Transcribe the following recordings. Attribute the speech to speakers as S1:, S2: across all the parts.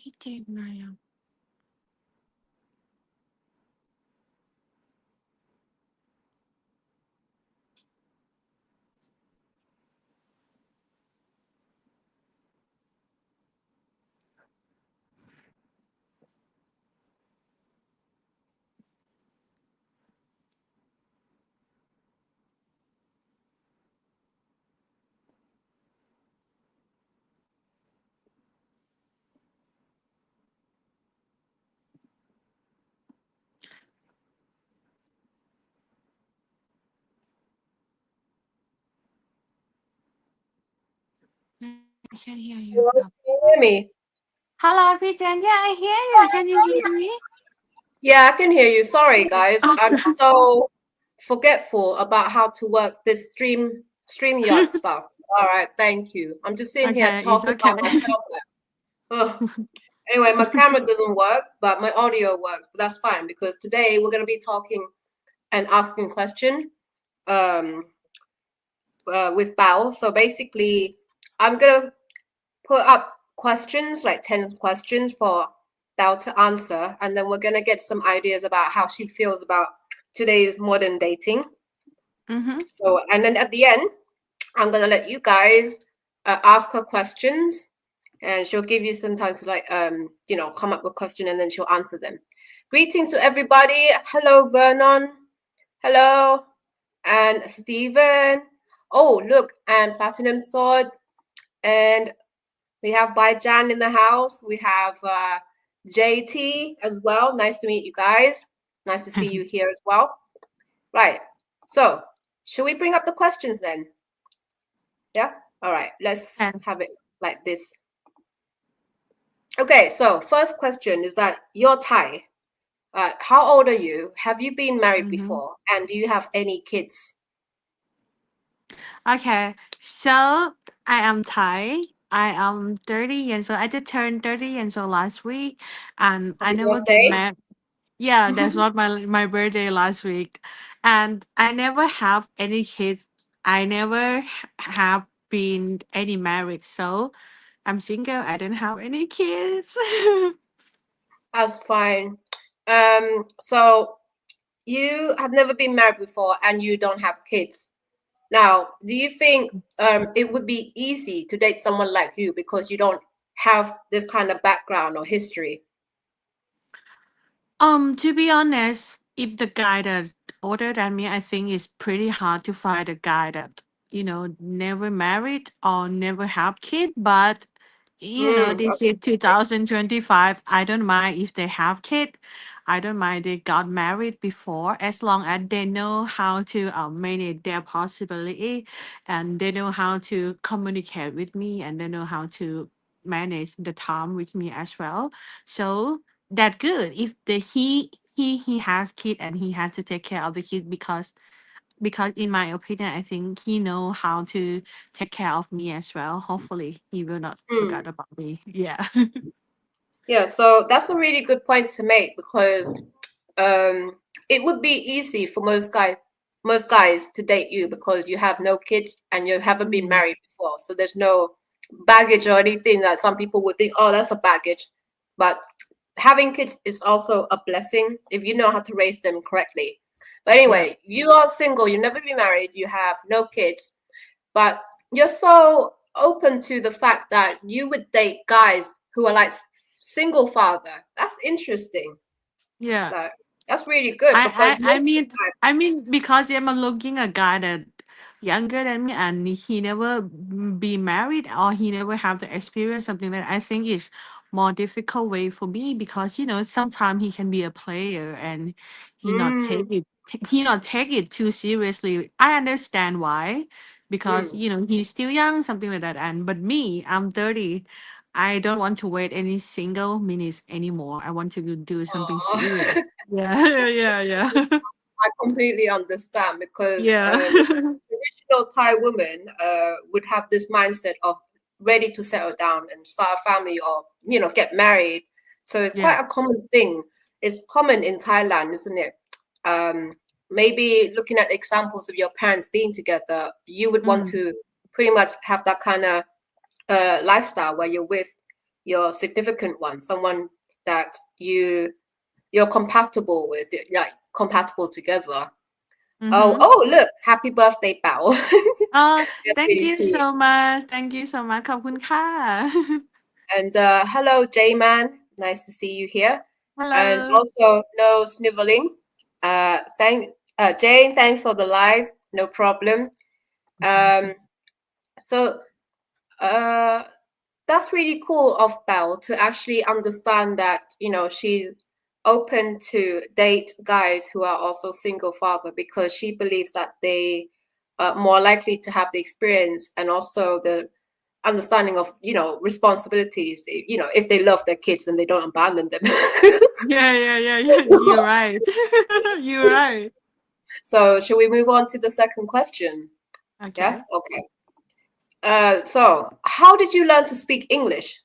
S1: พี่เจมส์มายัง I can hear you
S2: Hello, can you hear me?
S1: Hello พี่เจน Yeah I hear you Can you hear me
S2: Yeah, I can hear you. Sorry, guys. I'm so forgetful about how to work this StreamYard stuff. All right, thank you. I'm just sitting here
S1: Okay it's
S2: talking
S1: okay
S2: by myself. Ugh. Anyway, my camera doesn't work, but my audio works. But that's fine because today we're gonna be talking and asking question with Bao. So basically, I'm gonna put up questions, like 10 questions for Bao to answer, and then we're gonna get some ideas about how she feels about today's modern dating. So, and then at the end, I'm gonna let you guys ask her questions, and she'll give you some time to like come up with a question, and then she'll answer them. Greetings to everybody. Hello, Vernon. Hello, and Stephen. Oh, look, and Platinum Sword, and we have Baijan in the house. We have JT as well. Nice to meet you guys. Nice to see you here as well. Right. So, should we bring up the questions then? Yeah. All right. Let's have it like this. Okay. So, first question is that you're Thai. How old are you? Have you been married before? And do you have any kids?
S1: Okay so I am Thai I am 30 years old I just turned 30 years old last week and I
S2: Happy
S1: never get
S2: birthday.
S1: married Yeah that's what my birthday last week and I never have any kids I never have been any married so I'm single I don't have any kids
S2: That's fine. So you have never been married before and you don't have kids. Now, do you think it would be easy to date someone like you because you don't have this kind of background or history?
S1: To be honest, if the guy that older than me, I think it's pretty hard to find a guy that, never married or never have kid. But, this is 2025. I don't mind if they have kid. I don't mind they got married before as long as they know how to manage their possibility and they know how to communicate with me and they know how to manage the time with me as well. So that good if he has kid and he has to take care of the kid because in my opinion I think he know how to take care of me as well hopefully he will not forget about me yeah
S2: Yeah, so that's a really good point to make because it would be easy for most guys to date you because you have no kids and you haven't been married before. So there's no baggage or anything that some people would think, oh, that's a baggage. But having kids is also a blessing if you know how to raise them correctly. But anyway, you are single, you've never been married, you have no kids, but you're so open to the fact that you would date guys who are like single father. That's interesting.
S1: yeah
S2: Like, that's really good because
S1: I
S2: most of the
S1: mean
S2: time,
S1: because I'm looking a guy that younger than me and he never be married or he never have the experience something that I think is more difficult way for me because sometimes he can be a player and he not take it too seriously. I understand why because he's still young something like that and but me I'm 30 I don't want to wait any single minutes anymore. I want to do something serious. Yeah, yeah.
S2: I completely understand because
S1: Yeah.
S2: traditional Thai women would have this mindset of ready to settle down and start a family or get married. So it's quite
S1: Yeah.
S2: a common thing. It's common in Thailand, isn't it? Maybe looking at examples of your parents being together, you would want to pretty much have that kind of lifestyle where you're with your significant one, someone that you're compatible with, like compatible together. Oh,
S1: Mm-hmm.
S2: oh, look, happy birthday, Paew.
S1: Oh,
S2: That's
S1: thank
S2: really
S1: you
S2: sweet.
S1: so much. Thank you so much. ขอบคุณค่ะ
S2: And hello, J-Man. Nice to see you here. And
S1: Hello.
S2: also, no sniveling. Thank Jane, thanks for the live. No problem. Um, so uh, that's really cool of Belle to actually understand that, she's open to date guys who are also single father because she believes that they are more likely to have the experience and also the understanding of, responsibilities, if they love their kids and they don't abandon them.
S1: Yeah, yeah, yeah, yeah. You're right. You're right.
S2: So should we move on to the second question? Yeah,
S1: Okay.
S2: okay. So how did you learn to speak English?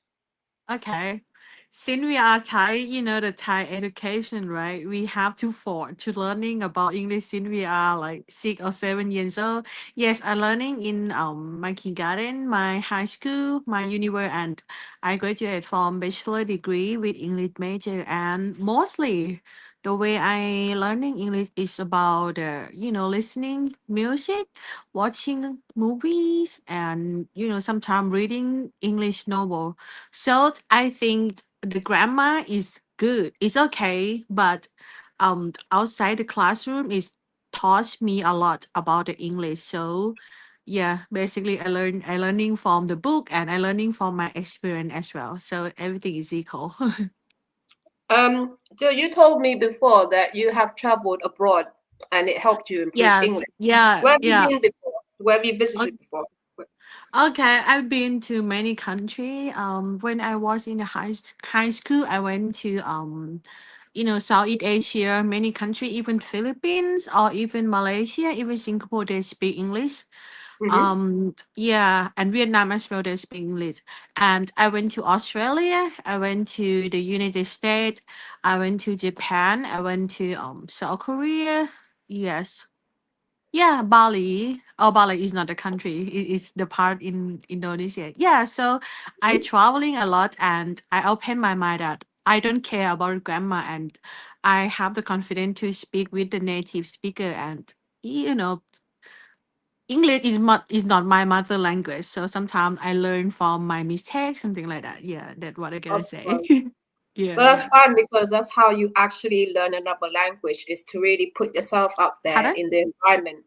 S1: Okay. Since we are Thai, the Thai education, right? We have to forward to learning about English since we are like 6 or 7 years old. Yes, I'm learning in my kindergarten, my high school, my university, and I graduate from bachelor degree with English major. And mostly, the way I learning English is about listening music, watching movies, and sometimes reading English novel. So I think the grammar is good. It's okay, but outside the classroom is taught me a lot about the English. So yeah, basically I learning from the book and I learning from my experience as well. So everything is equal.
S2: So you told me before that you have traveled abroad and it helped you improve
S1: Yes,
S2: English.
S1: yeah,
S2: Where have you
S1: yeah.
S2: been before? Where have you visited before?
S1: Okay, I've been to many countries. When I was in the high school, I went to Southeast Asia, many countries, even Philippines or even Malaysia, even Singapore. They speak English.
S2: Mm-hmm.
S1: Yeah, and Vietnam as well. They speak English. And I went to Australia. I went to the United States. I went to Japan. I went to South Korea. Yes. Yeah, Bali. Oh, Bali is not a country. It's the part in Indonesia. Yeah, so I traveling a lot and I open my mind that I don't care about grammar and I have the confidence to speak with the native speaker and you know English is not my mother language. So sometimes I learn from my mistakes, something like that. Yeah, that's what I gotta
S2: Of
S1: say.
S2: course.
S1: Yeah,
S2: Well, that's
S1: yeah.
S2: fine because that's how you actually learn another language is to really put yourself up there
S1: Pardon?
S2: in the environment.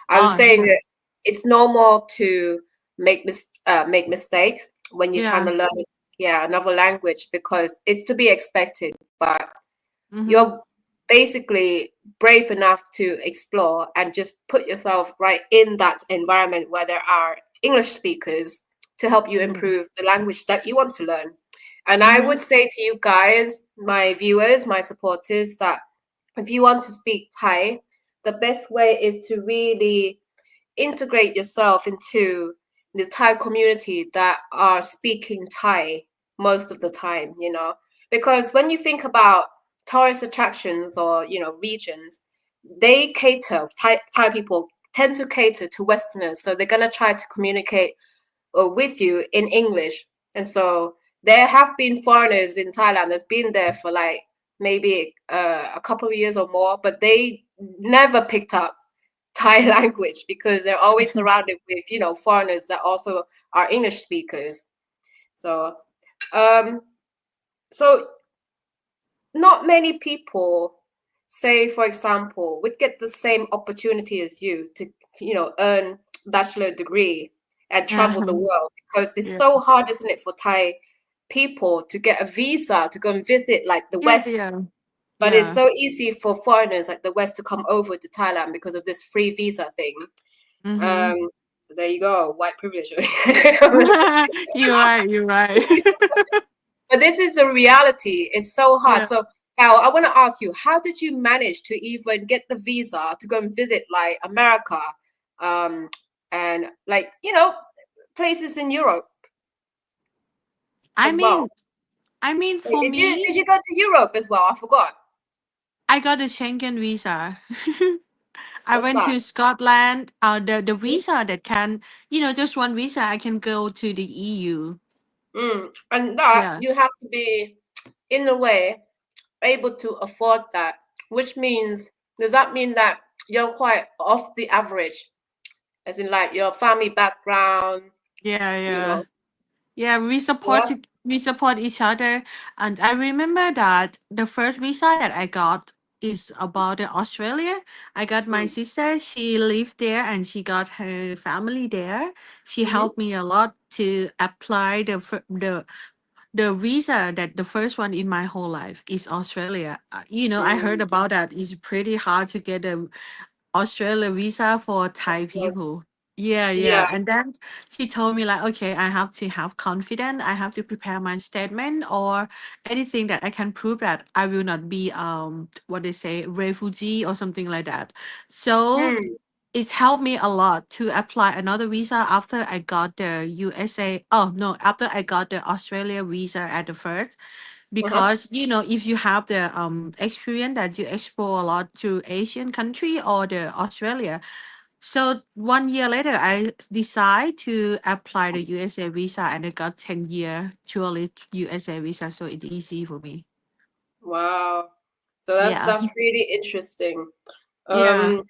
S2: I was
S1: Oh,
S2: saying
S1: yeah.
S2: that it's normal to make mistakes when you're trying
S1: Yeah.
S2: to learn, yeah, another language because it's to be expected. But
S1: Mm-hmm.
S2: you're basically brave enough to explore and just put yourself right in that environment where there are English speakers to help you
S1: Yeah.
S2: improve the language that you want to learn. And I
S1: Mm-hmm.
S2: would say to you guys, my viewers, my supporters, that if you want to speak Thai, the best way is to really integrate yourself into the Thai community that are speaking Thai most of the time, because when you think about tourist attractions or, regions, they cater, Thai people tend to cater to Westerners. So they're going to try to communicate with you in English. And so there have been foreigners in Thailand that's been there for like maybe a couple of years or more, but they never picked up Thai language because they're always surrounded with, foreigners that also are English speakers. So, um, so not many people, say for example, would get the same opportunity as you to, earn bachelor degree and travel the
S1: Uh-huh.
S2: world because it's
S1: Yeah.
S2: so hard, isn't it, for Thai people to get a visa to go and visit like the
S1: Yeah,
S2: West.
S1: yeah.
S2: But it's
S1: Yeah.
S2: so easy for foreigners like the West to come over to Thailand because of this free visa thing.
S1: Mm-hmm.
S2: Um, so there you go, white privilege. I'm
S1: You're right. You're right.
S2: But this is the reality. It's so hard.
S1: Yeah.
S2: So, Al, I want to ask you, how did you manage to even get the visa to go and visit like America, um, and like places in Europe
S1: I
S2: as well?
S1: mean, I mean,
S2: Wait,
S1: for
S2: did
S1: me,
S2: you go to Europe as well? I forgot.
S1: I got a Schengen visa. I
S2: What's
S1: went
S2: that?
S1: to Scotland. The
S2: Hmm?
S1: visa that can, just one visa, I can go to the EU.
S2: And that
S1: Yeah.
S2: you have to be, in a way, able to afford that, which means, does that mean that you're quite off the average, as in like your family background,
S1: Yeah,
S2: you
S1: yeah.
S2: know?
S1: Yeah,
S2: Yeah.
S1: we support each other. And I remember that the first visa that I got is about Australia. I got my
S2: Mm.
S1: sister, she lived there and she got her family there. She
S2: Mm-hmm.
S1: helped me a lot to apply the visa that the first one in my whole life is Australia. I heard
S2: Mm.
S1: about that. It's pretty hard to get a Australia visa for
S2: Of
S1: Thai
S2: course.
S1: people. Yeah,
S2: Yeah.
S1: yeah. And then she told me like, okay, I have to have confidence. I have to prepare my statement or anything that I can prove that I will not be what they say refugee or something like that. So
S2: Mm.
S1: it helped me a lot to apply another visa after I got the USA. Oh no, after I got the Australia visa at the first,
S2: Uh-huh.
S1: because if you have the experience that you explore a lot to Asian country or the Australia. So 1 year later I decide to apply the USA visa and I got 10-year purely USA visa, so it's easy for me.
S2: Wow. So that's
S1: Yeah.
S2: that's really interesting.
S1: Yeah.
S2: Um,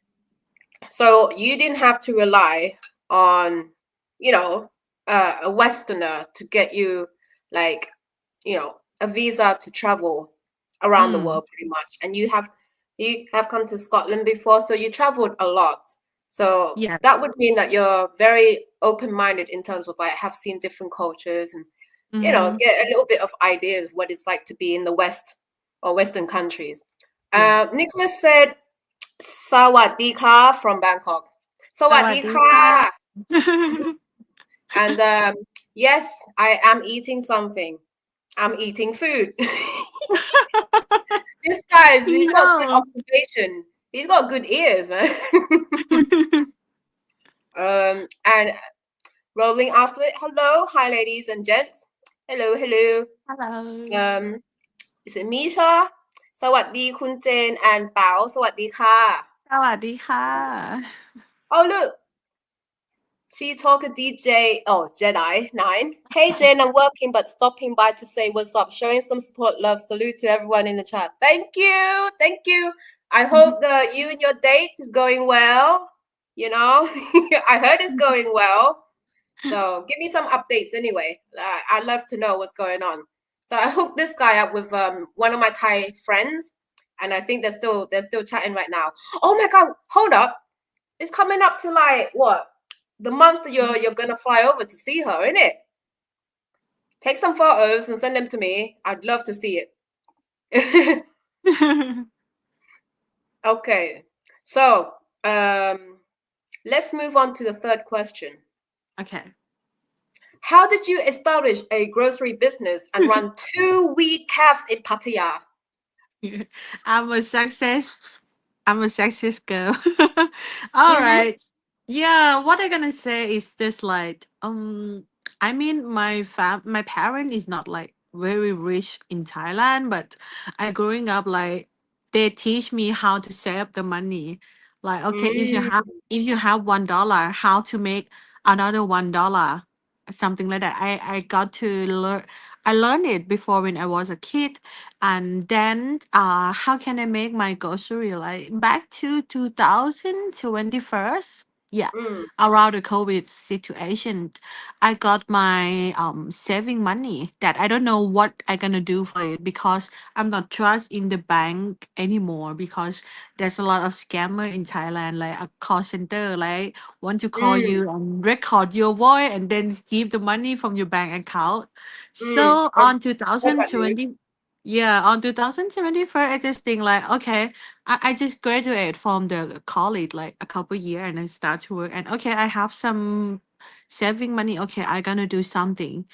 S2: so you didn't have to rely on, you know, a Westerner to get you like, a visa to travel around the
S1: Mm.
S2: world pretty much. And you have come to Scotland before, so you traveled a lot. So that
S1: Yes.
S2: would mean that you're very open-minded in terms of like have seen different cultures and
S1: Mm-hmm.
S2: get a little bit of ideas what it's like to be in the West or Western countries.
S1: Yeah.
S2: Nicholas said สวัสดีครับ from Bangkok สวัสดีค่ะ
S1: Sawadee-ka.
S2: and yes, I am eating something. I'm eating food. This guy's he's got good
S1: Yeah.
S2: observation. He's got good ears, man. And rolling after it. Hello, hi, ladies and gents. Hello, hello.
S1: Hello.
S2: Um, is it Misha? สวัสดีคุณเจน and เป๋าสวัสดีค่ะ
S1: Sawadee-ka.
S2: Oh look, She Talker DJ, oh, Jedi 9. Hey, Jen, I'm working, but stopping by to say what's up, showing some support, love, salute to everyone in the chat. Thank you. Thank you. I hope that you and your date is going well. I heard it's going well. So give me some updates anyway. I'd love to know what's going on. So I hooked this guy up with one of my Thai friends, and I think they're still chatting right now. Oh my god, hold up. It's coming up to like what? The month that you're gonna fly over to see her, isn't it? Take some photos and send them to me. I'd love to see it. Okay, so let's move on to the third question.
S1: Okay.
S2: How did you establish a grocery business and run 2 wheat calves in Pattaya?
S1: I'm a success. I'm a success girl. All
S2: Mm-hmm.
S1: right. Yeah, what I'm gonna say is just like I mean my parent is not like very rich in Thailand, but I growing up like they teach me how to save the money. Like okay,
S2: Mm,
S1: if you have $1, how to make another $1, something like that. I got to learn. I learned it before when I was a kid, and then how can I make my grocery like back to 2021? Yeah,
S2: mm,
S1: around the COVID situation, I got my saving money that I don't know what I gonna do for it, because I'm not trust in the bank anymore, because there's a lot of scammer in Thailand, like a call center like want to call
S2: mm,
S1: you and record your voice and then keep the money from your bank account.
S2: mm.
S1: So
S2: I've
S1: on
S2: heard that news.
S1: 2020, yeah, on 2024, I just think like, okay, I just graduated from the college like a couple year and then start to work, and okay, I have some saving money. Okay, I gonna do something.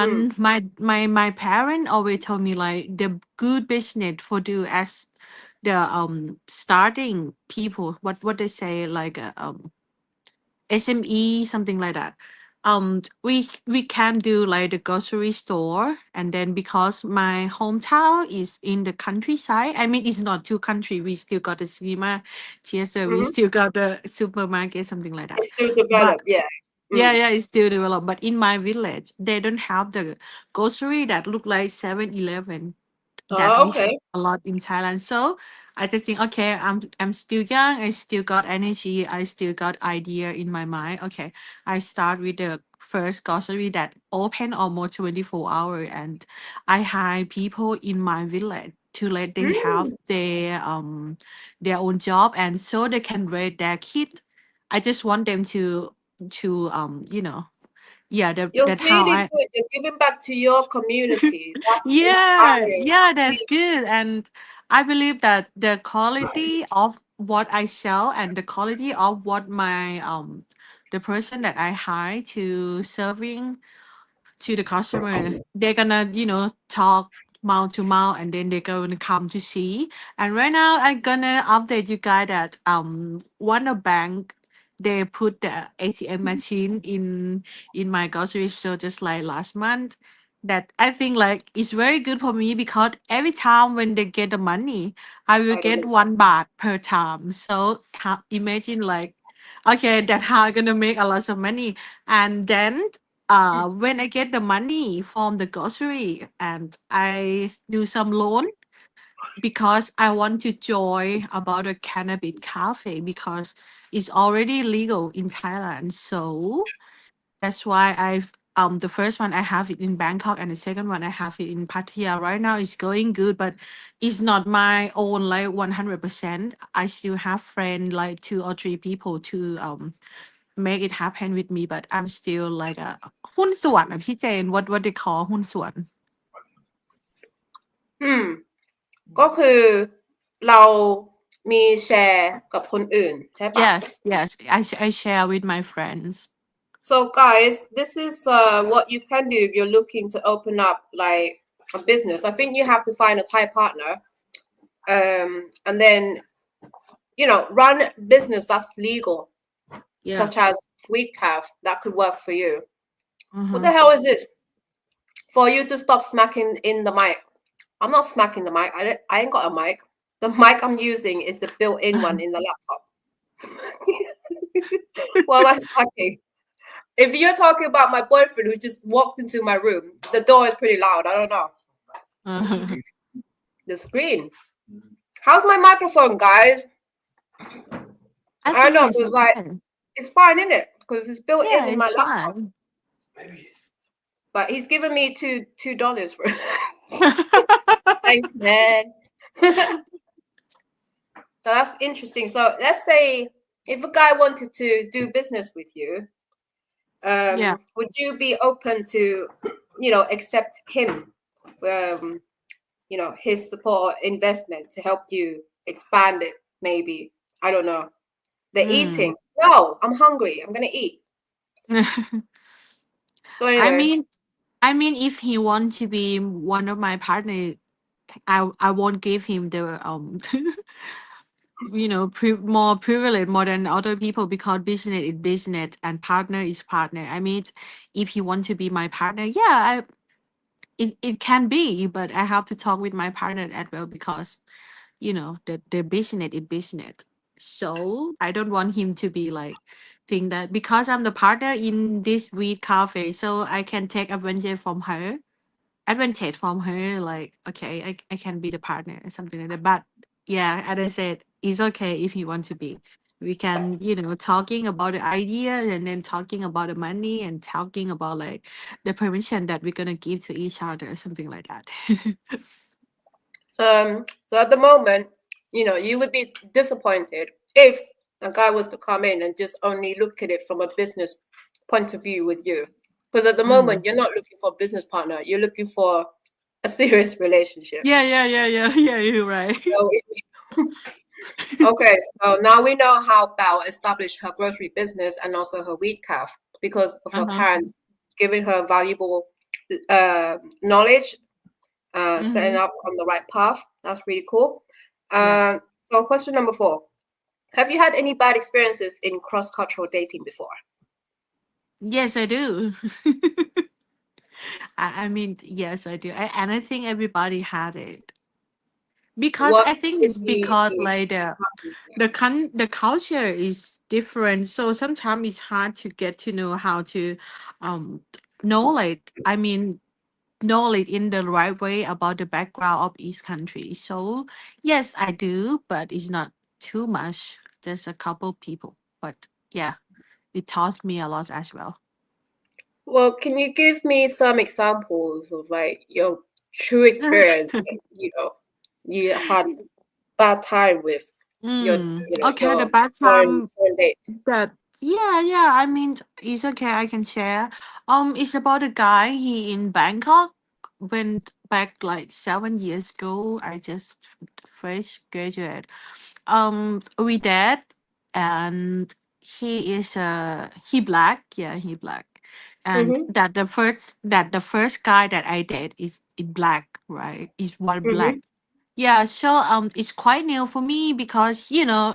S2: Mm,
S1: And my parent always told me like the good business for do as the starting people, what they say like SME, something like that. We can do like the grocery store, and then because my hometown is in the countryside, I mean it's not too country. We still got the cinema, theater. We
S2: hmm
S1: still got the supermarket, something like that.
S2: It's still
S1: But
S2: developed, yeah.
S1: Yeah, yeah, it's still developed. But in my village, they don't have the grocery that look like 7-Eleven that
S2: Oh,
S1: we have
S2: okay.
S1: a lot in Thailand. So I just think, okay, I'm still young. I still got energy. I still got idea in my mind. Okay, I start with the first grocery that open almost 24 hours, and I hire people in my village to let they have
S2: Mm.
S1: their own job, and so they can raise their kid. I just want them to yeah,
S2: You're
S1: that how
S2: really
S1: I
S2: good. You're giving back to your community. That's
S1: yeah,
S2: inspiring.
S1: yeah, that's good. And I believe that the quality of what I sell and the quality of what my the person that I hire to serving to the customer, they're gonna, talk mouth to mouth, and then they're gonna come to see. And right now I'm gonna update you guys that one of bank, they put the ATM machine in my grocery store just like last month. That I think like it's very good for me because every time when they get the money, I will
S2: I don't
S1: get
S2: know.
S1: 1 baht per time. So imagine like, okay, that how I'm gonna make a lot of money. And then when I get the money from the grocery, and I do some loan because I want to join about a cannabis cafe because it's already legal in Thailand. So that's why I've the first one I have it in Bangkok, and the second one I have it in Pattaya. Right now it's going good, but it's not my own like 100%. I still have friends like 2 or 3 people to make it happen with me, but I'm still like a หุ้นส่วน พี่เจน what they call หุ้นส่วน
S2: Hmm. ก็คือเรามีแชร์กับคนอื่นใช่ปะ
S1: yes yes I share with my friends.
S2: So guys, this is what you can do if you're looking to open up like a business. I think you have to find a Thai partner, and then run business that's legal,
S1: Yeah.
S2: such as we have that could work for you. What
S1: Mm-hmm.
S2: the hell is this? For you to stop smacking in the mic. I'm not smacking the mic. I ain't got a mic. The mic I'm using is the built-in one in the laptop. What am I smacking? If you're talking about my boyfriend who just walked into my room, the door is pretty loud. I don't know. The screen. How's my microphone, guys?
S1: I
S2: I don't
S1: think
S2: know,
S1: it's
S2: because like
S1: okay.
S2: it's fine, isn't it? Because it's built
S1: Yeah,
S2: in my
S1: it's
S2: laptop.
S1: fine.
S2: But he's given me $2 for it. Thanks, man. So that's interesting. So let's say if a guy wanted to do business with you,
S1: Yeah.
S2: would you be open to, accept him, his support or investment to help you expand it? Maybe, I don't know. The
S1: Mm.
S2: eating. No, I'm hungry. I'm gonna eat. So
S1: I
S2: anyway,
S1: mean, if he wants to be one of my partner, I won't give him the more privilege more than other people because business is business and partner is partner. I mean, if he want to be my partner, yeah, it can be, but I have to talk with my partner as well because the business is business. So I don't want him to be like think that because I'm the partner in this weed cafe, so I can take advantage from her, like, okay, I can be the partner or something like that. But yeah, as I said, it's okay if you want to be. We can, talking about the idea, and then talking about the money, and talking about like the permission that we're gonna give to each other, something like that.
S2: so at the moment, you would be disappointed if a guy was to come in and just only look at it from a business point of view with you. Because at the
S1: Mm.
S2: moment, you're not looking for a business partner, you're looking for a serious relationship.
S1: Yeah, yeah, yeah, yeah, yeah, you're right.
S2: So okay, so now we know how Bao established her grocery business and also her wheat calf because of her
S1: Uh-huh.
S2: parents giving her valuable knowledge, setting
S1: Mm-hmm.
S2: up on the right path. That's really cool.
S1: Yeah.
S2: So question number 4. Have you had any bad experiences in cross-cultural dating before?
S1: Yes, I do. I mean, yes, I do. And I think everybody had it. Because
S2: What
S1: I think
S2: could
S1: it's because
S2: be
S1: like the culture is different, so sometimes it's hard to get to know how to um know, like I mean, know it in the right way about the background of each country. So yes, I do, but it's not too much. Just a couple people, but yeah, it taught me a lot as well.
S2: Well, can you give me some examples of like your true experience that, you had bad time with your,
S1: Okay, the
S2: your
S1: bad time
S2: foreign date?
S1: that, yeah, I mean, it's okay, I can share. It's about a guy, he in Bangkok, went back like 7 years ago. I just fresh graduate. We did, and he black, yeah, he black. And
S2: Mm-hmm.
S1: that the first guy that I date is in black, right? Is one black.
S2: Mm-hmm.
S1: Yeah, so it's quite new for me because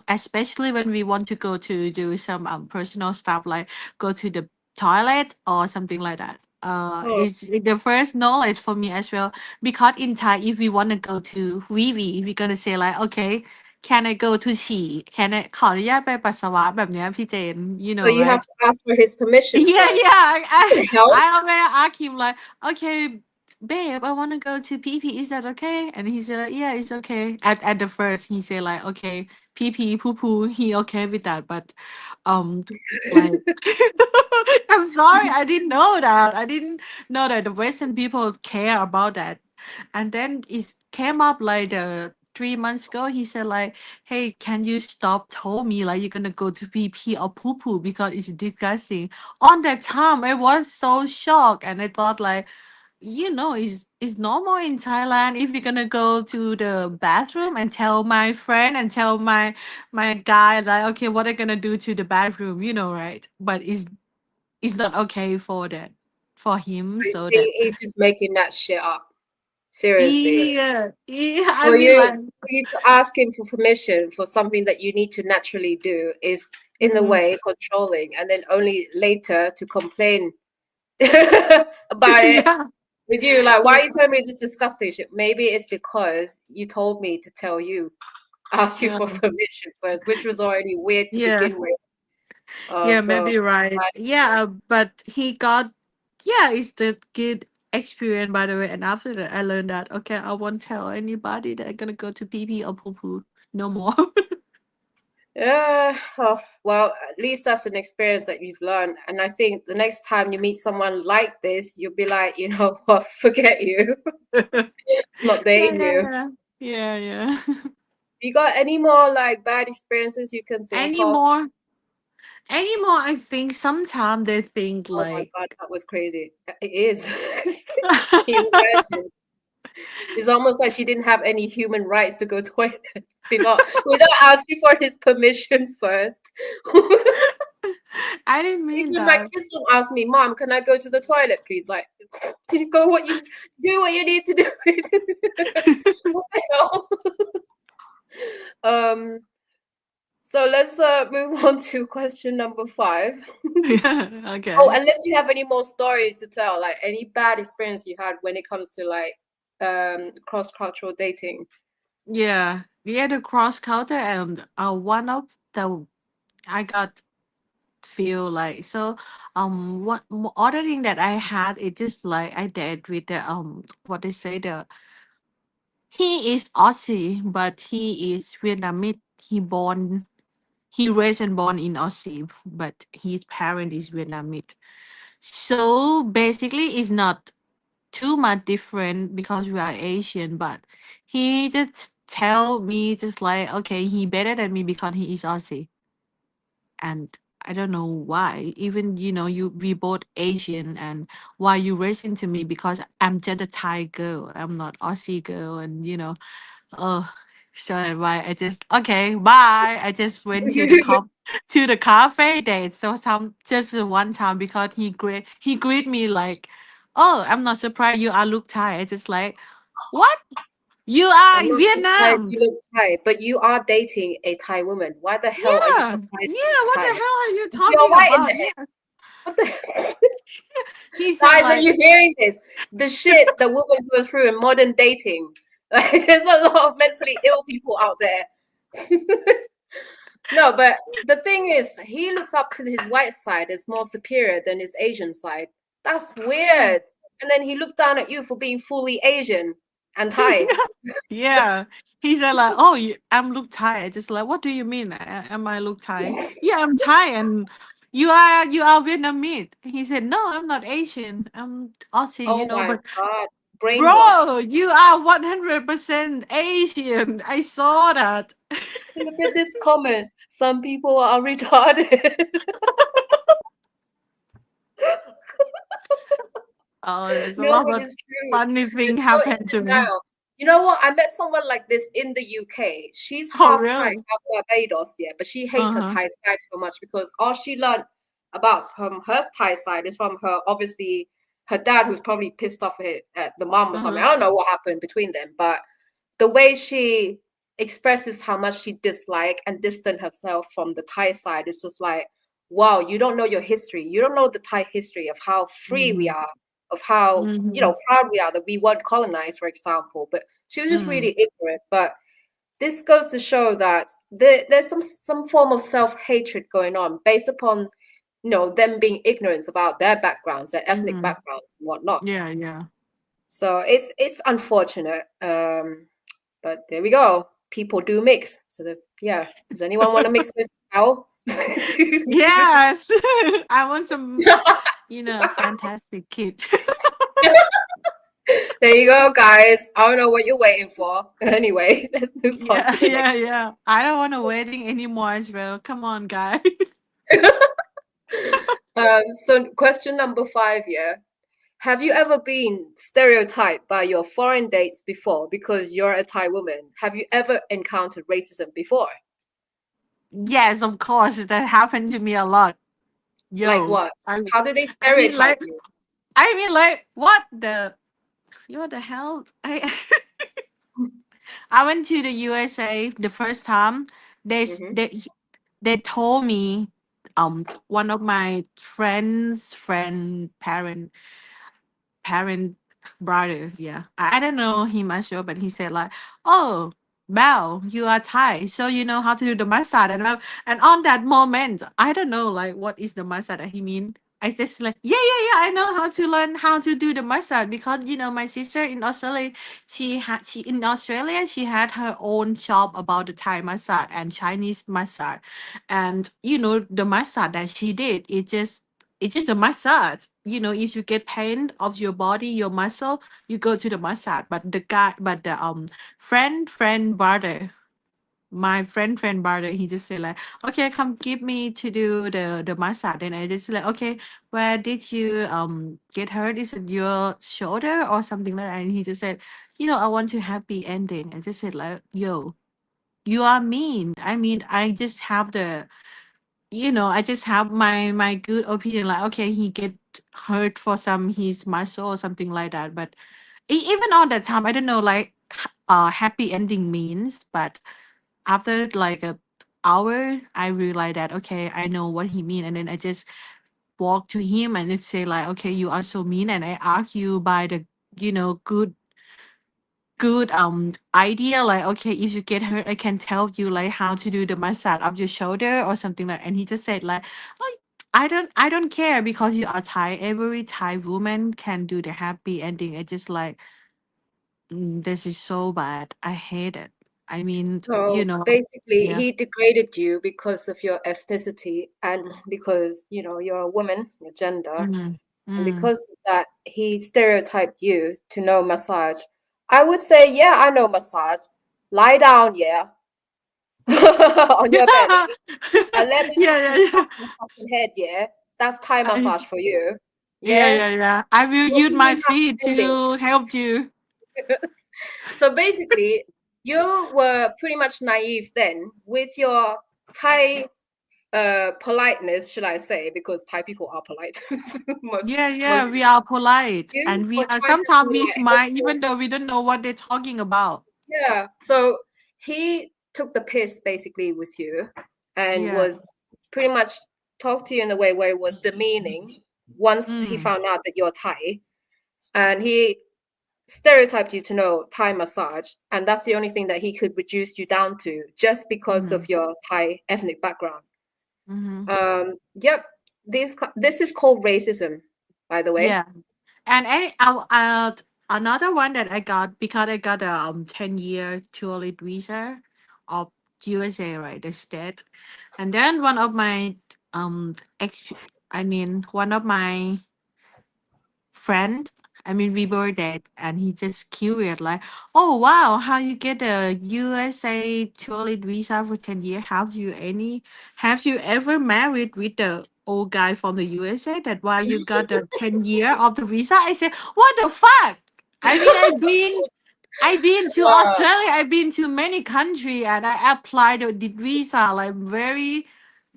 S1: especially when we want to go to do some personal stuff like go to the toilet or something like that.
S2: Oh,
S1: It's the first knowledge for me as well, because in Thai, if we want to go to Vivi, we're gonna say like, okay, can I go to ฉี่ can I ขออนุญาตไปปัสสาวะแบบเนี้ยพี่เจน
S2: so you have
S1: right?
S2: to ask for his permission
S1: Yeah,
S2: first.
S1: yeah.
S2: What the hell?
S1: I always ask him like, okay, babe, I want to go to PP. Is that okay? And he said, like, yeah, it's okay. At the first, he said like, okay, PP, poo poo. He okay with that, but um, like, I'm sorry, I didn't know that. I didn't know that the Western people care about that. And then it came up like the 3 months ago. He said like, hey, can you stop told me like you're gonna go to PP or poo poo because it's disgusting. On that time I was so shocked, and I thought like, it's normal in Thailand if you're gonna go to the bathroom and tell my friend and tell my guy like, okay, what are gonna do to the bathroom, right? But it's not okay for that, for him, so that
S2: He's just making that shit up. Seriously.
S1: yeah, I
S2: For
S1: mean like,
S2: you to ask him for permission for something that you need to naturally do is in a
S1: mm,
S2: way controlling, and then only later to complain about it
S1: yeah,
S2: with you. Like, why
S1: yeah,
S2: are you telling me this disgusting shit? Maybe it's because you told me to tell you, ask you
S1: yeah,
S2: for permission first, which was already weird to
S1: yeah.
S2: begin with.
S1: Yeah,
S2: So
S1: maybe right.
S2: bad
S1: Yeah,
S2: experience.
S1: but he got, yeah, it's the good experience, by the way. And after that, I learned that, okay, I won't tell anybody that I'm gonna go to pee pee or poo poo no more.
S2: Yeah, oh, well, at least that's an experience that you've learned. And I think the next time you meet someone like this, you'll be like, you know what, forget you. Not
S1: Yeah,
S2: dating
S1: yeah,
S2: you.
S1: yeah. Yeah, yeah.
S2: You got any more like bad experiences you can think of?
S1: Anymore, anymore, I think sometimes they think
S2: Oh my
S1: like,
S2: God, that was crazy. It is. Can you imagine? It's almost like she didn't have any human rights to go to toilet without asking for his permission first.
S1: I didn't mean
S2: Even my
S1: that.
S2: kids don't ask me, Mom, can I go to the toilet, please? Like, go what you do what you need to do. What the hell? Um, so let's move on to question number 5.
S1: Yeah,
S2: Oh,
S1: okay.
S2: unless you have any more stories to tell, like any bad experience you had when it comes to like cross-cultural dating.
S1: Yeah, yeah, the cross culture, and one of the I got feel like, so what other thing that I had, it just like I did with the what they say, the he is Aussie but he is Vietnamese. He raised and born in Aussie, but his parent is Vietnamese. So basically it's not too much different because we are Asian, but he just tell me just like, okay, he better than me because he is Aussie. And I don't know why. Even we both Asian, and why you racing to me because I'm just a Thai girl. I'm not Aussie girl, and uh, so that's why I just, okay, bye. I just went to the to the cafe date. So just one time because he greet me like, oh, I'm not surprised you are look Thai. I just like, what? You
S2: I'm
S1: are
S2: not surprised
S1: Vietnam.
S2: you look Thai, but you are dating a Thai woman. Why the hell are you
S1: Yeah,
S2: surprised she
S1: yeah.
S2: looks
S1: What the
S2: Thai?
S1: hell are you
S2: Is she all
S1: talking
S2: right in
S1: about?
S2: the head?
S1: Yeah.
S2: What the
S1: He said
S2: guys, are
S1: like,
S2: you hearing this? The shit that women go through in modern dating. Like, there's a lot of mentally ill people out there. No, but the thing is, he looks up to his white side as more superior than his Asian side. That's
S1: Yeah.
S2: weird. And then he looked down at you for being fully Asian and Thai.
S1: Yeah. He said like, "Oh, I'm look Thai." I just like, "What do you mean? Am I look Thai?" Yeah, I'm Thai, and you are Vietnamese. He said, "No, I'm not Asian. I'm Aussie."
S2: Oh my
S1: But
S2: God, brainwashed.
S1: bro, you are 100% Asian. I saw that.
S2: Look at this comment. Some people are retarded.
S1: Oh, there's a
S2: No,
S1: lot
S2: but
S1: of
S2: it's true.
S1: funny
S2: You're
S1: thing
S2: so in
S1: happened to me.
S2: denial. You know what? I met someone like this in the UK. She's
S1: Oh,
S2: half Thai,
S1: really?
S2: half Barbados, yeah, but she hates her
S1: Uh-huh.
S2: Thai side so much because all she learned about from her Thai side is from her, obviously, her dad, who's probably pissed off at the mom or something.
S1: Uh-huh.
S2: I don't know what happened between them, but the way she expresses how much she dislike and distant herself from the Thai side is just like, wow, you don't know your history. You don't know the Thai history of how free we
S1: Mhm.
S2: are, of how,
S1: Mhm.
S2: proud we are that we weren't colonized, for example. But she was just
S1: Mm.
S2: really ignorant. But this goes to show that there's some form of self-hatred going on based upon, them being ignorant about their backgrounds, their ethnic
S1: Mm.
S2: backgrounds and whatnot.
S1: Yeah, yeah.
S2: So it's unfortunate. But there we go. People do mix. So yeah. Does anyone want to mix with Al?
S1: Yes. I want some, fantastic kid.
S2: There you go, guys. I don't know what you're waiting for. Anyway, let's move on
S1: Yeah,
S2: to the next.
S1: yeah, yeah. I don't want a wedding anymore as well. Come on, guy.
S2: So question number 5, yeah. Have you ever been stereotyped by your foreign dates before because you're a Thai woman? Have you ever encountered racism before?
S1: Yes, of course. That happened to me a lot.
S2: Like
S1: Yo.
S2: what?
S1: I
S2: How do they
S1: I mean
S2: stereotype
S1: like
S2: you?
S1: what the hell? I went to the USA the first time. They s-
S2: Hmm.
S1: they they told me one of my parent brother, yeah, I don't know him as well, but he said like, "Oh, Belle, you are Thai, so you know how to do the massage." And on that moment, I don't know like what is the massage that he mean. I just like, yeah, yeah, yeah, I know how to learn how to do the massage because my sister in Australia, she had her own shop about the Thai massage and Chinese massage, and the massage that she did, it's just a massage. If you get pain of your body, your muscle, you go to the massage. But the friend brother, my friend brother, he just said like, okay, come give me to do the massage. And I just like, okay, where did you get hurt? Is it your shoulder or something like that? And he just said, I want to happy ending. I just said like, yo, you are mean. I mean, I just have my good opinion. Like, okay, he get hurt for some his muscle or something like that. But even on that time, I don't know like happy ending means. But after like a hour, I realized that okay, I know what he mean, and then I just walk to him and just say like, okay, you are so mean, and I argue by the good idea like, okay, if you get hurt, I can tell you like how to do the massage of your shoulder or something like. And he just said like, oh, I don't care because you are Thai. Every Thai woman can do the happy ending. I just like, this is so bad, I hate it. I mean,
S2: So basically,
S1: yeah.
S2: he degraded you because of your ethnicity and because, you're a woman, your gender.
S1: Mm,
S2: And
S1: mm.
S2: because of that, he stereotyped you to know massage. I would say, yeah, I know massage. Lie down, yeah, on your bed and let me
S1: Yeah,
S2: just
S1: yeah,
S2: massage
S1: yeah.
S2: your fucking head, yeah. That's Thai
S1: I,
S2: massage for you.
S1: yeah,
S2: Yeah.
S1: yeah, yeah. I will
S2: Don't
S1: use
S2: give
S1: my
S2: me happy
S1: feet
S2: ending.
S1: to help you.
S2: So basically, you were pretty much naive then with your Thai politeness, should I say, because Thai people are polite.
S1: Yeah,
S2: Most
S1: yeah, we are polite,
S2: you
S1: and we
S2: were
S1: are
S2: trying to be
S1: sometimes we
S2: like
S1: smile
S2: helpful.
S1: even though we don't know what they're talking about.
S2: Yeah. So he took the piss basically with you and
S1: Yeah.
S2: was pretty much talked to you in a way where it was demeaning once he
S1: Mm.
S2: found out that you're Thai. And he stereotyped you to know Thai massage, and that's the only thing that he could reduce you down to just because
S1: Mm-hmm.
S2: of your Thai ethnic background.
S1: Mm-hmm.
S2: Yep, this is called racism, by the way.
S1: Yeah. And another one that I got because I got a 10-year tourist visa of USA, right, the state. And then one of my ex I mean one of my friend. I mean, we were there, and he just curious, like, "Oh wow, how you get a USA tourist visa for 10 years? Have you ever married with the old guy from the USA? That why you got the 10 year of the visa?" I said, "What the fuck? I mean, I've been to
S2: Uh,
S1: Australia. I've been to many countries, and I applied the visa like very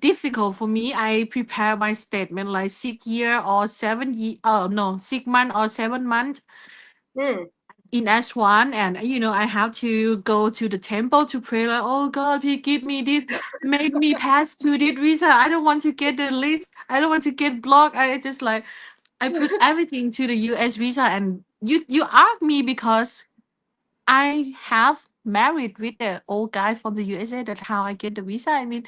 S1: difficult for me. I prepare my statement like 6 year or 7 year. Oh no, 6 month or 7 months
S2: hmm.
S1: in S1, and I have to go to the temple to pray like, oh God, please give me this, make me pass to this visa. I don't want to get the list. I don't want to get blocked. I just like I put everything to the US visa, and you ask me because I have married with the old guy from the USA. That's how I get the visa. I mean,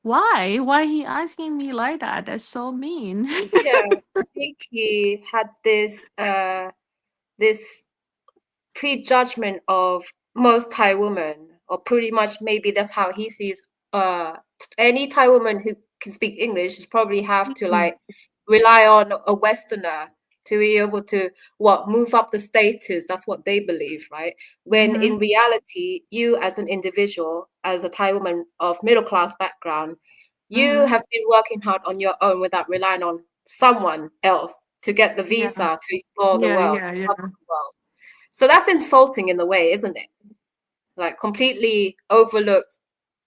S1: why? Why he asking me like that? That's so mean.
S2: Yeah, I think he had this prejudgment of most Thai women, or pretty much maybe that's how he sees any Thai woman who can speak English is probably have to
S1: Mm,
S2: like rely on a Westerner to be able to move up the status. That's what they believe, right? When
S1: mm-hmm.
S2: in reality, you as an individual, as a Thai woman of middle class background, you
S1: Mm-hmm.
S2: have been working hard on your own without relying on someone else to get the
S1: Yeah.
S2: visa to explore the
S1: Yeah.
S2: world,
S1: Yeah.
S2: to
S1: Yeah.
S2: cover the world. So that's insulting in a way, isn't it? Like completely overlooked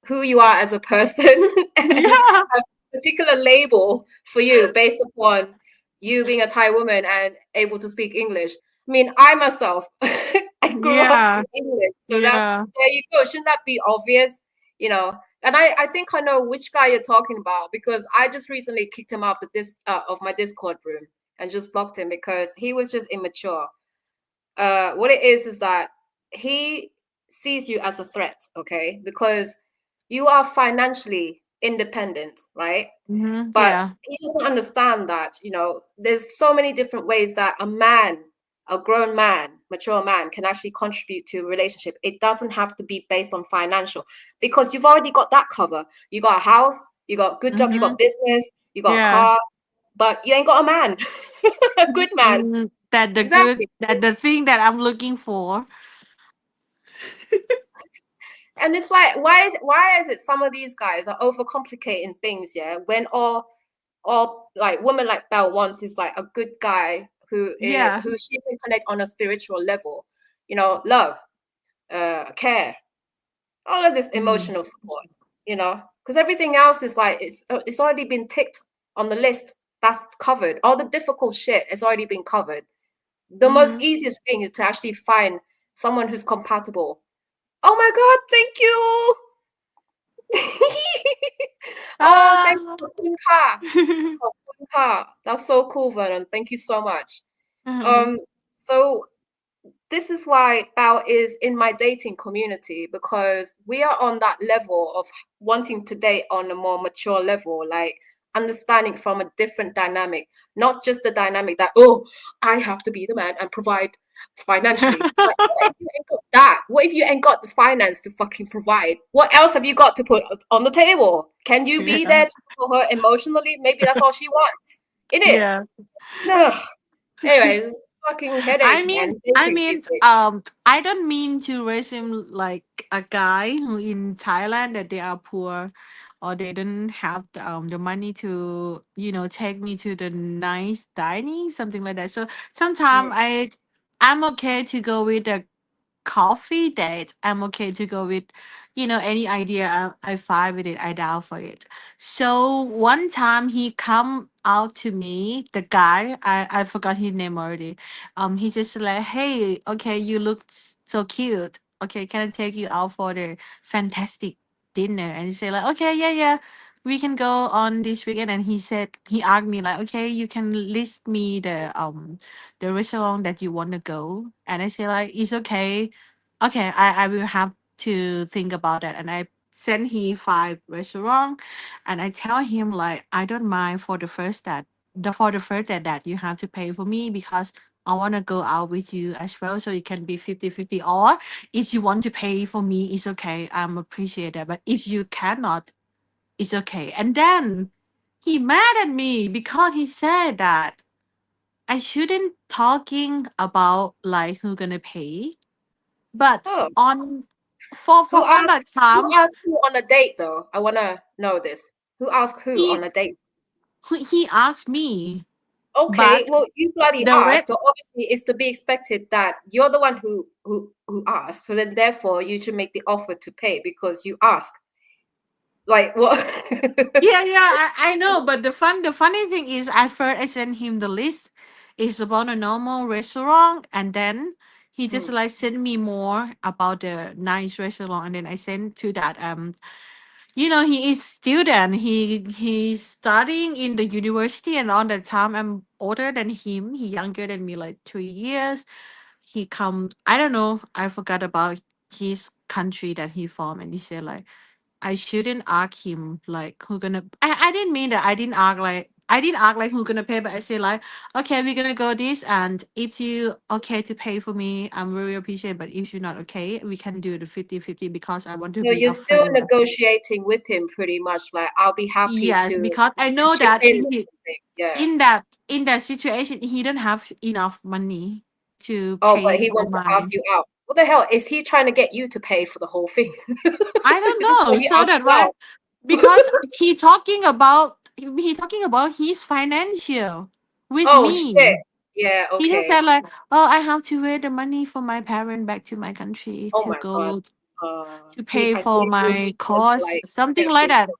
S2: who you are as a person and
S1: Yeah.
S2: a particular label for you based upon you being a Thai woman and able to speak English. I mean, I myself, I grew up
S1: Yeah.
S2: in English, so that's
S1: Yeah.
S2: there you go. Shouldn't that be obvious? You know, and I think I know which guy you're talking about because I just recently kicked him out of my Discord room and just blocked him because he was just immature. What it is that he sees you as a threat, okay? Because you are financially independent, right?
S1: Mm-hmm.
S2: But
S1: Yeah.
S2: he doesn't understand that, there's so many different ways that a grown man, mature man, can actually contribute to a relationship. It doesn't have to be based on financial because you've already got that cover. You got a house, you got a good job, you
S1: Mm-hmm.
S2: got business, you got a
S1: Yeah.
S2: car, but you ain't got a man, a good man.
S1: Mm,
S2: Exactly.
S1: that the thing that I'm looking for.
S2: And it's like, why is it some of these guys are overcomplicating things, yeah? When all like women like Belle wants is like a good guy
S1: Yeah.
S2: who she can connect on a spiritual level, love, care, all of this
S1: Mm.
S2: emotional support, because everything else is like it's already been ticked on the list. That's covered. All the difficult shit has already been covered. The most
S1: Mm-hmm.
S2: easiest thing is to actually find someone who's compatible. Oh my god, thank you. Oh, thank
S1: Ah.
S2: you, Queen Ka. Oh, Queen Ka. That's so cool, Vernon. Thank you so much.
S1: Uh-huh.
S2: Um, so this is why Bao is in my dating community because we are on that level of wanting to date on a more mature level, like understanding from a different dynamic, not just the dynamic that, oh, I have to be the man and provide financially. Like, what if you ain't got that? What if you ain't got the finance to fucking provide? What else have you got to put on the table? Can you be
S1: Yeah.
S2: there to support her emotionally? Maybe that's all she wants. In it.
S1: Yeah.
S2: No. Anyway, fucking
S1: I
S2: headache,
S1: mean,
S2: man. Dating these days.
S1: I don't mean to raise him like a guy who in Thailand that they are poor, or they don't have the money to take me to the nice dining, something like that. So sometimes
S2: Mm.
S1: I'm okay to go with a coffee date. I'm okay to go with any idea. I fine with it. I down for it. So one time he come out to me, the guy, I forgot his name already. He just like, hey, okay, you look so cute. Okay, can I take you out for the fantastic dinner? And he say like, okay, yeah, yeah. we can go on this weekend, and he asked me like, okay, you can list me the restaurant that you want to go, and I say like, it's okay. Okay, I will have to think about that, and I send he 5 restaurant, and I tell him like, I don't mind for the first that the for the first that you have to pay for me, because I want to go out with you as well, so it can be 50-50. Or if you want to pay for me, it's okay, I'm appreciate that, but if you cannot, it's okay. And then he mad at me because he said that I shouldn't talking about like who gonna pay. But
S2: Oh,
S1: on for
S2: who
S1: on
S2: asked
S1: that time,
S2: who on a date though? I wanna know this. Who asked who
S1: he
S2: on a date?
S1: he asked me,
S2: Okay,
S1: but
S2: well, you bloody
S1: the red
S2: asked. So obviously, it's to be expected that you're the one who asked. So then, therefore, you should make the offer to pay because you asked. Like what?
S1: I know, but the funny thing is, at first I sent him the list. It's about a normal restaurant, and then he just
S2: Hmm.
S1: like sent me more about the nice restaurant, and then I sent to that he is student. He's studying in the university, and on that time I'm older than him. He younger than me like 3 years. He come. I don't know. I forgot about his country that he from, and he said like I shouldn't ask him like who gonna. I didn't mean that. I didn't ask like who gonna pay, but I say like, okay, we're gonna go this, and if you okay to pay for me, I'm really appreciate. But if you're not okay, we can do the 50-50, because I want to
S2: So
S1: be
S2: you're still
S1: upfront.
S2: negotiating with him, pretty much. Like I'll be happy
S1: Yes,
S2: to
S1: because I know
S2: chip
S1: that
S2: in or something. Yeah.
S1: in that situation he don't have enough money to
S2: Oh, but
S1: pay
S2: he
S1: for
S2: wants to ask
S1: my.
S2: you out. What the hell is he trying to get you to pay for the whole thing?
S1: I don't
S2: Is this why
S1: know.
S2: he
S1: So
S2: asked
S1: that
S2: you
S1: why,
S2: out?
S1: because he talking about his financial with
S2: Oh shit.
S1: me.
S2: Yeah.
S1: He just
S2: Okay.
S1: said like, "Oh, I have to raise the money for my parent back to my country
S2: Oh
S1: to
S2: my god.
S1: go to
S2: He
S1: pay for
S2: he really
S1: my
S2: wants to
S1: course,
S2: like
S1: something
S2: get
S1: like
S2: things
S1: that."
S2: done.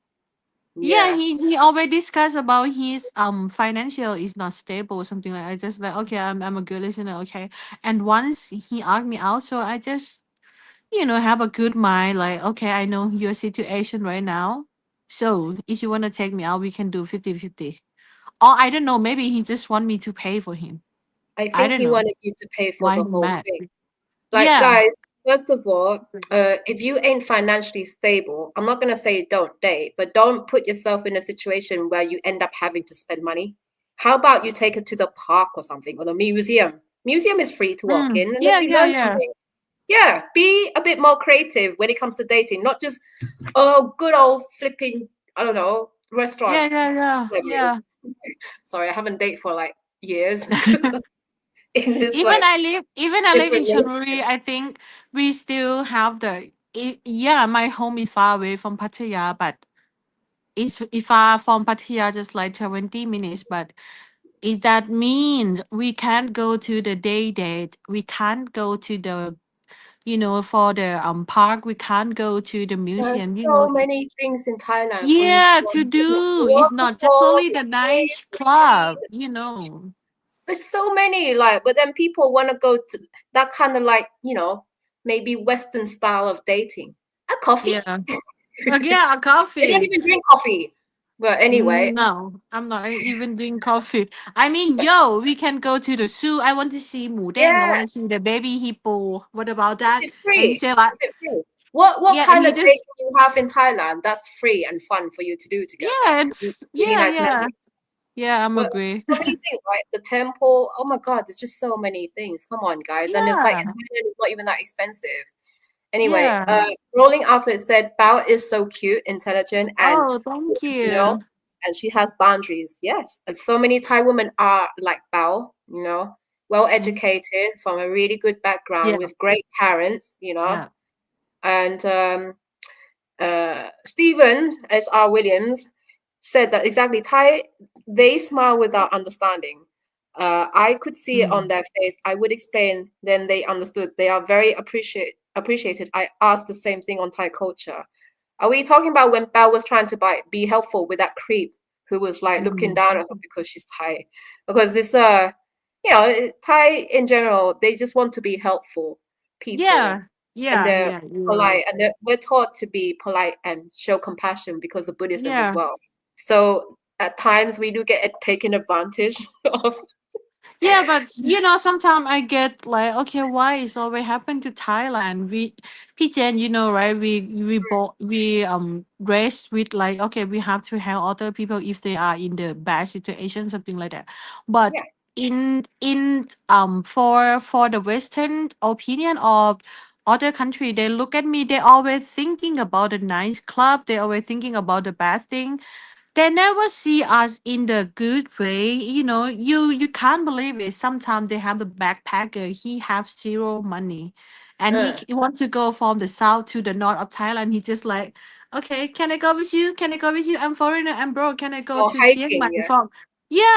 S1: Yeah,
S2: Yeah.
S1: he already discussed about his financial is not stable, something like. I just like, okay, I'm a good listener, okay. And once he asked me out, so I just have a good mind, like, okay, I know your situation right now, so if you want to take me out, we can do 50-50. Or I don't know, maybe he just want me to pay for him.
S2: I
S1: I
S2: think
S1: don't
S2: he
S1: know
S2: wanted you to pay for
S1: why
S2: the
S1: he
S2: whole
S1: mad.
S2: thing. Like,
S1: Yeah.
S2: guys, first of all, if you ain't financially stable, I'm not gonna say don't date, but don't put yourself in a situation where you end up having to spend money. How about you take it to the park or something, or the museum? Museum is free to walk in, and then
S1: Yeah,
S2: you
S1: yeah,
S2: learn
S1: yeah.
S2: something. Yeah, be a bit more creative when it comes to dating, not just good old flipping, I don't know, restaurant.
S1: Yeah, yeah, yeah,
S2: Whatever it is.
S1: yeah.
S2: Sorry, I haven't dated for like years because in this
S1: even
S2: like
S1: I live even I live in
S2: different
S1: Chonburi,
S2: relationship.
S1: I think we still have yeah, my home is far away from Pattaya, but it's far from Pattaya, just like 20 minutes. But is that means we can't go to the day date, we can't go to the for the park, we can't go to the
S2: There's
S1: museum,
S2: so many things in Thailand for you to
S1: yeah,
S2: want
S1: to
S2: to do. The
S1: do. It's not just
S2: waterfall,
S1: only
S2: the
S1: the
S2: cave,
S1: nice
S2: the tree.
S1: club.
S2: There's so many, like, but then people want to go to that kind of like, maybe Western style of dating. A coffee?
S1: Yeah. Yeah, a
S2: They don't
S1: coffee.
S2: even drink coffee. But anyway,
S1: No, I'm not even drinking coffee. I mean, yo, we can go to the zoo. I want to see Deng. I
S2: yeah,
S1: want to see the baby hippo. What about
S2: is
S1: that?
S2: it
S1: And he
S2: free?
S1: said like,
S2: Is it free? What
S1: yeah, and
S2: kind
S1: he
S2: of
S1: just,
S2: dating you have in Thailand that's free and fun for you to do together
S1: yeah,
S2: to meet really
S1: yeah,
S2: nice
S1: yeah,
S2: memories?
S1: yeah, I'm
S2: But
S1: agree.
S2: so many things, like the temple. Oh my God, there's just so many things. Come on, guys. And it's like
S1: Yeah,
S2: in Thailand, it's not even that expensive. Anyway,
S1: yeah.
S2: rolling after it said Bao is so cute, intelligent, and
S1: Oh, thank
S2: you know,
S1: you.
S2: and she has boundaries. Yes. And so many Thai women are like Bao, well
S1: Mm,
S2: educated from a really good background
S1: yeah,
S2: with great parents,
S1: yeah.
S2: and Stephen S.R. Williams said that exactly Thai, they smile without understanding. I could see it on
S1: Mm,
S2: their face. I would explain, then they understood. They are very appreciated. I asked the same thing on Thai culture. Are we talking about when Belle was trying to be helpful with that creep who was like looking
S1: mm.
S2: down at her because she's Thai? Because it's Thai in general, they just want to be helpful
S1: Yeah,
S2: people. and
S1: Yeah,
S2: they're
S1: yeah, you're right.
S2: polite, and we're taught to be polite and show compassion because of Buddhism as
S1: Yeah.
S2: well. So at times we do get taken advantage of.
S1: Yeah, but sometimes I get like, okay, why is always happen to Thailand? PJ, right? We raised with like, okay, we have to help other people if they are in the bad situation, something like that. But
S2: Yeah.
S1: for the Western opinion of other country, they look at me. They always thinking about the nice club. They always thinking about the bad thing. They never see us in the good way. You can't believe it. Sometimes they have the backpacker. He have zero money, and
S2: Uh,
S1: he want to go from the south to the north of Thailand. He just like, okay, can I go with you? Can I go with you? I'm foreigner. I'm broke. Can I go
S2: or
S1: to Chiang Mai
S2: hiking, yeah.
S1: from?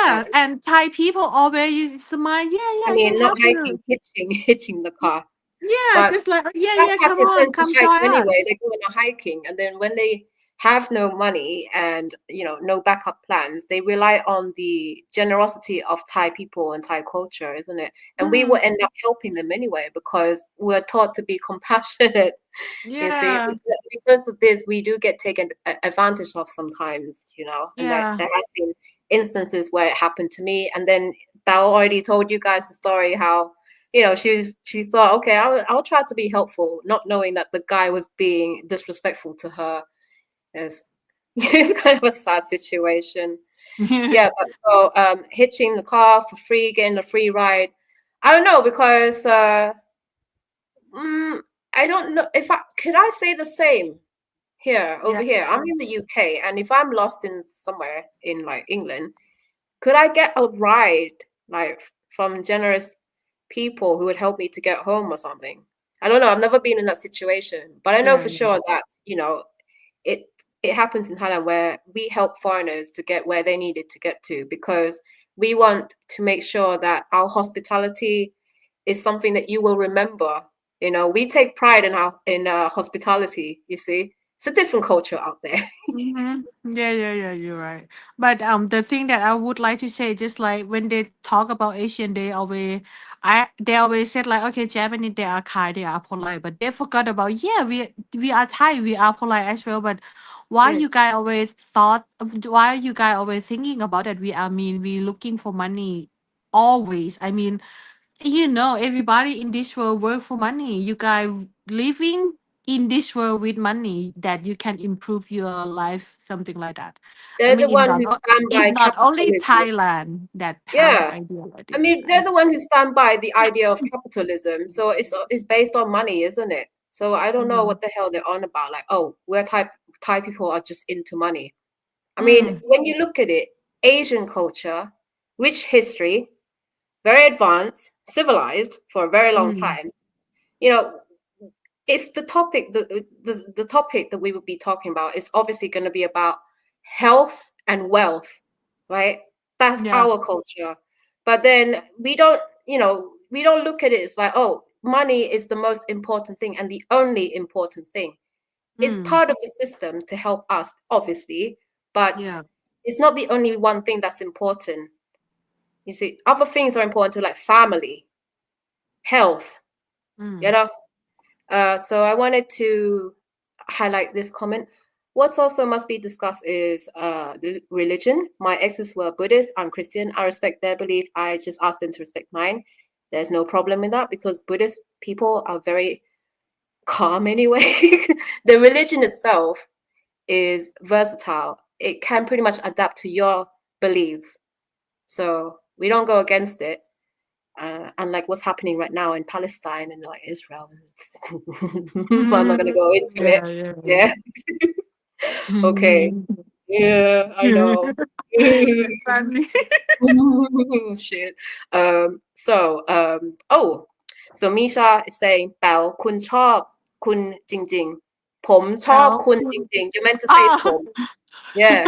S2: Uh,
S1: Yeah, and Thai people always smile. Yeah,
S2: I
S1: yeah, I can
S2: mean, not
S1: help
S2: hiking,
S1: you.
S2: hitching the car.
S1: Yeah,
S2: But
S1: just like, yeah, yeah, come
S2: backpackers
S1: on,
S2: tend to
S1: come
S2: hike
S1: join
S2: anyway.
S1: us.
S2: They go on a hiking, and then when they have no money and no backup plans, they rely on the generosity of Thai people and Thai culture, isn't it? And we will
S1: Mm,
S2: end up helping them anyway because we're taught to be compassionate. You see,
S1: yeah,
S2: because of this, we do get taken advantage of sometimes, and that
S1: yeah.
S2: there has been instances where it happened to me, and then Bao already told you guys the story how she thought, okay, I'll try to be helpful, not knowing that the guy was being disrespectful to her. It's, it's kind of a sad situation. Yeah, but so hitching the car for free, getting a free ride. I don't know because mm, I don't know if I could I say the same here over
S1: Yeah.
S2: here. I'm in the UK, and if I'm lost in somewhere in like England, could I get a ride like from generous people who would help me to get home or something? I don't know. I've never been in that situation, but I know
S1: Yeah,
S2: for
S1: yeah.
S2: sure that it it happens in Thailand where we help foreigners to get where they needed to get to because we want to make sure that our hospitality is something that you will remember. We take pride in our hospitality. You see, it's a different culture out there.
S1: Yeah, yeah, yeah, you're right. But the thing that I would like to say, just like when they talk about Asian, they always said like, okay, Japanese they are kind, they are polite, but they forgot about, yeah, we are Thai, we are polite as well. But
S2: Mm.
S1: why you guys always thinking about that we are mean, we looking for money always. I mean, everybody in this world work for money. You guys living in this world with money that you can improve your life, something like that. I
S2: They're
S1: mean,
S2: the one who stand
S1: it's
S2: by
S1: not only
S2: capitalism.
S1: Thailand that have the
S2: Yeah,
S1: idea like
S2: I
S1: this.
S2: mean, they're the one who stand by the idea of capitalism. So it's based on money, isn't it? So I don't know
S1: Mm,
S2: what the hell they're on about. Like, oh, we're Thai people are just into money. I mean,
S1: mm,
S2: when you look at it, Asian culture, rich history, very advanced, civilized for a very long
S1: mm,
S2: time. You know, if the topic that we would be talking about is obviously going to be about health and wealth, right? That's
S1: yeah,
S2: our culture. But then we don't look at it as like, oh, money is the most important thing and the only important thing. It's
S1: mm,
S2: part of the system to help us, obviously, but
S1: yeah,
S2: it's not the only one thing that's important. You see, other things are important too, like family, health, you
S1: mm,
S2: know. So I wanted to highlight this comment. What's also must be discussed is the religion. My exes were Buddhist. I'm Christian. I respect their belief. I just ask them to respect mine. There's no problem in that because Buddhist people are very calm anyway. The religion itself is versatile. It can pretty much adapt to your belief. So we don't go against it. Unlike what's happening right now in Palestine and like Israel. I'm not gonna go into it.
S1: yeah, yeah, yeah.
S2: Yeah. Okay. Yeah, I know.
S1: It's funny.
S2: Shit. So Misha is saying แป๋วคุณชอบคุณจริงๆผมชอบคุณจริงๆ You meant to say
S1: Ah,
S2: ผม Yeah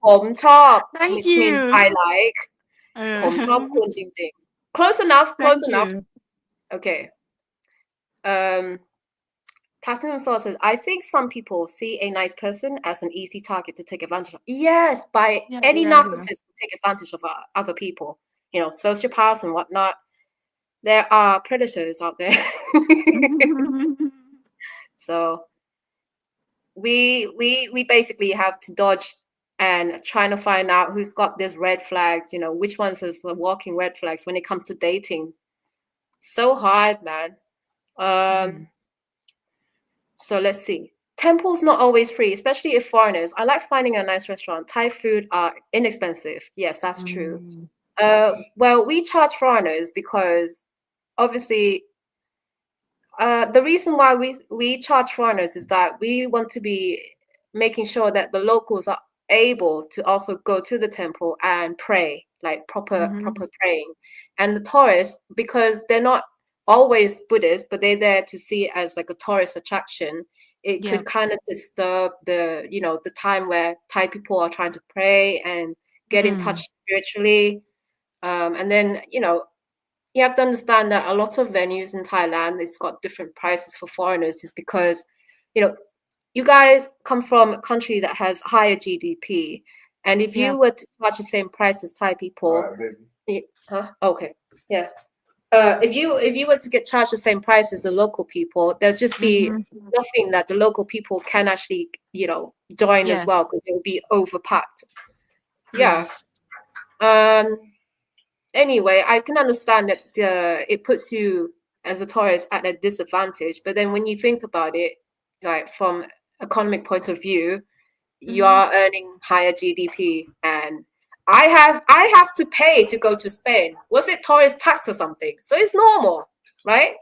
S2: ผมชอบ
S1: thank
S2: which means
S1: you.
S2: I like ผมชอบคุ
S1: Uh,
S2: ณจริงๆ Close enough, close
S1: thank
S2: enough.
S1: you.
S2: Okay. Um, Platinum Soul says, I think some people see a nice person as an easy target to take advantage of. Yes, by
S1: Yeah,
S2: any
S1: yeah, yeah.
S2: narcissist will take advantage of other people, sociopaths and whatnot. There are predators out there. So we basically have to dodge and trying to find out who's got these red flags, which ones is the walking red flags when it comes to dating. So hard, man. Um,
S1: Mm.
S2: so let's see. Temple's not always free, especially if foreigners. I like finding a nice restaurant. Thai food are inexpensive. Yes, that's true.
S1: Mm.
S2: Well, we charge foreigners because obviously the reason why we charge foreigners is that we want to be making sure that the locals are able to also go to the temple and pray, like proper
S1: Mhm.
S2: praying. And the tourists, because they're not always Buddhist, but they're there to see it as like a tourist attraction, it
S1: Yeah.
S2: could kind of disturb the time where Thai people are trying to pray and get in touch
S1: Mm.
S2: spiritually. And then, you have to understand that a lot of venues in Thailand, it's got different prices for foreigners, is because, you know, you guys come from a country that has higher GDP, and if
S1: Yeah.
S2: you were to charge the same price as Thai people, huh? Okay, yeah. If you were to get charged the same price as the local people, there'll just be
S1: Mhm.
S2: nothing that the local people can actually, join as well
S1: Yes.
S2: because it will be overpacked. Yeah.
S1: Yes.
S2: Um. Anyway, I can understand that it puts you as a tourist at a disadvantage, but then when you think about it, like from economic point of view, you
S1: Mhm.
S2: are earning higher GDP, and I have to pay to go to Spain. Was it tourist tax or something? So it's normal, right?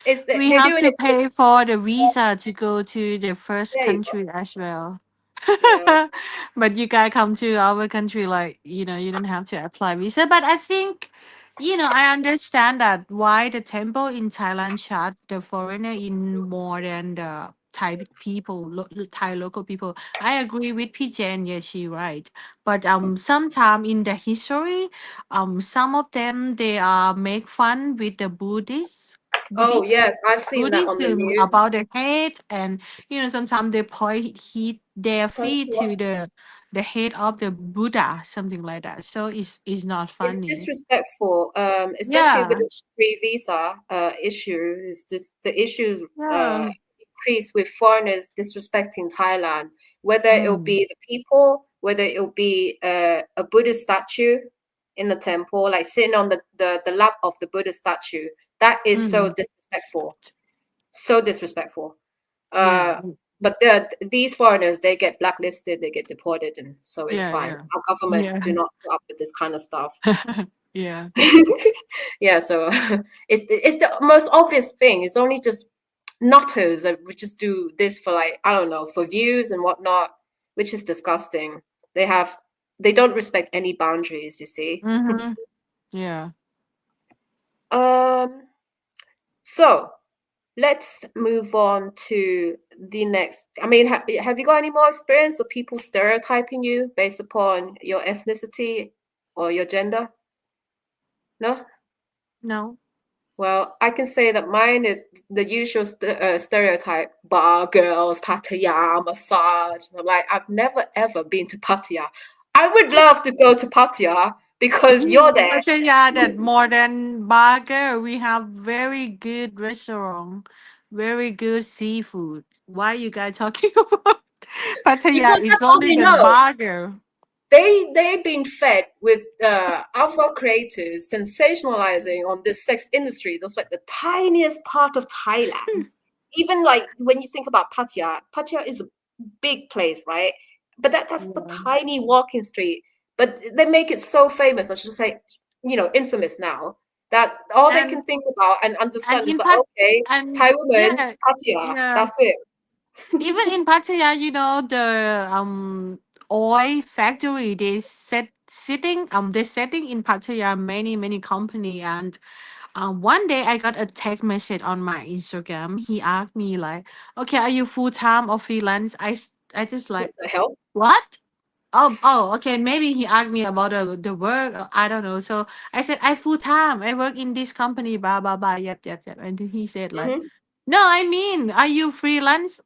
S1: We
S2: They're
S1: have
S2: doing
S1: to
S2: it.
S1: pay for the visa to go to the first
S2: There you go.
S1: country as well.
S2: Yeah.
S1: But you guys come to our country like, you don't have to apply visa. But I think, I understand that why the temple in Thailand charge the foreigner in more than the Thai people, Thai local people. I agree with PJ and yes, she right. But sometime in the history, some of them they make fun with the
S2: Oh
S1: Buddhist
S2: yes, I've seen that on the
S1: Buddhism
S2: news.
S1: about the hate, and sometimes they point their feet to the head of the Buddha, something like that. So it's not
S2: It's
S1: funny.
S2: disrespectful, especially with
S1: Yeah,
S2: this free visa issue. Is just the issues
S1: yeah.
S2: increase with foreigners disrespecting Thailand, whether it'll
S1: Mm,
S2: be the people, whether it'll be a Buddhist statue in the temple, like sitting on the lap of the Buddha statue. That is so
S1: mm,
S2: disrespectful, so disrespectful.
S1: yeah,
S2: Uh, but these foreigners, they get blacklisted, they get deported, and so it's
S1: yeah,
S2: fine.
S1: yeah,
S2: Our government do
S1: yeah,
S2: not put up with this kind of stuff.
S1: yeah.
S2: Yeah, so it's the most obvious thing. It's only just nutters that would just do this for, like, I don't know, for views and whatnot, which is disgusting. They don't respect any boundaries, you see.
S1: Mm-hmm. Yeah.
S2: Um, so let's move on to the next. I mean, have you got any more experience of people stereotyping you based upon your ethnicity or your gender? No?
S1: No.
S2: Well, I can say that mine is the usual stereotype: bar girls, Pattaya, massage. And I'm like, I've never ever been to Pattaya. I would love to go to Pattaya because you're
S1: In
S2: there.
S1: Pattaya, that more than burger, we have very good restaurant, very good seafood. Why you guys talking about
S2: You
S1: Pattaya?
S2: don't
S1: It's
S2: just
S1: only
S2: only
S1: the
S2: know.
S1: burger.
S2: They've been fed with alpha creators sensationalizing on this sex industry. That's like the tiniest part of Thailand. Even like when you think about Pattaya, Pattaya is a big place, right? But that's the
S1: Yeah.
S2: tiny walking street. But they make it so famous, I should say, infamous now, that all they
S1: And
S2: can think about and
S1: and
S2: understand is
S1: in
S2: that,
S1: Pat
S2: okay,
S1: and
S2: Thai woman,
S1: yeah,
S2: Pattaya,
S1: yeah.
S2: that's it.
S1: Even in Pattaya, the oil factory they setting in Pattaya many company. And one day I got a text message on my Instagram. He asked me like, "Okay, are you full time or freelance?" I just
S2: What
S1: like,
S2: the hell?
S1: what? Okay. Maybe he asked me about the work. I don't know. So I said I full time. I work in this company. Blah blah blah. Yep. And he said like,
S2: Hmm.
S1: no, I mean, are you freelance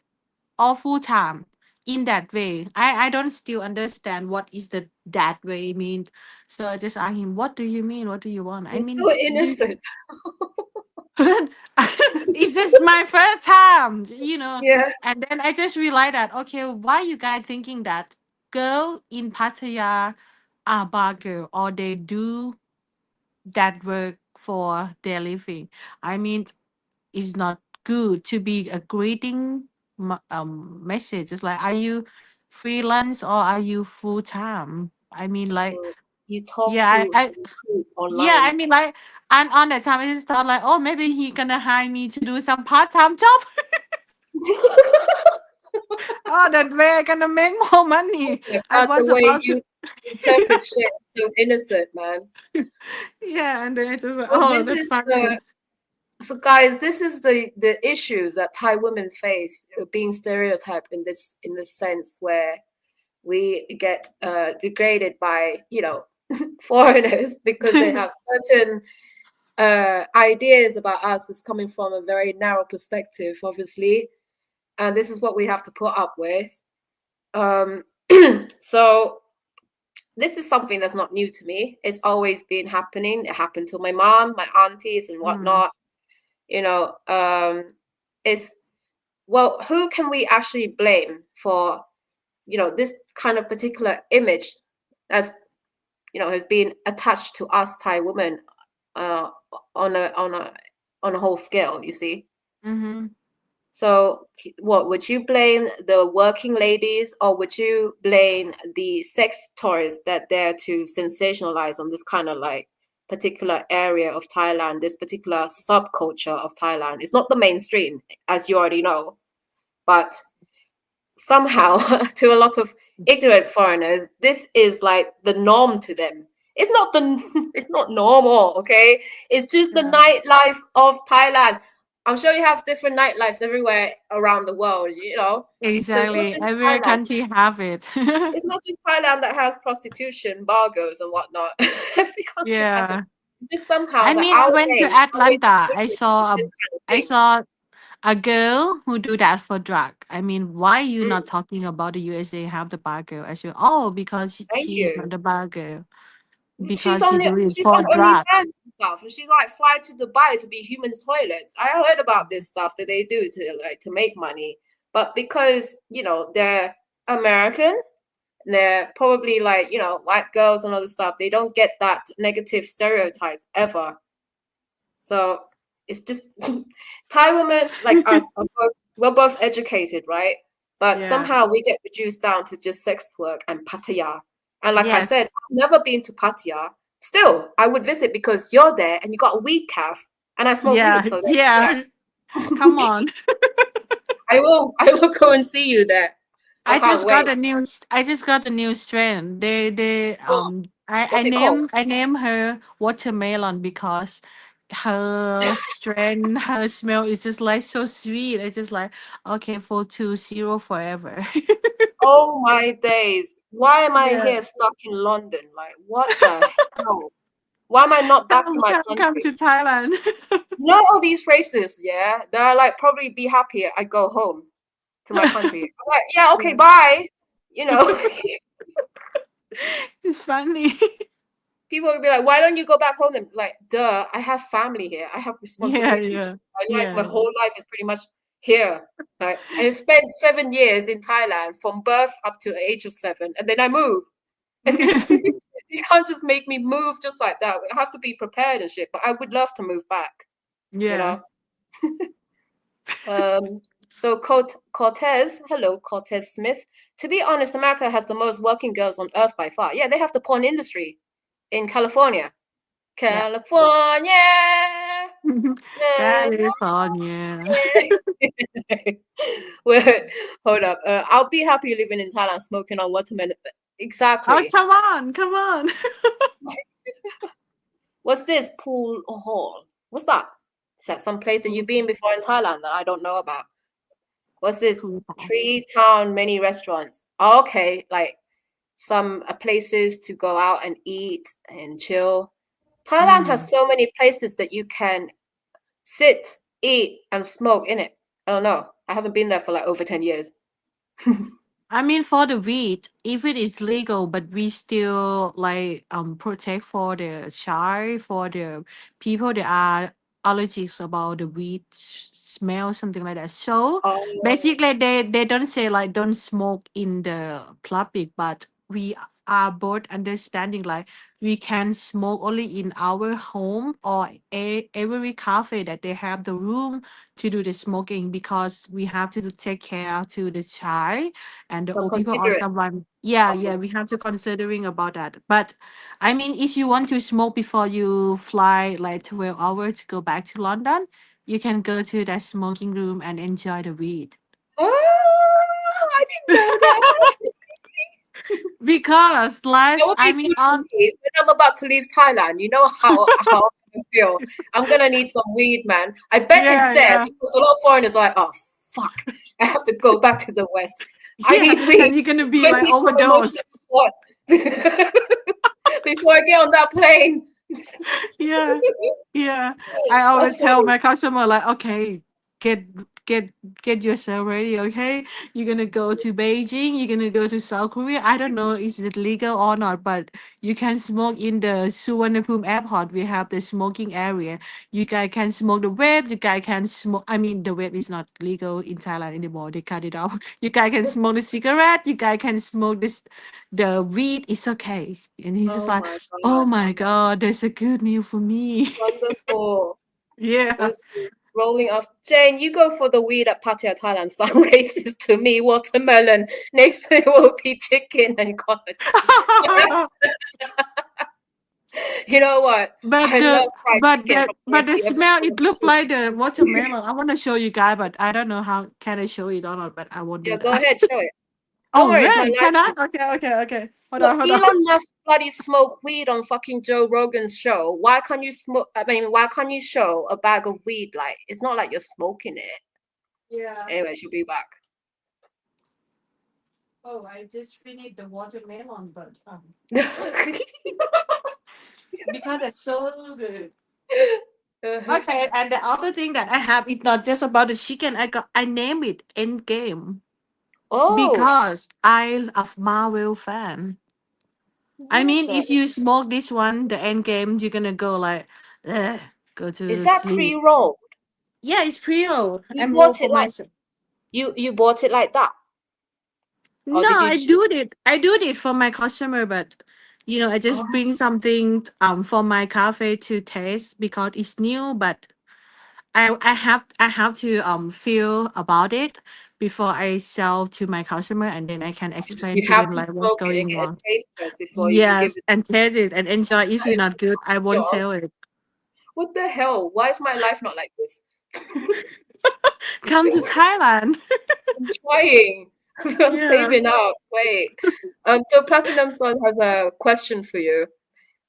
S1: or full time? In that way, I don't still understand what is the that way mean. So I just asked him, what do you mean? What do you want? I
S2: You're
S1: mean,
S2: so
S1: do
S2: innocent.
S1: It's just my first time,
S2: Yeah.
S1: and then I just realized that, okay, why you guys thinking that girl in Pattaya are bar girl, or they do that work for their living? I mean, it's not good to be a greeting message. It's like, are you freelance or are you full time? I mean, like,
S2: So you talk
S1: yeah,
S2: to
S1: I
S2: some recruit
S1: yeah, I
S2: online.
S1: mean, like, and on that time, I just thought like, oh, maybe he gonna hire me to do some part time job. Oh, that way I gonna make more money.
S2: My
S1: I
S2: God, the
S1: was
S2: way
S1: about to,
S2: you interpret shit is so innocent, man.
S1: yeah, and then it just like,
S2: So
S1: oh,
S2: this
S1: that's
S2: is the
S1: funny.
S2: so guys, this is the issues that Thai women face, being stereotyped in this sense where we get degraded by foreigners because they have certain ideas about us that's coming from a very narrow perspective, obviously, and this is what we have to put up with. Um, so this is something that's not new to me. It's always been happening. It happened to my mom, my aunties, and
S1: Mm,
S2: whatnot. You know, it's well, who can we actually blame for this kind of particular image as has been attached to us Thai women uh, on a whole scale, you see.
S1: mm-hmm,
S2: So, what would you blame the working ladies, or would you blame the sex toys that dare to sensationalize on this kind of like particular area of Thailand, this particular subculture of Thailand? It's not the mainstream, as you already know, but somehow to a lot of ignorant foreigners, this is like the norm to them. It's not the it's not normal, okay? It's just the
S1: yeah,
S2: nightlife of Thailand. I'm sure you have different nightlives everywhere around the world. So it's not
S1: exactly.
S2: just
S1: Every
S2: Thailand.
S1: country have it.
S2: It's not just Thailand that has prostitution, bargoes and whatnot. Every country has it.
S1: Yeah.
S2: Just somehow
S1: I
S2: that
S1: mean, I
S2: our
S1: went to
S2: name always
S1: Atlanta.
S2: associated with this kind of
S1: I
S2: thing.
S1: saw a girl who do that for drug. I mean, why you
S2: Mm,
S1: not talking about the USA have the bar girl? I said, oh, because
S2: thank
S1: she is
S2: you.
S1: not the bar girl
S2: She's
S1: because
S2: on
S1: she
S2: the,
S1: do it
S2: she's
S1: for
S2: on
S1: drug.
S2: OnlyFans and stuff, and she's like fly to Dubai to be humans' toilets. I heard about this stuff that they do to make money, but because they're American, and they're probably like white girls and other stuff, they don't get that negative stereotypes ever. So it's just Thai women like us we're both educated, right? But
S1: Yeah.
S2: somehow we get reduced down to just sex work and Pattaya. And like I said,
S1: Yes.
S2: I've never been to Pattaya. Still, I would visit because you're there and you got a weed calf and I smoke
S1: Yeah.
S2: weed, so
S1: Yeah. Come
S2: there.
S1: on.
S2: I will go and see you there. I can't wait.
S1: I just got a new strain. They
S2: Oh,
S1: I
S2: what's it called?
S1: name her watermelon because her strain, her smell is just like so sweet. I just like, okay, 420 forever.
S2: Oh my days. Why am I
S1: Yeah.
S2: here stuck in London? Like, what the hell? Why am I not back in my
S1: Come to
S2: country?
S1: Thailand.
S2: Not all these racists, yeah, they're like probably be happy I go home to my country. I'm like, yeah, okay,
S1: Yeah.
S2: bye. You know,
S1: It's funny.
S2: people will be like, why don't you go back home? And like, duh, I have family here. I have
S1: Yeah,
S2: responsibility.
S1: yeah.
S2: My
S1: Yeah.
S2: whole life is pretty much here. Like, I spent 7 years in Thailand from birth up to the age of 7, and then I moved. And this, you can't just make me move just like that. I have to be prepared and shit. But I would love to move back. You
S1: Yeah.
S2: know. So Cortez, hello, Cortez Smith. To be honest, America has the most working girls on earth by far. Yeah, they have the porn industry in California.
S1: Yeah.
S2: California.
S1: California.
S2: Wait, hold up. I'll be happy living in Thailand smoking on watermelon.
S1: Oh,
S2: Exactly.
S1: come on, come on.
S2: What's this pool hall? What's that? Is that some place that you've been before in Thailand that I don't know about? What's this?
S1: Cool Thai.
S2: Tree Town many restaurants. Oh, okay, like some places to go out and eat and chill. Thailand has
S1: Mm.
S2: so many places that you can sit, eat, and smoke in it. I don't know. I haven't been there for like over 10 years.
S1: I mean, for the weed, if it is legal, but we still like protect for the child, for the people that are allergies about the weed smell, something like that. So
S2: Oh,
S1: basically, they don't say like don't smoke in the public, but we are both understanding like we can smoke only in our home or every cafe that they have the room to do the smoking, because we have to take care to the child and the
S2: so
S1: old people or
S2: considerate
S1: someone. Yeah,
S2: of
S1: yeah,
S2: it.
S1: we have to considering about that. But I mean, if you want to smoke before you fly like 12 hours to go back to London, you can go to that smoking room and enjoy the weed.
S2: Oh, I didn't know that.
S1: Because
S2: That
S1: last,
S2: would
S1: I
S2: be
S1: mean,
S2: good for
S1: on
S2: me when I'm about to leave Thailand. You know how I feel. I'm gonna need some weed, man. I bet it's
S1: yeah,
S2: there
S1: yeah,
S2: because a lot of foreigners are like, oh fuck, I have to go back to the West. I
S1: yeah,
S2: need weed.
S1: and you're gonna be
S2: I
S1: like
S2: need some emotional
S1: overdose.
S2: support before I get on that plane.
S1: Yeah, yeah. I
S2: That's
S1: always tell
S2: funny.
S1: my customer like, okay, get get get yourself ready, okay? You're gonna go to Beijing, you're gonna go to South Korea. I don't know is it legal or not, but you can smoke in the Suvarnabhumi airport. We have the smoking area. You guys can smoke the vape, you guys can smoke, I mean the vape is not legal in Thailand anymore. They cut it off. You guys can smoke the cigarette, you guys can smoke this the weed, is okay. And he's just
S2: Oh
S1: like,
S2: my
S1: oh
S2: god,
S1: my God, there's a good news for me.
S2: wonderful.
S1: Yeah.
S2: This is rolling off. Jane, you go for the weed at Pattaya, Thailand. Sound racist to me. Watermelon. Next it will be chicken and cottage. You know what?
S1: but
S2: I
S1: the
S2: love fried chicken from
S1: but the
S2: KFC every
S1: smell,
S2: single
S1: it looked
S2: day.
S1: like the watermelon. I want to show you guys, but I don't know how can I show it or not, but I won't do
S2: Yeah, go
S1: that.
S2: ahead, show it. Don't
S1: Oh
S2: worry, it's my
S1: really?
S2: live
S1: Can I?
S2: stream.
S1: Okay, okay, okay. Hold
S2: Look,
S1: on, hold on.
S2: Elon Musk bloody smoked weed on fucking Joe Rogan's show. Why can't you smoke? I mean, why can't you show a bag of weed? Like, it's not like you're smoking it.
S1: Yeah.
S2: Anyway, she'll be back.
S1: Oh, I just finished the watermelon, but because it's so good.
S2: Uh-huh.
S1: Okay, and the other thing that I have is not just about the chicken. I name it Endgame
S2: Oh,
S1: because I of Marvel fan. I
S2: what
S1: mean,
S2: the?
S1: if you smoke this one, the end game, you're gonna go like, go
S2: Is
S1: to
S2: that
S1: sleep.
S2: pre-rolled?
S1: Yeah, it's pre-roll.
S2: You
S1: I'm roll
S2: bought
S1: for
S2: it like
S1: myself.
S2: you bought it like that, or
S1: No,
S2: did you
S1: I
S2: just?
S1: do it. I do it for my customer, but I just
S2: Oh,
S1: bring something for my cafe to taste because it's new. But I have to feel about it before I sell to my customer, and then I can explain
S2: you
S1: to
S2: have
S1: them
S2: to
S1: like what's
S2: smoke it and
S1: going
S2: get a
S1: on.
S2: taste first before you can give
S1: Yes,
S2: it.
S1: and taste it and enjoy. If
S2: That
S1: you're
S2: is
S1: not good, I
S2: your
S1: won't
S2: job.
S1: sell it.
S2: What the hell? Why is my life not like this?
S1: Come to Thailand.
S2: I'm trying. I'm
S1: Yeah.
S2: saving up. Wait. So Platinum Sun has a question for you.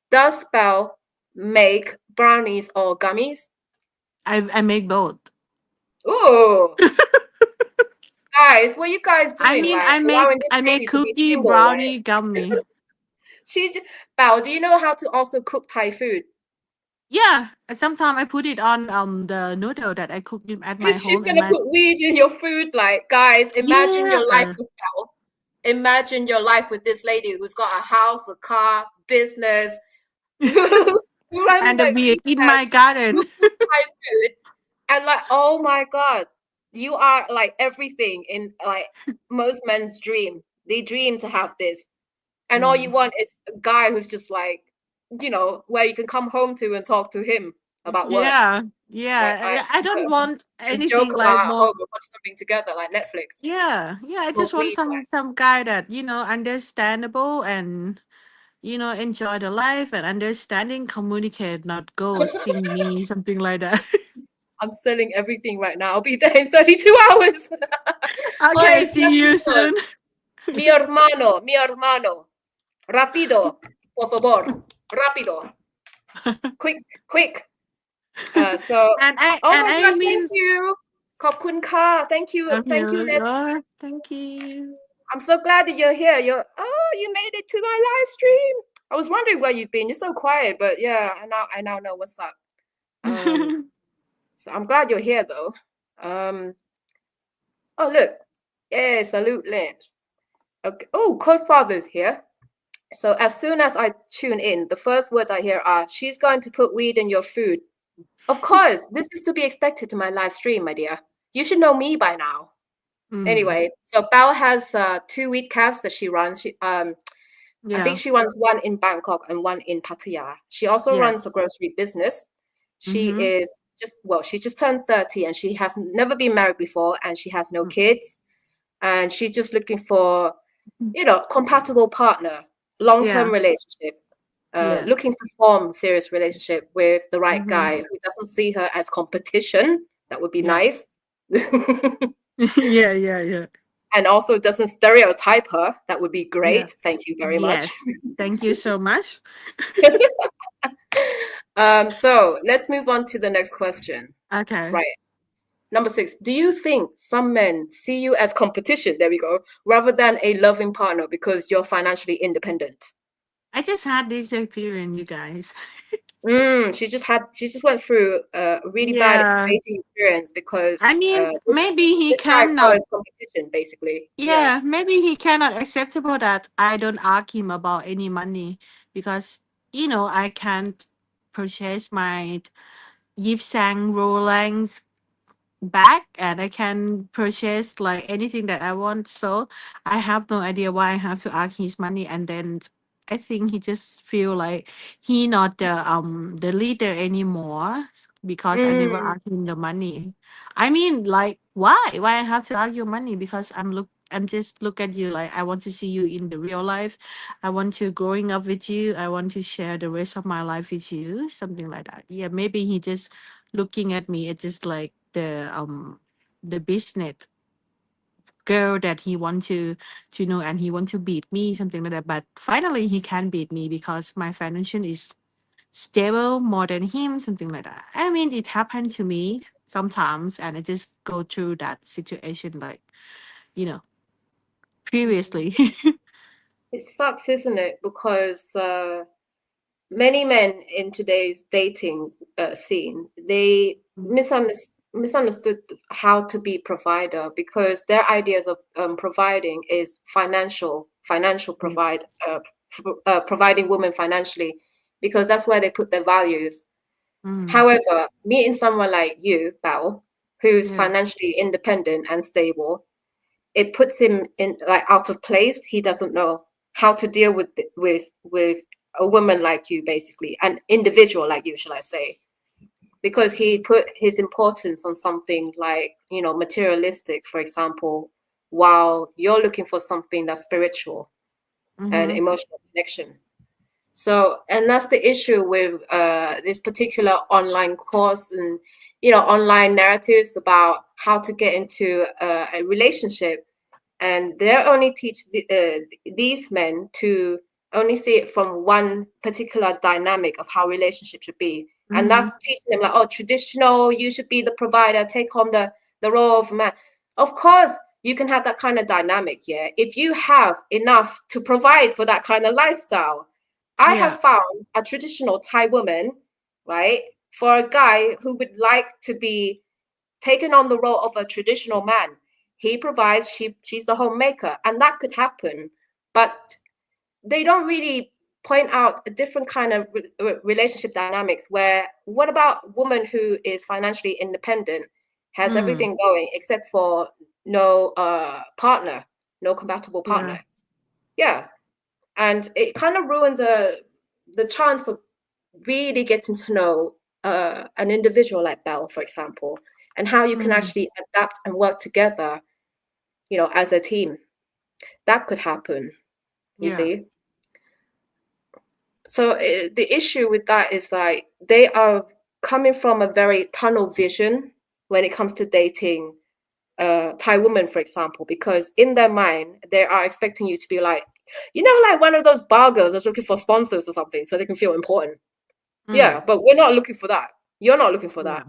S2: Does Spell make brownies or gummies?
S1: I make both.
S2: Ooh, guys, what are you guys
S1: I
S2: doing?
S1: mean,
S2: Like allowing this
S1: I make
S2: lady to be
S1: cookie,
S2: single? Like
S1: brownie, gummy.
S2: Bao, do you know how to also cook Thai food?
S1: Yeah, sometimes I put it on the noodle that I cook at my
S2: She's
S1: home and
S2: gonna
S1: my
S2: put weed in your food. Like, guys, imagine your life
S1: yeah,
S2: with Bao. Imagine your life with this lady who's got a house, a car, business, who runs
S1: and the
S2: like
S1: weed
S2: weed
S1: in
S2: stands,
S1: my garden.
S2: who cooks Thai food, and like, oh my god, you are like everything in like most men's dream. They dream to have this, and all you
S1: Mm.
S2: want is a guy who's just like, where you can come home to and talk to him about work,
S1: Yeah,
S2: like
S1: yeah. I don't want
S2: and joke
S1: anything
S2: about
S1: like
S2: at
S1: more.
S2: home and watch something together like Netflix.
S1: Yeah, yeah. I just
S2: Smoke
S1: want
S2: weed, like
S1: some guy that understandable and enjoy the life and understanding, communicate, not ghosting me, something like that.
S2: I'm selling everything right now. I'll be there in 32 hours.
S1: Okay,
S2: Hi,
S1: see you
S2: Platinum.
S1: soon.
S2: Mi hermano. Rápido, por favor. Rápido. Quick, quick. So, oh
S1: and
S2: my
S1: I
S2: God, thank
S1: mean,
S2: you. ขอบคุณค่ะ.
S1: I'm
S2: Thank you,
S1: here.
S2: Leslie.
S1: Oh, thank you.
S2: I'm so glad that you're here. You made it to my live stream. I was wondering where you've been. You're so quiet, but yeah, I now know what's up. So I'm glad you're here though. Oh look, yeah, salute Lynch. Okay. Oh, Codfather's here. So as soon as I tune in, the first words I hear are, "She's going to put weed in your food." Of course, this is to be expected to my live stream, my dear. You should know me by now.
S1: Mm.
S2: Anyway, so Belle has 2 weekcasts that she runs. I think
S1: Yeah.
S2: she runs one in Bangkok and one in Pattaya. She also
S1: Yes.
S2: runs a grocery business. She
S1: Mm-hmm.
S2: is she just turned 30 and she has never been married before and she has no
S1: Mm.
S2: kids. And she's just looking for, compatible partner, long-term
S1: Yeah.
S2: relationship,
S1: Yeah.
S2: looking to form serious relationship with the right
S1: Mm-hmm.
S2: guy who doesn't see her as competition. That would be
S1: Yeah.
S2: nice.
S1: Yeah. Yeah. Yeah.
S2: And also doesn't stereotype her. That would be
S1: Yeah.
S2: great. Thank you very much.
S1: Yes. Thank you so much.
S2: So let's move on to the next question.
S1: Okay.
S2: Right. Number 6. Do you think some men see you as competition? There we go. Rather than a loving partner because you're financially independent.
S1: I just had this experience, you guys.
S2: She just went through a really bad
S1: Yeah.
S2: dating experience because
S1: I mean,
S2: this
S1: maybe he
S2: this guy saw her
S1: cannot.
S2: as competition, basically. Yeah.
S1: Yeah, maybe he cannot acceptable that I don't ask him about any money because I can't purchase my Yves Saint Laurent back and I can purchase like anything that I want. So I have no idea why I have to ask his money. And then I think he just feel like he not the leader anymore because I never
S2: Mm.
S1: asked him the money. I mean, like why? Why I have to ask your money? Because I'm just look at you like I want to see you in the real life. I want to growing up with you. I want to share the rest of my life with you. Something like that. Yeah, maybe he just looking at me. It's just like the business girl that he want to know and he want to beat me something like that. But finally he can beat me because my financial is stable more than him something like that. I mean it happened to me sometimes and I just go through that situation like you know previously.
S2: It sucks, isn't it? Because many men in today's dating scene, they misunderstood how to be provider because their ideas of providing is financial providing women financially because that's where they put their values.
S1: Mm,
S2: However, meeting someone like you, Belle, who's
S1: yeah.
S2: financially independent and stable, it puts him in like out of place. He doesn't know how to deal with a woman like you, basically, an individual like you, shall I say? Because he put his importance on something like materialistic, for example, while you're looking for something that's spiritual and
S1: Mm-hmm.
S2: emotional connection. So, and that's the issue with this particular online course and online narratives about how to get into a relationship, and they're only teach these men to only see it from one particular dynamic of how relationships should be, and
S1: Mm-hmm.
S2: that's teaching them like, oh, traditional, you should be the provider, take on the role of man. Of course, you can have that kind of dynamic, yeah, if you have enough to provide for that kind of lifestyle. I have
S1: Yeah.
S2: found a traditional Thai woman, right, for a guy who would like to be taken on the role of a traditional man. He provides, she's the homemaker, and that could happen. But they don't really point out a different kind of relationship dynamics where what about woman who is financially independent, has
S1: Mm,
S2: everything going except for no partner, no compatible
S1: yeah.
S2: partner. Yeah. And it kind of ruins the chance of really getting to know an individual like Belle, for example, and how you can
S1: Mm,
S2: actually adapt and work together, as a team. That could happen, you
S1: yeah.
S2: see. So the issue with that is like they are coming from a very tunnel vision when it comes to dating Thai women, for example, because in their mind they are expecting you to be like, like one of those bar girls that's looking for sponsors or something, so they can feel important. Yeah,
S1: Mm,
S2: but we're not looking for that. You're not looking for that.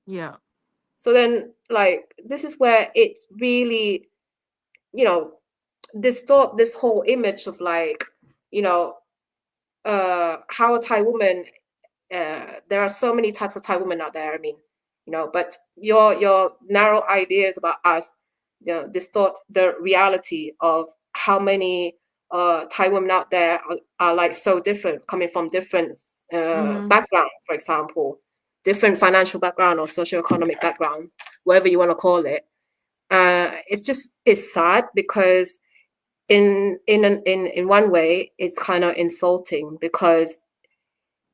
S1: yeah. Yeah.
S2: So then, like, this is where it really, you know, distort this whole image of like, you know, how a Thai woman. There are so many types of Thai women out there. I mean, but your narrow ideas about us, distort the reality of how many Thai women out there are like so different, coming from different
S1: Mm-hmm.
S2: background, for example. different financial background or socioeconomic background, whatever you want to call it. It's sad because in one way it's kind of insulting, because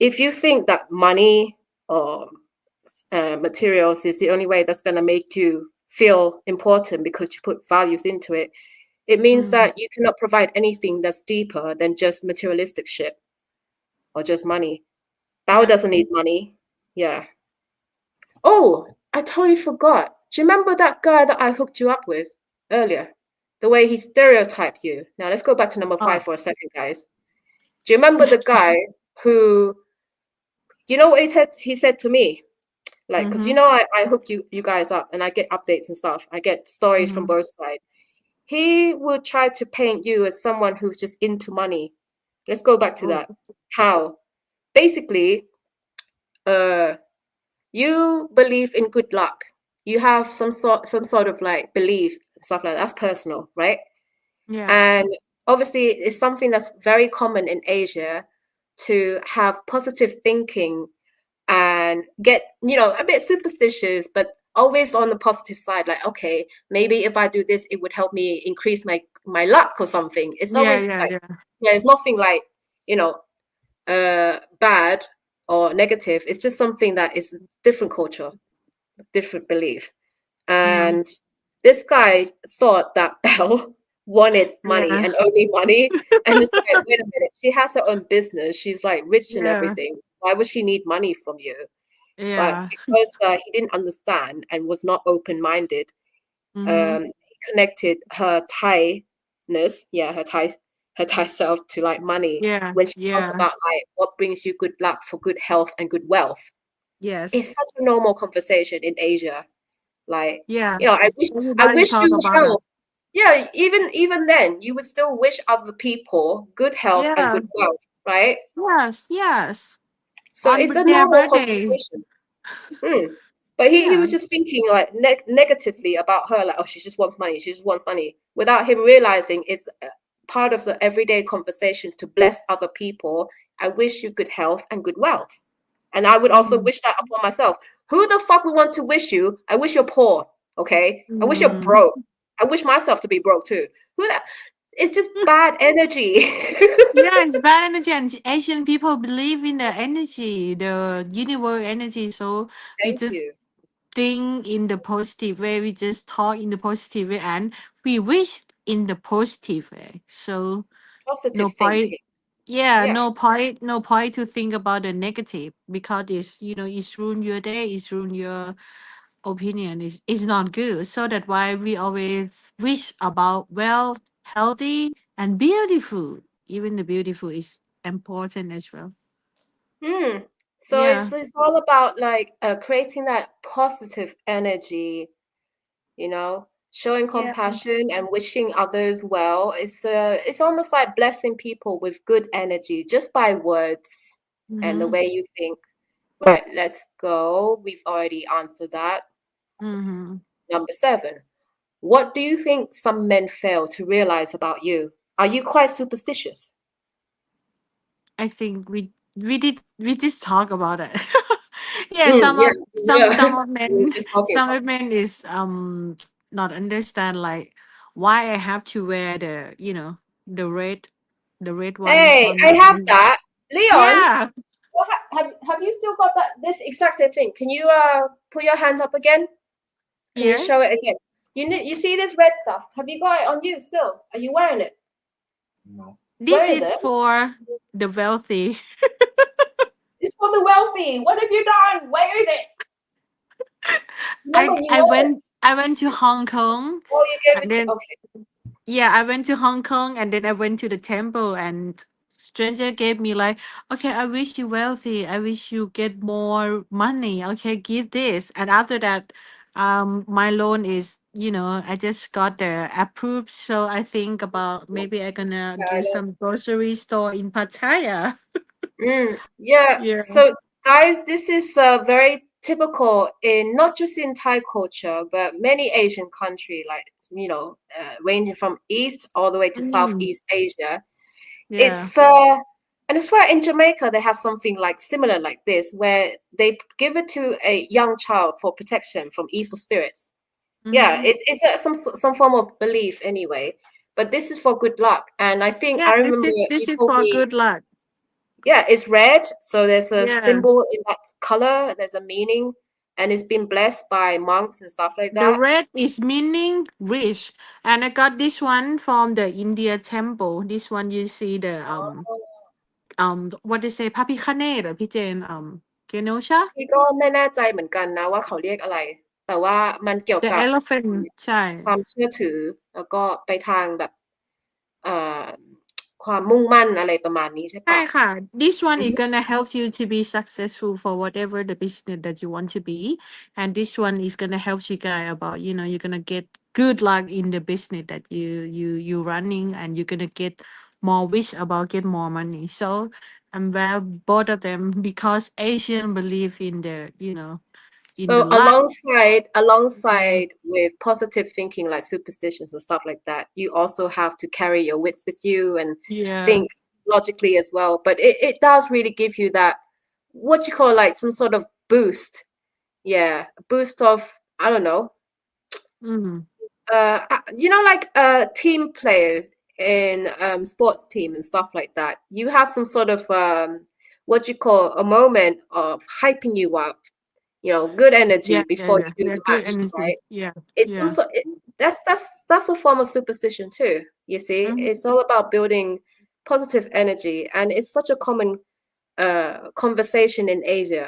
S2: if you think that money or materials is the only way that's going to make you feel important because you put values into it, it means
S1: Mm.
S2: that you cannot provide anything that's deeper than just materialistic shit or just money. Paew
S1: Yeah.
S2: doesn't need money. Yeah. Oh, I totally forgot. Do you remember that guy that I hooked you up with earlier? The way he stereotyped you. Now let's go back to number 5
S1: Oh.
S2: for a second, guys. Do you remember the guy who, you know what he said to me? Like, because
S1: Mm-hmm.
S2: I hook you guys up and I get updates and stuff. I get stories from
S1: Mm-hmm.
S2: both sides. He would try to paint you as someone who's just into money. Let's go back to
S1: Oh.
S2: that. How? Basically, you believe in good luck. You have some sort of like belief, stuff like that. That's personal, right?
S1: Yeah.
S2: And obviously it's something that's very common in Asia to have positive thinking and get, a bit superstitious, but always on the positive side. Like, okay, maybe if I do this, it would help me increase my luck or something. It's
S1: Yeah.
S2: always
S1: Yeah.
S2: like,
S1: Yeah.
S2: yeah, it's nothing like, you know, bad or negative. It's just something that is different culture, different belief.
S1: Mm.
S2: And this guy thought that Belle wanted money
S1: Yeah.
S2: and only money. And it's like, wait a minute, she has her own business. She's like rich and
S1: Yeah.
S2: everything. Why would she need money from you? But
S1: Yeah.
S2: because he didn't understand and was not open-minded,
S1: Mm-hmm.
S2: he connected her Thai-ness, yeah, her Thai self to like money
S1: Yeah.
S2: when she talked
S1: Yeah.
S2: about like what brings you good luck for good health and good wealth. It's
S1: Yes.
S2: such a normal conversation in Asia. Like,
S1: Yeah.
S2: I
S1: Everybody
S2: wish
S1: talk
S2: you
S1: about it.
S2: health. Yeah, even then, you would still wish other people good health and
S1: Yeah.
S2: good wealth, right?
S1: Yes. Yes.
S2: So
S1: On
S2: it's a
S1: their
S2: normal
S1: birthday.
S2: conversation. Mm. But he
S1: Yeah.
S2: was just thinking like negatively about her, like, oh, she just wants money, she just wants money, without him realizing it's part of the everyday conversation to bless other people. I wish you good health and good wealth. And I would also
S1: Mm.
S2: wish that upon myself. Who the fuck would want to wish you? I wish you're poor, okay? I wish you're
S1: Mm.
S2: broke. I wish myself to be broke too. Who that? It's just bad energy.
S1: Yeah, it's bad energy, and Asian people believe in the energy, the universe energy. So we
S2: Thank
S1: just
S2: you.
S1: think in the positive way. We just talk in the positive way, and we wish in the positive way. So no
S2: Positive
S1: point.
S2: thinking.
S1: Yeah,
S2: Yeah.
S1: no point to think about the negative, because it's ruin your day, it's ruin your opinion, is not good. So that's why we always wish about wealth, healthy, and beautiful. Even the beautiful is important as well.
S2: Hmm. So
S1: Yeah.
S2: it's all about like creating that positive energy, showing
S1: Yeah.
S2: compassion and wishing others well. It's almost like blessing people with good energy just by words and the
S1: Mm-hmm.
S2: way you think. Right, let's go. We've already answered that.
S1: Mm-hmm.
S2: Number 7. What do you think some men fail to realize about you? Are you quite superstitious?
S1: I think we just talk about it. Yeah,
S2: Yeah,
S1: some
S2: yeah.
S1: of
S2: We were
S1: men
S2: just talking
S1: some
S2: about
S1: of men is not understand like why I have to wear the red
S2: it.
S1: one
S2: Hey,
S1: on
S2: I
S1: my
S2: have that. Leon,
S1: yeah.
S2: have you still got that this exact same thing? Can you put your hands up again? Can you
S1: Yeah.
S2: show it again? You see this red stuff? Have you got it on you still? Are you wearing it? Where
S1: This
S2: is
S1: is
S2: it?
S1: for the wealthy.
S2: It's for the wealthy. What have you done? Where is it? Remember,
S1: I
S2: you
S1: I
S2: wore it.
S1: went I went to Hong Kong,
S2: Oh, you gave
S1: and
S2: it to.
S1: then
S2: Okay.
S1: yeah, I went to Hong Kong, and then I went to the temple, and stranger gave me like, okay, I wish you wealthy. I wish you get more money. Okay, give this. And after that, my loan is, I just got the approved. So I think about maybe I gonna
S2: Yeah,
S1: do
S2: I know.
S1: some grocery store in Pattaya.
S2: Yeah.
S1: Yeah.
S2: So, guys, this is very typical in not just in Thai culture, but many Asian country, like ranging from East all the way to
S1: Mm,
S2: Southeast Asia.
S1: yeah.
S2: It's And I swear in Jamaica they have something like similar like this, where they give it to a young child for protection from evil spirits. Yeah,
S1: Mm-hmm.
S2: it's some form of belief anyway. But this is for good luck. And I think
S1: Yeah,
S2: I
S1: this
S2: remember
S1: is
S2: you
S1: this is
S2: told
S1: for
S2: me,
S1: good luck.
S2: yeah, it's red. So there's a
S1: Yeah.
S2: symbol in that color, there's a meaning, and it's been blessed by monks and stuff like
S1: The
S2: that.
S1: red is meaning rich. And I got this one from the India temple. This one you see the what they say พระพิฆเนศเหรอพี่เจนGenosha
S2: พี่ก็ไม่แน่ใจเหมือนกันนะว่าเขาเรียกอะไร แต่ว่ามันเกี่ยว
S1: the
S2: กับ
S1: elephant ใช่
S2: ความเชื่อถือแล้วก็ไปทางแบบเอ่อความมุ่งมั่นอะไรประมาณนี้ใช่
S1: ใช่
S2: ปะ
S1: ค่ะ this one
S2: อือ
S1: is
S2: ฮึ
S1: gonna help you to be successful for whatever the business that you want to be and this one is gonna help you guys about you're gonna get good luck in the business that you running and you're gonna get more wish about get more money so I'm well both of them because Asian believe in the in the
S2: So
S1: luck. Yeah.
S2: alongside with positive thinking like superstitions and stuff like that, you also have to carry your wits with you and
S1: Yeah.
S2: think logically as well. But it does really give you that what you call like some sort of boost. Yeah, a boost of I don't know.
S1: Mm.
S2: Like team players in sports team and stuff like that. You have some sort of what you call a moment of hyping you up, good
S1: Yeah,
S2: energy
S1: yeah,
S2: before
S1: yeah.
S2: you do
S1: Yeah,
S2: the
S1: good
S2: match,
S1: energy.
S2: right?
S1: Yeah.
S2: It's some
S1: Yeah.
S2: sort. That's a form of superstition too. You see,
S1: Mm-hmm.
S2: it's all about building positive energy, and it's such a common conversation in Asia.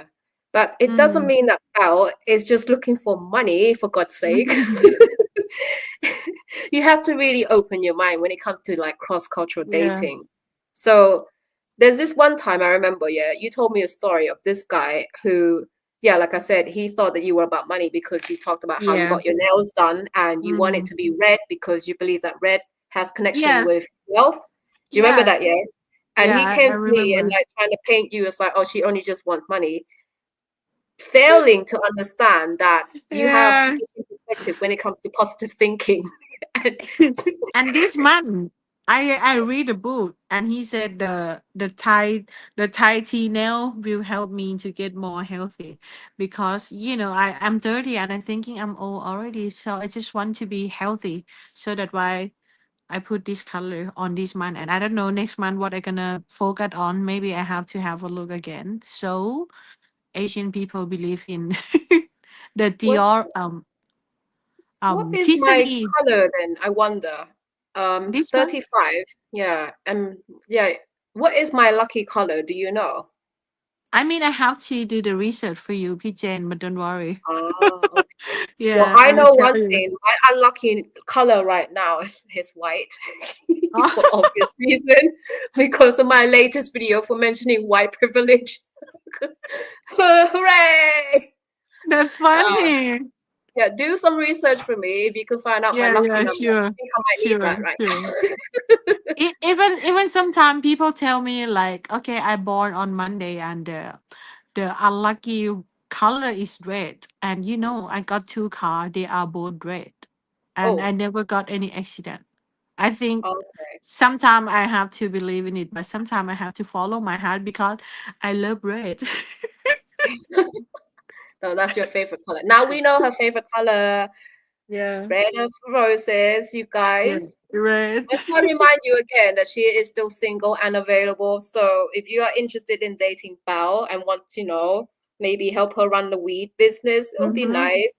S2: But it doesn't
S1: Mm.
S2: mean that Bao is just looking for money, for God's sake. You have to really open your mind when it comes to like cross-cultural
S1: Yeah.
S2: dating. So there's this one time I remember, yeah, you told me a story of this guy who, yeah, like I said, he thought that you were about money because you talked about how you
S1: Yeah.
S2: got your nails done and you want it
S1: Mm.
S2: to be red because you believe that red has connection
S1: Yes.
S2: with wealth. Do you remember that,
S1: Yes.
S2: yeah? And
S1: Yeah,
S2: he came
S1: I
S2: to me and
S1: remember.
S2: like trying to paint you as like, oh, she only just wants money, failing to understand that you have a
S1: Yeah.
S2: different perspective when it comes to positive thinking. And
S1: And this man, I read a book, and he said the Thai tea nail will help me to get more healthy, because I'm 30 and I'm thinking I'm old already, so I just want to be healthy. So that why I put this color on this month, and I don't know next month what I'm gonna focus on. Maybe I have to have a look again. So Asian people believe in the
S2: what's
S1: Dior
S2: what is my
S1: Tisani.
S2: color then? I wonder.
S1: This one.
S2: 35. Yeah. Yeah. What is my lucky color? Do you know?
S1: I mean, I have to do the research for you, PJ, but don't worry.
S2: Ah, okay. Well,
S1: Yeah,
S2: I
S1: I will
S2: know
S1: tell
S2: one
S1: you.
S2: thing. My unlucky color right now is white for
S1: Oh,
S2: obvious reason because of my latest video for mentioning white privilege. Hooray!
S1: that's
S2: Uh,
S1: funny.
S2: yeah, do some research for me if you can find out my
S1: Yeah,
S2: lucky
S1: yeah,
S2: number. I
S1: sure,
S2: think I might need that
S1: sure,
S2: right
S1: sure.
S2: now.
S1: Even sometimes people tell me like, okay, I born on Monday and the unlucky color is red, and I got two car, they are both red, and I
S2: Oh,
S1: never got any accident. I think
S2: okay.
S1: sometimes I have to believe in it, but sometimes I have to follow my heart because I love red.
S2: So that's your favorite color. Now we know her favorite color,
S1: Yeah,
S2: red of roses, you
S1: yeah,
S2: guys.
S1: red.
S2: Let's not remind you again that she is still single and available. So if you are interested in dating Bao and want to maybe help her run the weed business, it would be
S1: Mm-hmm.
S2: nice.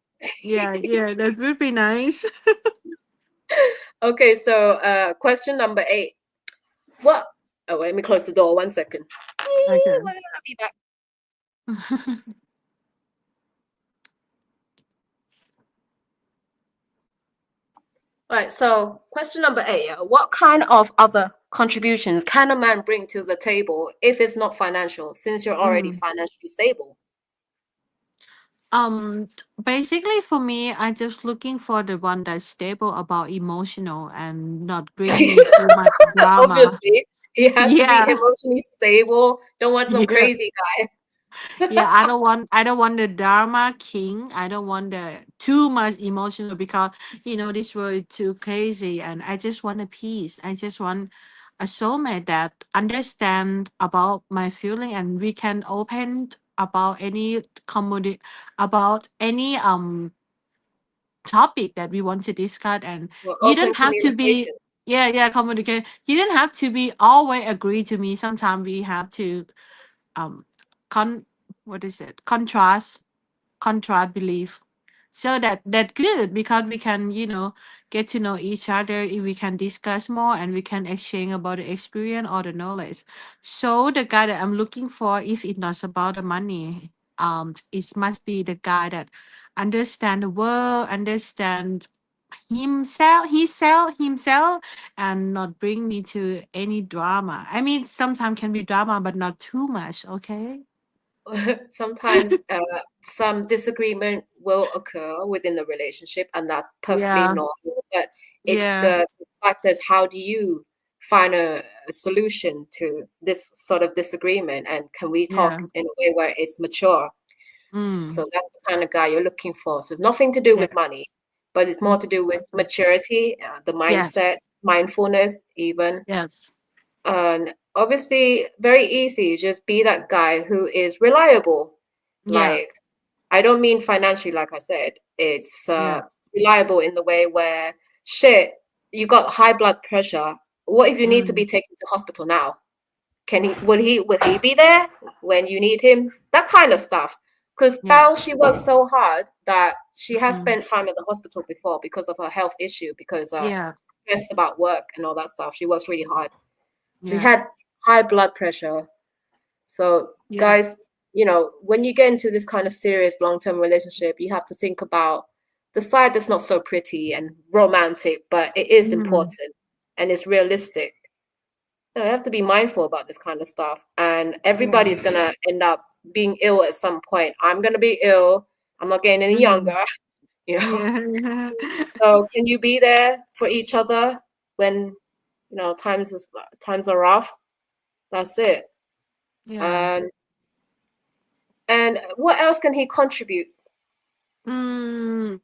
S1: Yeah, yeah, that would be nice.
S2: Okay, so question number 8. What oh wait, let me close the door 1 second.
S1: Okay.
S2: I'll be back. All right, so question number 8. What kind of other contributions can a man bring to the table if it's not financial, since you're already
S1: Mm.
S2: financially stable?
S1: Basically for me, I just looking for the one that's stable about emotional and not bring me too much drama.
S2: Obviously, he has to be
S1: Yeah,
S2: emotionally stable. Don't want some
S1: yeah,
S2: crazy guy.
S1: yeah. I don't want the drama king. I don't want the too much emotional because this world is too crazy, and I just want a peace. I just want a soulmate that understand about my feeling, and we can open about any about any topic that we want to discuss. And
S2: Well,
S1: you
S2: open
S1: don't have to
S2: communication.
S1: be, yeah, communicate. You don't have to be always agree to me. Sometimes we have to um con what is it, contrast belief, so that good, because we can, get to know each other. If we can discuss more and we can exchange about the experience or the knowledge. So the guy that I'm looking for, if it's not about the money, it must be the guy that understand the world, understand himself, and not bring me to any drama. I mean, sometimes can be drama, but not too much. Okay.
S2: Sometimes some disagreement will occur within the relationship, and that's perfectly
S1: Yeah.
S2: normal. But it's
S1: Yeah.
S2: the fact is, how do you find a solution to this sort of disagreement? And can we talk
S1: Yeah.
S2: in a way where it's mature?
S1: Mm.
S2: So that's the kind of guy you're looking for. So it's nothing to do
S1: Yeah.
S2: with money, but it's more
S1: Mm.
S2: to do with maturity, the
S1: Yes.
S2: mindset, mindfulness, even.
S1: Yes.
S2: And obviously, very easy. Just be that guy who is reliable.
S1: Yeah.
S2: Like, I don't mean financially, like I said. It's
S1: Yeah.
S2: reliable in the way where, shit, you got high blood pressure. What if you need to be
S1: Mm.
S2: taken to hospital now? Will he be there when you need him? That kind of stuff. Because
S1: Yeah.
S2: Paew, she works so hard that she has
S1: Mm.
S2: spent time at the hospital before because of her health issue, because
S1: Yeah.
S2: stress about work and all that stuff. She works really hard. So he
S1: Yeah.
S2: had high blood pressure. So
S1: Yeah.
S2: guys, when you get into this kind of serious long-term relationship, you have to think about the side that's not so pretty and romantic, but it is
S1: Mm.
S2: important and it's realistic. I have to be mindful about this kind of stuff. And
S1: Yeah.
S2: everybody's gonna end up being ill at some point. I'm gonna be ill. I'm not getting any
S1: Mm.
S2: younger, you know.
S1: Yeah.
S2: So can you be there for each other when times are rough? That's it.
S1: Yeah.
S2: And what else can he contribute?
S1: Mm.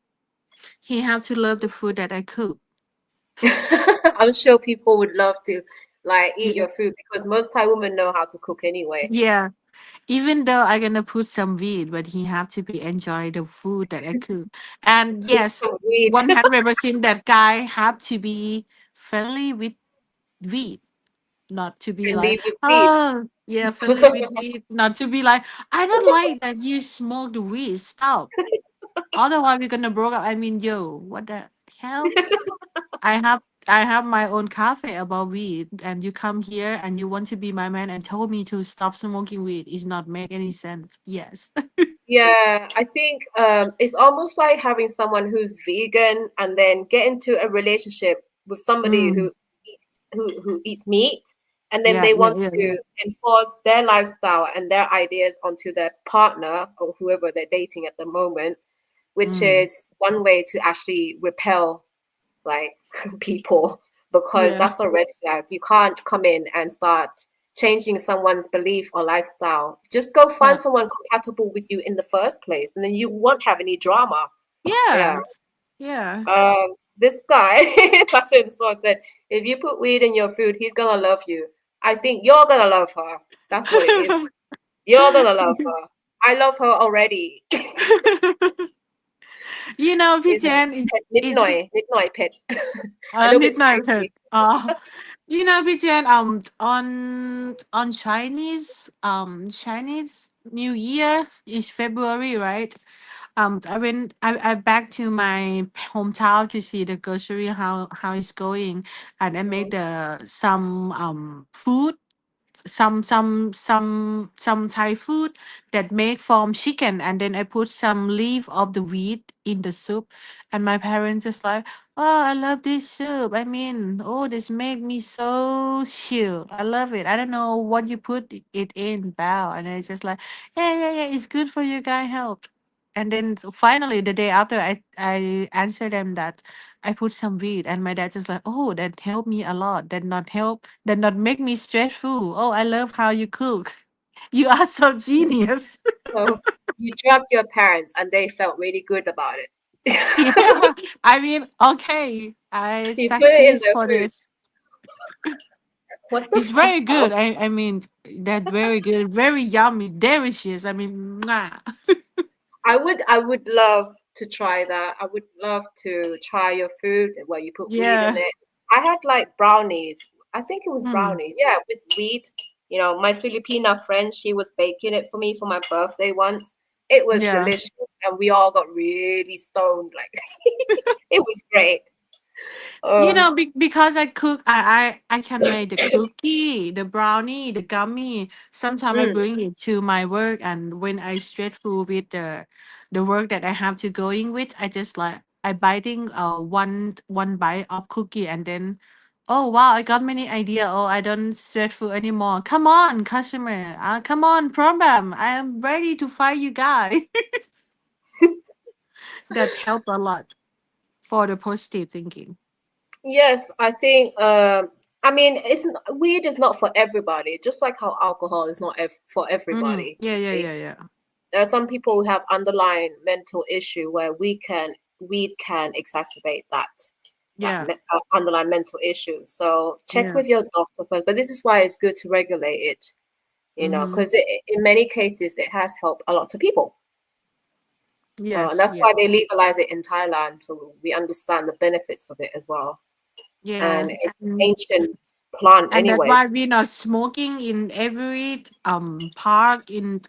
S1: He have to love the food that I cook.
S2: I'm sure people would love to like eat
S1: Yeah.
S2: your food because most Thai women know how to cook anyway.
S1: Yeah. Even though I'm gonna put some weed, but he have to be enjoy the food that I cook. And
S2: Cook
S1: yes,
S2: some weed
S1: 100% that guy have to be friendly with weed. Not to be
S2: and
S1: like,
S2: leave with weed.
S1: oh, yeah, friendly with weed. Not to be like, I don't like that you smoke the weed. Stop. Otherwise, we're gonna broke up. I mean, yo, what the hell? I have my own cafe about weed, and you come here and you want to be my man and told me to stop smoking weed. Is not make any sense. Yes.
S2: Yeah, I think it's almost like having someone who's vegan and then get into a relationship with somebody
S1: Mm.
S2: who eats meat, and then
S1: Yeah,
S2: they
S1: yeah,
S2: want
S1: yeah, yeah.
S2: to enforce their lifestyle and their ideas onto their partner or whoever they're dating at the moment, which
S1: Mm.
S2: is one way to actually repel like people, because
S1: Yeah.
S2: that's a red flag. You can't come in and start changing someone's belief or lifestyle. Just go
S1: Yeah.
S2: find someone compatible with you in the first place, and then you won't have any drama. Yeah.
S1: Yeah. Yeah.
S2: This guy, Patrick Sword said, if you put weed in your food, he's gonna love you. I think you're gonna love her. That's what it is. You're gonna love her. I love her already.
S1: พี่เจน
S2: เผ็ดนิด
S1: it
S2: หน่อยนิดหน่อยเผ็ด a
S1: นิ
S2: little
S1: ด
S2: bit
S1: หน่อยเถิด
S2: spicy.
S1: พี่เจนon Chinese New Year is February, right? I back to my hometown to see the grocery, how it's going, and I made the some food, some Thai food that make from chicken, and then I put some leaf of the wheat in the soup, and my parents just like, oh, I love this soup. I mean, oh, this make me so chill. I love it. I don't know what you put it in, bow, and it's just like, yeah, yeah, yeah, it's good for your guy health. And then finally, the day after, I answer them that I put some weed, and my dad just like, oh, that helped me a lot. That not make me stressful. Oh, I love how you cook. You are so genius.
S2: So you drugged your parents and they felt really good about it.
S1: Yeah, I mean, okay, I
S2: You put it in
S1: succeed
S2: their
S1: for
S2: food.
S1: this.
S2: What the
S1: It's very
S2: fuck?
S1: good. I mean that very good, very yummy, delicious. I mean, mwah.
S2: I would love to try that. I would love to try your food where you put weed in
S1: Yeah.
S2: it. I had like brownies. I think it was
S1: Mm,
S2: brownies. Yeah, with weed. You know, my Filipina friend, she was baking it for me for my birthday once. It was
S1: yeah.
S2: delicious, and we all got really stoned. Like it was great. Um,
S1: Because I cook, I can make the cookie, the brownie, the gummy. Sometimes I
S2: mm,
S1: bring it to my work, and when I stressful with the work that I have to going with, I just like I biting one bite of cookie, and then, oh wow, I got many idea. Oh, I don't stressful anymore. Come on, customer. Come on, problem. I am ready to fight you guys. That help a lot for the positive thinking.
S2: yes, I think. I mean, weed is not for everybody. Just like how alcohol is not for
S1: Mm,
S2: everybody.
S1: yeah,
S2: You
S1: yeah,
S2: see?
S1: yeah, yeah,
S2: There are some people who have underlying mental issue where weed can exacerbate that
S1: yeah.
S2: underlying mental issue. So check
S1: Yeah.
S2: with your doctor first. But this is why it's good to regulate it,
S1: Mm-hmm.
S2: because in many cases it has helped a lot of people. And
S1: Yes,
S2: that's
S1: yes,
S2: why they legalize it in Thailand, so we understand the benefits of it as well.
S1: yeah,
S2: And it's an
S1: and
S2: ancient plant
S1: that's
S2: anyway.
S1: why we're not smoking in every park in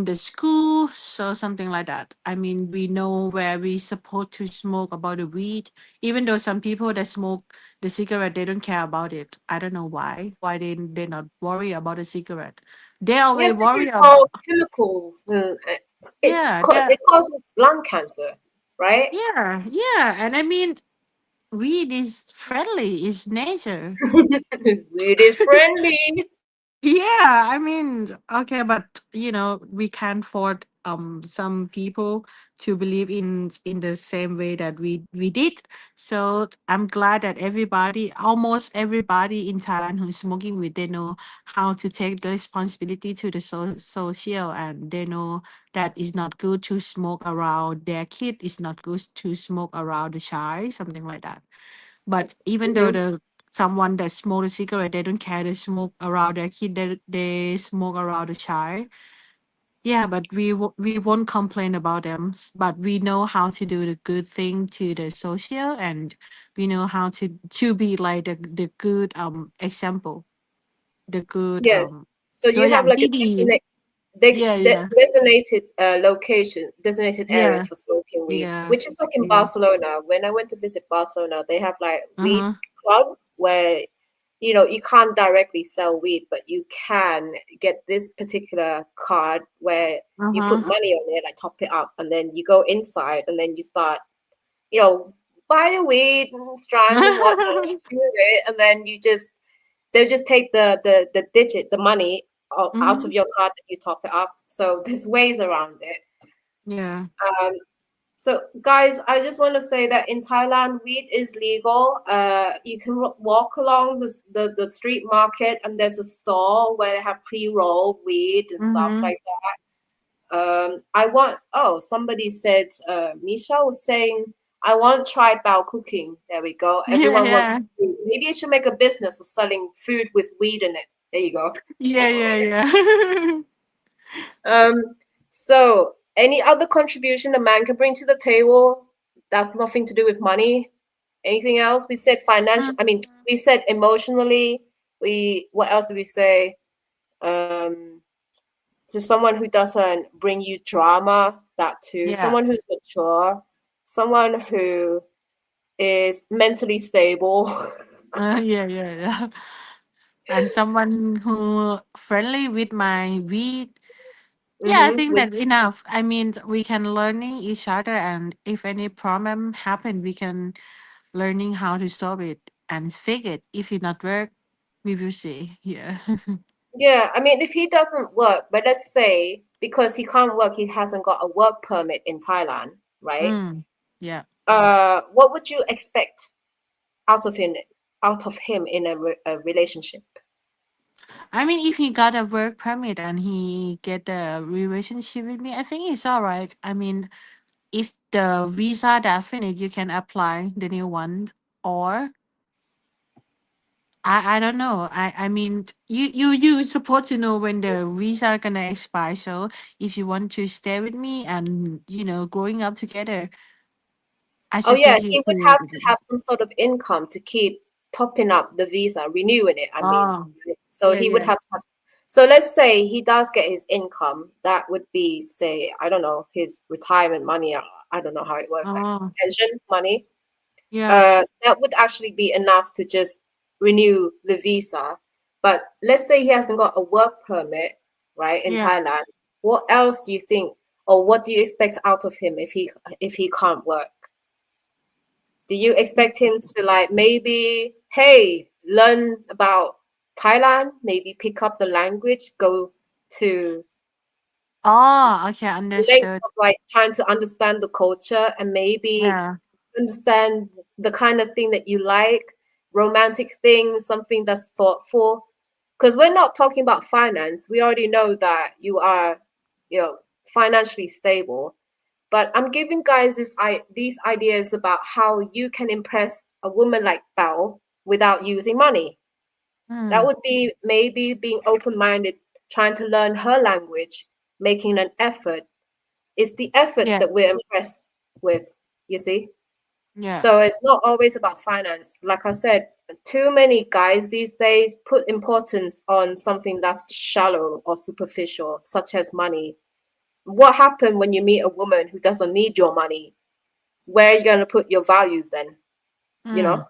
S1: the school, so something like that. I mean, we know where we supposed to smoke about the weed, even though some people that smoke the cigarette they don't care about it. I don't know why. Why they not worry about the cigarette? They always
S2: Yes,
S1: worry
S2: cigarettes
S1: about
S2: are chemicals.
S1: yeah, they
S2: It causes lung cancer, right?
S1: yeah, yeah, and I mean weed is friendly, is nature.
S2: Weed is friendly.
S1: Yeah, I mean, okay, but we can't force some people to believe in the same way that we did. So I'm glad that everybody, almost everybody in Thailand who's smoking weed, they know how to take the responsibility to the social, and they know that it's not good to smoke around their kid. It's not good to smoke around the child, something like that. But even though
S2: Hmm.
S1: the someone that smoke a cigarette, they don't care to smoke around their kid. They smoke around the child. Yeah, but we won't complain about them. But we know how to do the good thing to the social, and we know how to be like the good example, the good
S2: Yes. So
S1: ตัว
S2: you
S1: อย่า
S2: have
S1: ง
S2: like
S1: ที่
S2: a
S1: ดี yeah yeah
S2: designated location, designated
S1: yeah
S2: areas for smoking weed,
S1: yeah
S2: which is like in
S1: yeah
S2: Barcelona. When I went to visit Barcelona, they have like weed
S1: uh-huh
S2: club where you can't directly sell weed, but you can get this particular card where you put
S1: uh-huh
S2: money on it, like top it up, and then you go inside and then you start, you know, buy a weed strand and whatnot, choose it, and then they'll just take the digit, the money out of
S1: hmm
S2: your card that you top it up. So there's ways around it.
S1: yeah
S2: Um, so guys, I just want to say that in Thailand, weed is legal. You can walk along the street market, and there's a store where they have pre-rolled weed and stuff
S1: mm-hmm.
S2: like that. I want. Oh, somebody said. Misha was saying, "I want try bao cooking." There we go.
S1: yeah
S2: Everyone wants
S1: yeah
S2: food. Maybe you should make a business of selling food with weed in it. There you go.
S1: yeah yeah yeah
S2: Um, so any other contribution a man can bring to the table that's nothing to do with money? Anything else? We said financial. I mean, we said emotionally. What else did we say? Um, to someone who doesn't bring you drama, that too.
S1: yeah
S2: Someone who's mature, someone who is mentally stable.
S1: yeah, yeah, yeah. And someone who friendly with my weed. Yeah, I think
S2: With
S1: that enough. I mean, we can learning each other, and if any problem happen, we can learning how to solve it and fix it. If it not work, we will see. Yeah.
S2: Yeah, I mean, if he doesn't work, but let's say because he can't work, he hasn't got a work permit in Thailand, right?
S1: mm, yeah.
S2: What would you expect out of him, out of him in a relationship?
S1: I mean, if he got a work permit and he get a relationship with me, I think it's all right. I mean, if the visa that finished, you can apply the new one, or I don't know. I mean, you supposed to know when the visa gonna expire. So if you want to stay with me and growing up together, I
S2: Oh yeah,
S1: suggest you
S2: he would
S1: to.
S2: have to have some sort of income to keep topping up the visa, renewing it, I mean.
S1: Oh,
S2: So
S1: yeah,
S2: he would
S1: yeah.
S2: have to have, so let's say he does get his income, that would be, say, I don't know, his retirement money, or I don't know how it works, like
S1: Oh,
S2: pension money.
S1: yeah,
S2: That would actually be enough to just renew the visa. But let's say he hasn't got a work permit, right, in
S1: yeah.
S2: Thailand. What else do you think, or what do you expect out of him if he can't work? Do you expect him to like maybe, hey, learn about Thailand, maybe pick up the language, go to
S1: Oh, okay,
S2: the lengths
S1: understood.
S2: of like trying to understand the culture and maybe
S1: Yeah.
S2: understand the kind of thing that you like, romantic things, something that's thoughtful. Because we're not talking about finance. We already know that you are, financially stable. But I'm giving guys these ideas about how you can impress a woman like Bao without using money. That
S1: Hmm.
S2: would be maybe being open-minded, trying to learn her language, making an effort. It's the effort
S1: Yeah,
S2: that we're impressed with, you see?
S1: yeah.
S2: So it's not always about finance. Like I said, too many guys these days put importance on something that's shallow or superficial, such as money. What happened when you meet a woman who doesn't need your money? Where are you going to put your values then? You
S1: Hmm.
S2: know?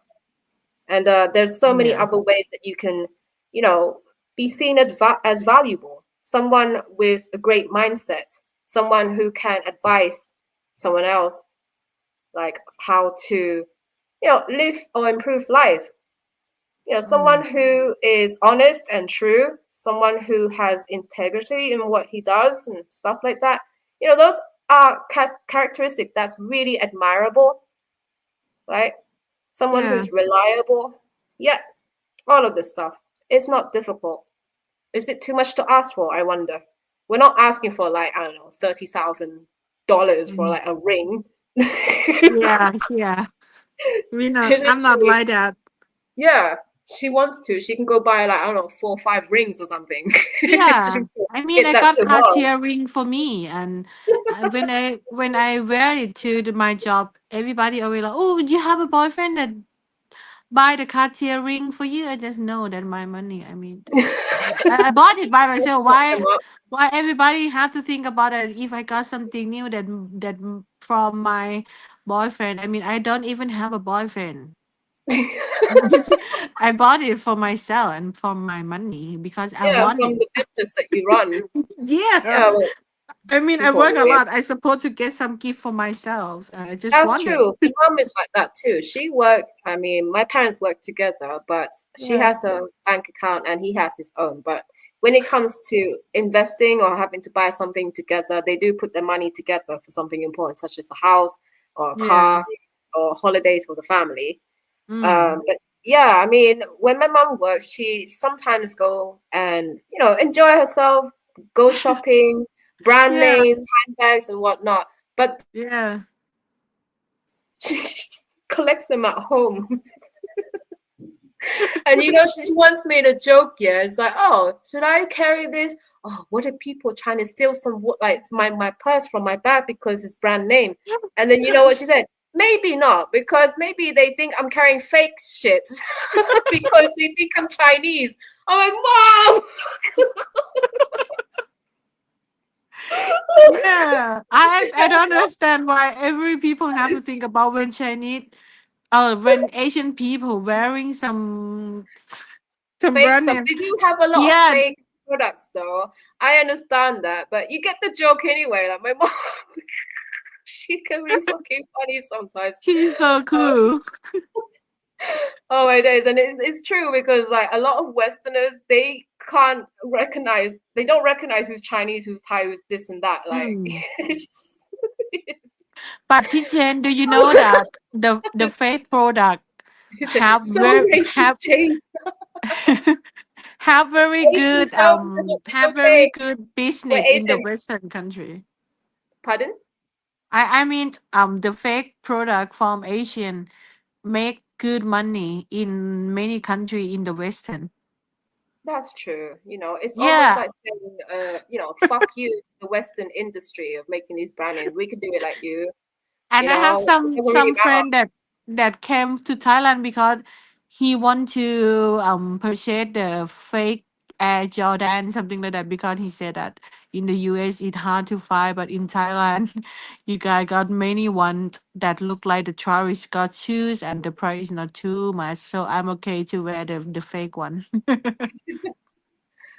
S2: And there's so many
S1: Yeah,
S2: other ways that you can, you know, be seen as valuable. Someone with a great mindset, someone who can advise someone else, like how to, live or improve life.
S1: hmm.
S2: Someone who is honest and true, someone who has integrity in what he does and stuff like that. Those are characteristics that's really admirable, right? Someone
S1: Yeah.
S2: who's reliable. Yeah, all of this stuff. It's not difficult. Is it too much to ask for? I wonder. We're not asking for like, I don't know, $30,000 for
S1: Mhm.
S2: like a ring.
S1: Yeah, yeah. I'm not
S2: Literally,
S1: like that.
S2: yeah. She wants to. She can go buy like, I don't know, 4 or 5 rings or something. She
S1: Yeah.
S2: can
S1: I mean,
S2: get
S1: I
S2: that
S1: got
S2: tomorrow.
S1: Cartier ring for me, and when I wear it to my job, everybody always like, "Oh, you have a boyfriend that buy the Cartier ring for you?" I just know that my money. I mean, I bought it by
S2: Let's
S1: myself.
S2: knock them up.
S1: Why everybody have to think about it? If I got something new from my boyfriend, I mean, I don't even have a boyfriend. I bought it for myself and for my money because I
S2: Yeah,
S1: want
S2: from
S1: it.
S2: the business that you run.
S1: Yeah.
S2: Yeah, well,
S1: I mean, I
S2: people
S1: work a
S2: weird.
S1: lot. I supposed to get some gift for myself. I just
S2: That's
S1: want it.
S2: true. My mom is like that too. She works, I mean, my parents work together, but she
S1: Yeah.
S2: has a bank account and he has his own. But when it comes to investing or having to buy something together, they do put their money together for something important, such as a house or a
S1: Yeah.
S2: car or holidays for the family.
S1: Mm.
S2: But yeah, I mean, when my mom works, she sometimes go and, enjoy herself, go shopping, brand
S1: Yeah.
S2: names, handbags and whatnot. But
S1: Yeah.
S2: she collects them at home. And she once made a joke, yeah. It's like, oh, should I carry this? Oh, what are people trying to steal like my purse from my bag because it's brand name? And then you know what she said? Maybe not, because maybe they think I'm carrying fake shit because they think I'm Chinese. I'm like, mom.
S1: Yeah. I don't understand why every people have to think about when Chinese, when Asian people wearing some
S2: Fake
S1: brand
S2: stuff.
S1: name.
S2: They do have a lot of
S1: Yeah.
S2: fake products though. I understand that, but you get the joke anyway. Like my mom, she can be fucking funny sometimes.
S1: She's so
S2: Uh,
S1: cool.
S2: oh my days, and it's true because like a lot of Westerners, they don't recognize who's Chinese, who's Thai, who's this and that. Like,
S1: Mm.
S2: it's just,
S1: But Pichen, do you know that the fake product have
S2: so
S1: very
S2: racist, Jane.
S1: have very
S2: Asians
S1: good
S2: don't look
S1: have very
S2: okay.
S1: good
S2: We're
S1: business in the
S2: Asian.
S1: Western country.
S2: Pardon?
S1: I mean the fake product from Asian make good money in many country in the Western.
S2: That's true. It's almost
S1: Yeah,
S2: like saying, fuck you, the Western industry of making these brand names. We could do it like you.
S1: and I have
S2: It
S1: some
S2: doesn't really
S1: some
S2: matter.
S1: friend that came to Thailand because he want to purchase the fake Air Jordan, something like that, because he said that in the US it's hard to find, but in Thailand you guys got many ones that look like the Travis Scott shoes and the price is not too much. So I'm okay to wear the fake one.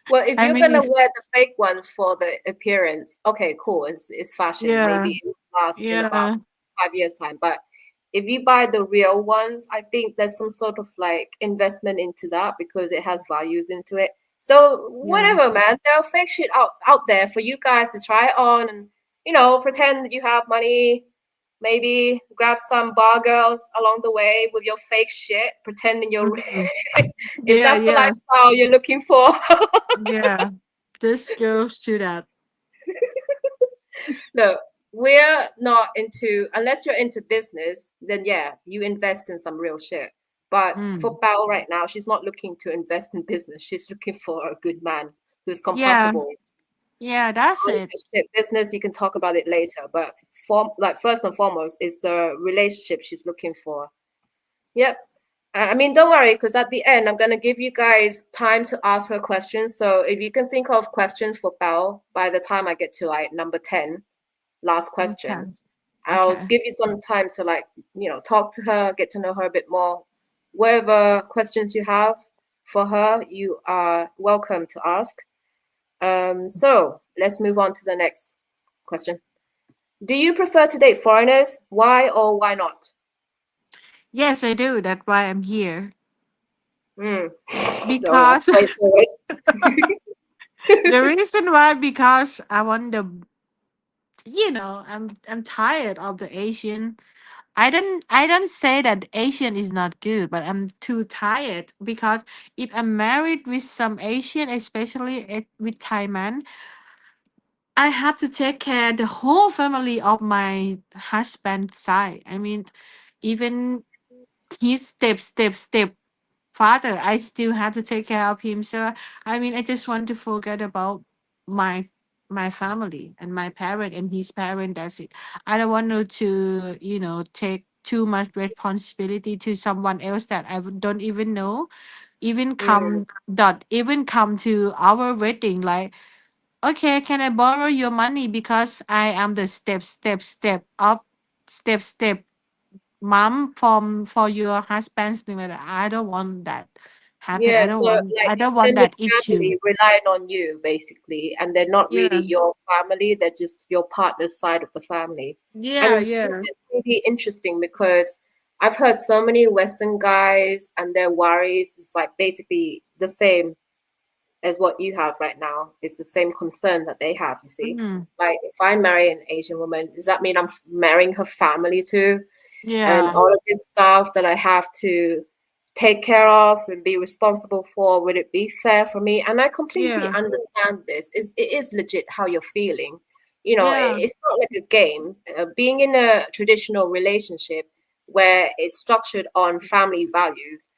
S2: Well, if
S1: I
S2: you're
S1: mean
S2: gonna
S1: it's
S2: wear the fake ones for the appearance, okay, cool. It's fashion.
S1: yeah,
S2: Maybe it will last in about
S1: yeah,
S2: 5 years' time. But if you buy the real ones, I think there's some sort of like investment into that because it has values into it. So
S1: yeah.
S2: whatever, man. There are fake shit out there for you guys to try it on and pretend that you have money. Maybe grab some bar girls along the way with your fake shit, pretending you're
S1: Mhm.
S2: rich. If
S1: Yeah,
S2: that's the
S1: yeah,
S2: lifestyle you're looking for.
S1: yeah. This goes to that.
S2: Look, we're not into, unless you're into business, then yeah, you invest in some real shit. But
S1: Mm.
S2: for Paew right now, she's not looking to invest in business. She's looking for a good man who's
S1: Yeah,
S2: compatible.
S1: yeah, that's it.
S2: Relationship, business, you can talk about it later. But first and foremost is the relationship she's looking for. Yep. I mean, don't worry, because at the end, I'm going to give you guys time to ask her questions. So if you can think of questions for Paew by the time I get to like number 10, last
S1: Okay.
S2: question, I'll
S1: Okay.
S2: give you some time to like, talk to her, get to know her a bit more. Whatever questions you have for her, you are welcome to ask. So let's move on to the next question. Do you prefer to date foreigners? Why or why not?
S1: Yes, I do. That's why I'm here.
S2: Hmm. No, that's
S1: Because
S2: straightforward.
S1: the reason why, because I want I'm tired of the Asian. I don't say that Asian is not good, but I'm too tired because if I'm married with some Asian, especially with Thai man, I have to take care the whole family of my husband's side. I mean, even his step father, I still have to take care of him. So I mean, I just want to forget about my my family and my parent and his parent. That's it. I don't want to take too much responsibility to someone else that don't even know,
S2: Mm.
S1: even come to our wedding. Like, okay, can I borrow your money because I am the step up, step mom for your husband, something like that. I don't want that happen.
S2: Yeah, so like
S1: I don't want
S2: extended
S1: that issue.
S2: family relying on you basically, and they're not really
S1: Yeah.
S2: your family, they're just your partner's side of the family.
S1: Yeah,
S2: And this
S1: yeah.
S2: is really interesting because I've heard so many Western guys and their worries is like basically the same as what you have right now. It's the same concern that they have, you see.
S1: Mm,
S2: Like if I marry an Asian woman, does that mean I'm marrying her family too? And
S1: yeah.
S2: all of this stuff that I have to take care of and be responsible for, would it be fair for me? And I completely
S1: Yeah.
S2: understand this. It is legit how you're feeling.
S1: Yeah.
S2: It's not like a game. Being in a traditional relationship where it's structured on family values,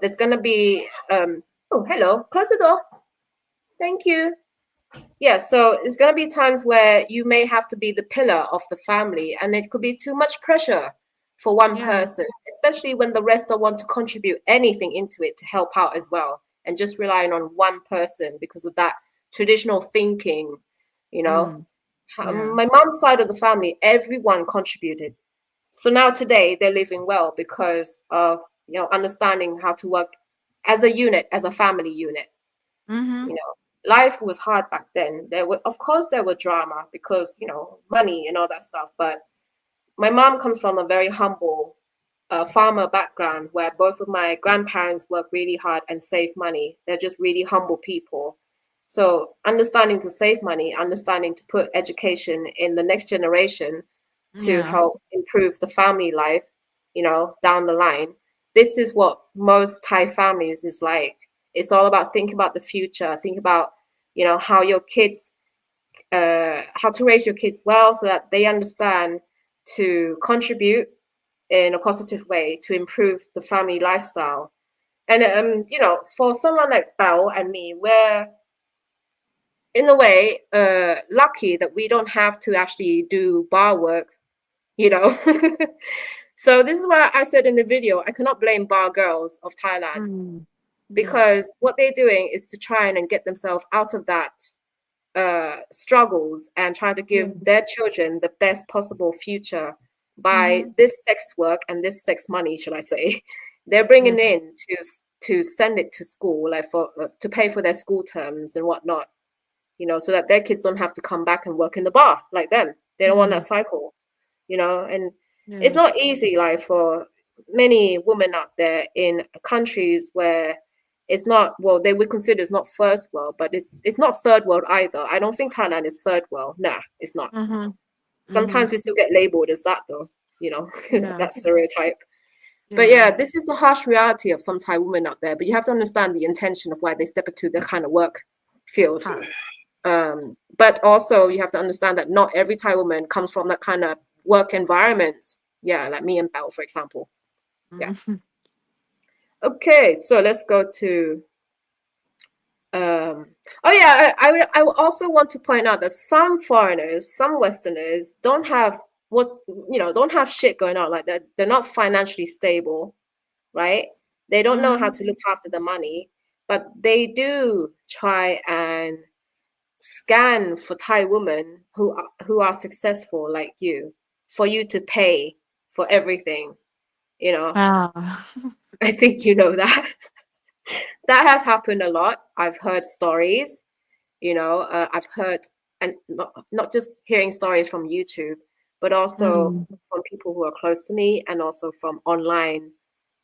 S2: there's gonna be oh, hello, close the door. Thank you. Yeah, so it's going to be times where you may have to be the pillar of the family, and it could be too much pressure for one
S1: Yeah.
S2: person, especially when the rest don't want to contribute anything into it to help out as well, and just relying on one person because of that traditional thinking. You know,
S1: Mm, yeah.
S2: My mom's side of the family, everyone contributed. So now today they're living well because of understanding how to work as a unit, as a family unit.
S1: Mm-hmm.
S2: you know Life was hard back then. Of course there were drama because money and all that stuff, but my mom comes from a very humble farmer background where both of my grandparents work really hard and save money. They're just really humble people. So understanding to save money, understanding to put education in the next generation to
S1: Yeah.
S2: help improve the family life, down the line. This is what most Thai families is like. It's all about think about the future, think about, how your kids, how to raise your kids well so that they understand to contribute in a positive way to improve the family lifestyle. And for someone like Bao and me, we're in a way lucky that we don't have to actually do bar work, you know. So this is why I said in the video, I cannot blame bar girls of Thailand,
S1: Mm. Yeah.
S2: because what they're doing is to try and get themselves out of that struggles and try to give
S1: Yes.
S2: their children the best possible future by
S1: Mm-hmm.
S2: this sex work and this sex money, should I say. They're bringing
S1: Yeah.
S2: in to send it to school, like for to pay for their school terms and whatnot, so that their kids don't have to come back and work in the bar like them. They don't want that
S1: Mm.
S2: cycle, and it's
S1: Yeah.
S2: not easy, like for many women out there in countries where it's not, well, they would consider it's not first world, but it's not third world either. I don't think Thailand is third world. Nah, it's not.
S1: Mm-hmm. Mm-hmm.
S2: Sometimes we still get labeled as that though,
S1: Yeah.
S2: that stereotype. But
S1: Yeah.
S2: yeah, this is the harsh reality of some Thai women out there. But you have to understand the intention of why they step into the kind of work field.
S1: Huh.
S2: But also you have to understand that not every Thai woman comes from that kind of work environment. Yeah, like me and Belle, for example. Yeah.
S1: Mm-hmm.
S2: Okay, so let's go to oh yeah, I also want to point out that some foreigners, some Westerners don't have shit going on, like that. They're not financially stable, right? They don't know how
S1: Mm-hmm.
S2: to look after the money, but they do try and scan for Thai women who are successful like you, for you to pay for everything, you know.
S1: Ah.
S2: I think you know that. That has happened a lot. I've heard stories, I've heard, and not just hearing stories from YouTube, but also
S1: Mm.
S2: from people who are close to me, and also from online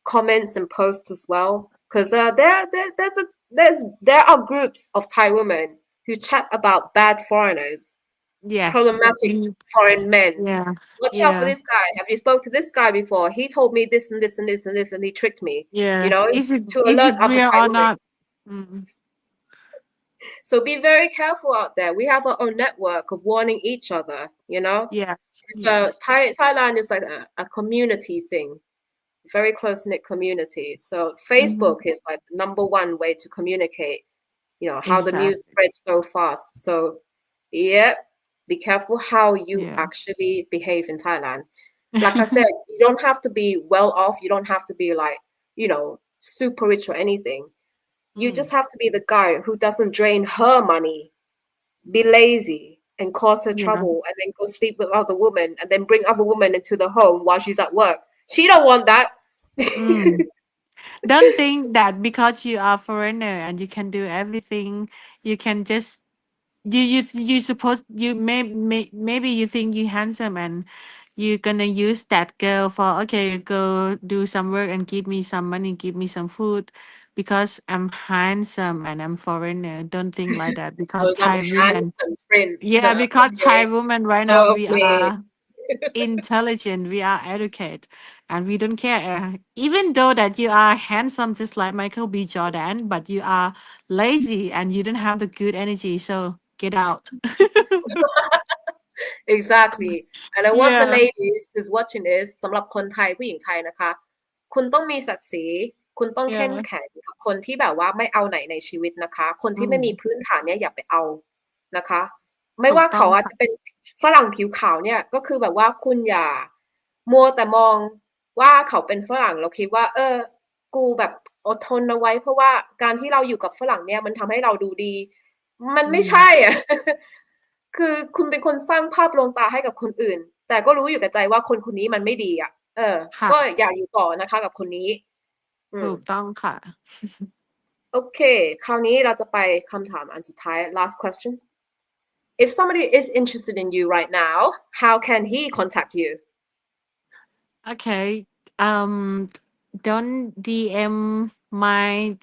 S2: comments and posts as well. Because there are groups of Thai women who chat about bad foreigners,
S1: Yes.
S2: problematic foreign men.
S1: Yeah.
S2: Watch out for
S1: Yeah.
S2: this guy. Have you spoke to this guy before? He told me this and this and this and this, and he tricked me.
S1: Yeah.
S2: To
S1: Is
S2: alert
S1: it
S2: other
S1: real
S2: Thai
S1: or
S2: women.
S1: not? Mm.
S2: So be very careful out there. We have our own network of warning each other.
S1: Yes.
S2: So
S1: Yes.
S2: Thailand is like a community thing, very close knit community. So
S1: Mm-hmm.
S2: Facebook is like the number one way to communicate. How the news
S1: Exactly.
S2: spreads so fast. So, yeah, be careful how you
S1: Yeah.
S2: actually behave in Thailand. Like I said, you don't have to be well off. You don't have to be like, super rich or anything. You
S1: Mm.
S2: just have to be the guy who doesn't drain her money, be lazy, and cause her
S1: Yeah.
S2: trouble, and then go sleep with other women, and then bring other women into the home while she's at work. She don't want that.
S1: Mm. Don't think that because you are foreigner and you can do everything, you can just you suppose maybe you think you handsome and you're gonna use that girl for okay, go do some work and give me some money, give me some food because I'm handsome and I'm foreigner. Don't think like that because
S2: Because I'm
S1: Thai women,
S2: handsome prince.
S1: yeah, because Thai
S2: Okay.
S1: women right now we
S2: Okay.
S1: are intelligent, we are educated, and we don't care. Even though that you are handsome, just like Michael B. Jordan, but you are lazy and you don't have the good energy. So get out.
S2: Exactly. And I want the
S1: Yeah.
S2: ladies who's watching this สำหรับคนไทยผู้หญิงไทยนะคะคุณต้องมีศักดิ์ศรีคุณต้องเข้ม
S1: Yeah.
S2: แข็งกับคนที่แบบว่าไม่เอาไหนในชีวิตนะคะคนที่ไม่มี
S1: Mm.
S2: พื้นฐานเนี่ยอย่าไปเอานะคะไม่
S1: ถูก
S2: ว่าเขา
S1: ต้องค่ะ
S2: อาจจะเป็นฝรั่งผิวขาวเนี่ยก็คือแบบว่าคุณอย่ามัวแต่มองว่าเขาเป็นฝรั่งแล้วคิดว่ากูแบบอดทนเอาไว้เพราะว่าการที่เราอยู่กับฝรั่งเนี่ยมันทำให้เราดูดีมัน
S1: อื
S2: ไม่ใช่
S1: ม
S2: อะ คือคุณเป็นคนสร้างภาพลวงตาให้กับคนอื่นแต่ก็รู้อยู่กับใจว่าคนคนนี้มันไม่ดีอะ
S1: ค่ะ
S2: ก็อย่าอยู่ต่อนะคะกับคนนี้อืม
S1: ถูกต้องค่ะ
S2: โอเคคราวนี้เราจะไปคำถามอันสุดท้าย last question if somebody is interested in you right now how can he contact you
S1: Okay. Um, don't DM my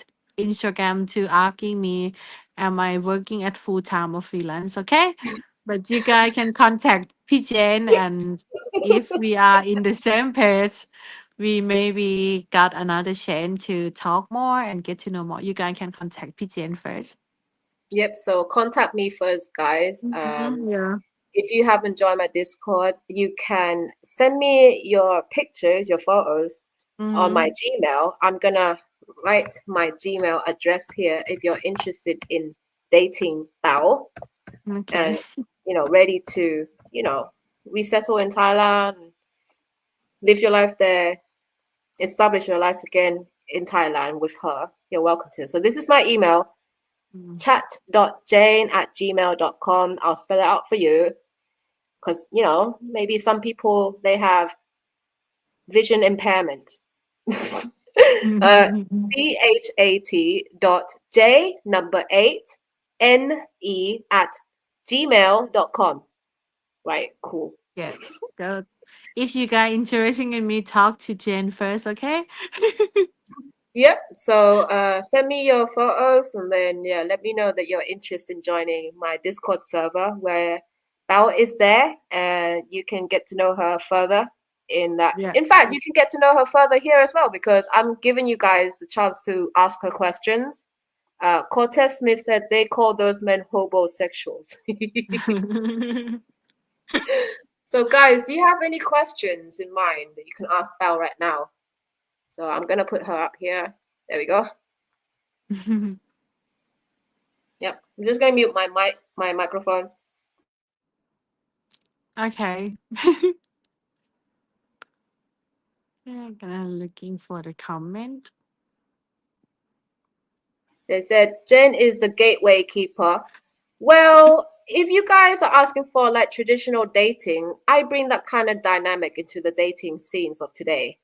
S1: Instagram to asking me, am I working at full time or freelance? Okay. But you guys can contact PJN, and if we are in the same page, we maybe got another chance to talk more and get to know more. You guys can contact PJN first.
S2: yep so contact me first guys
S1: Yeah.
S2: if you haven't joined my Discord, you can send me your pictures, your photos on my Gmail. I'm gonna write my Gmail address here if you're interested in dating Paew
S1: Okay.
S2: and ready to resettle in Thailand, live your life there, establish your life again in Thailand with her. You're welcome to. So this is my email, chat.jane@gmail.com. I'll spell it out for you because maybe some people they have vision impairment. chat.j8ne@gmail.com. Right, cool.
S1: Yes. So if you guys interested in me, talk to Jen first, okay?
S2: Yep. So send me your photos and then let me know that you're interested in joining my Discord server where Belle is there and you can get to know her further in that.
S1: Yeah.
S2: In fact, you can get to know her further here as well because I'm giving you guys the chance to ask her questions. Cortez Smith said they call those men hobosexuals. So guys, do you have any questions in mind that you can ask Belle right now? So I'm gonna put her up here. There we go. Yep. I'm just gonna mute my microphone.
S1: Okay. Yeah, gonna looking for the comment.
S2: They said Jen is the gateway keeper. Well, if you guys are asking for like traditional dating, I bring that kind of dynamic into the dating scenes of today.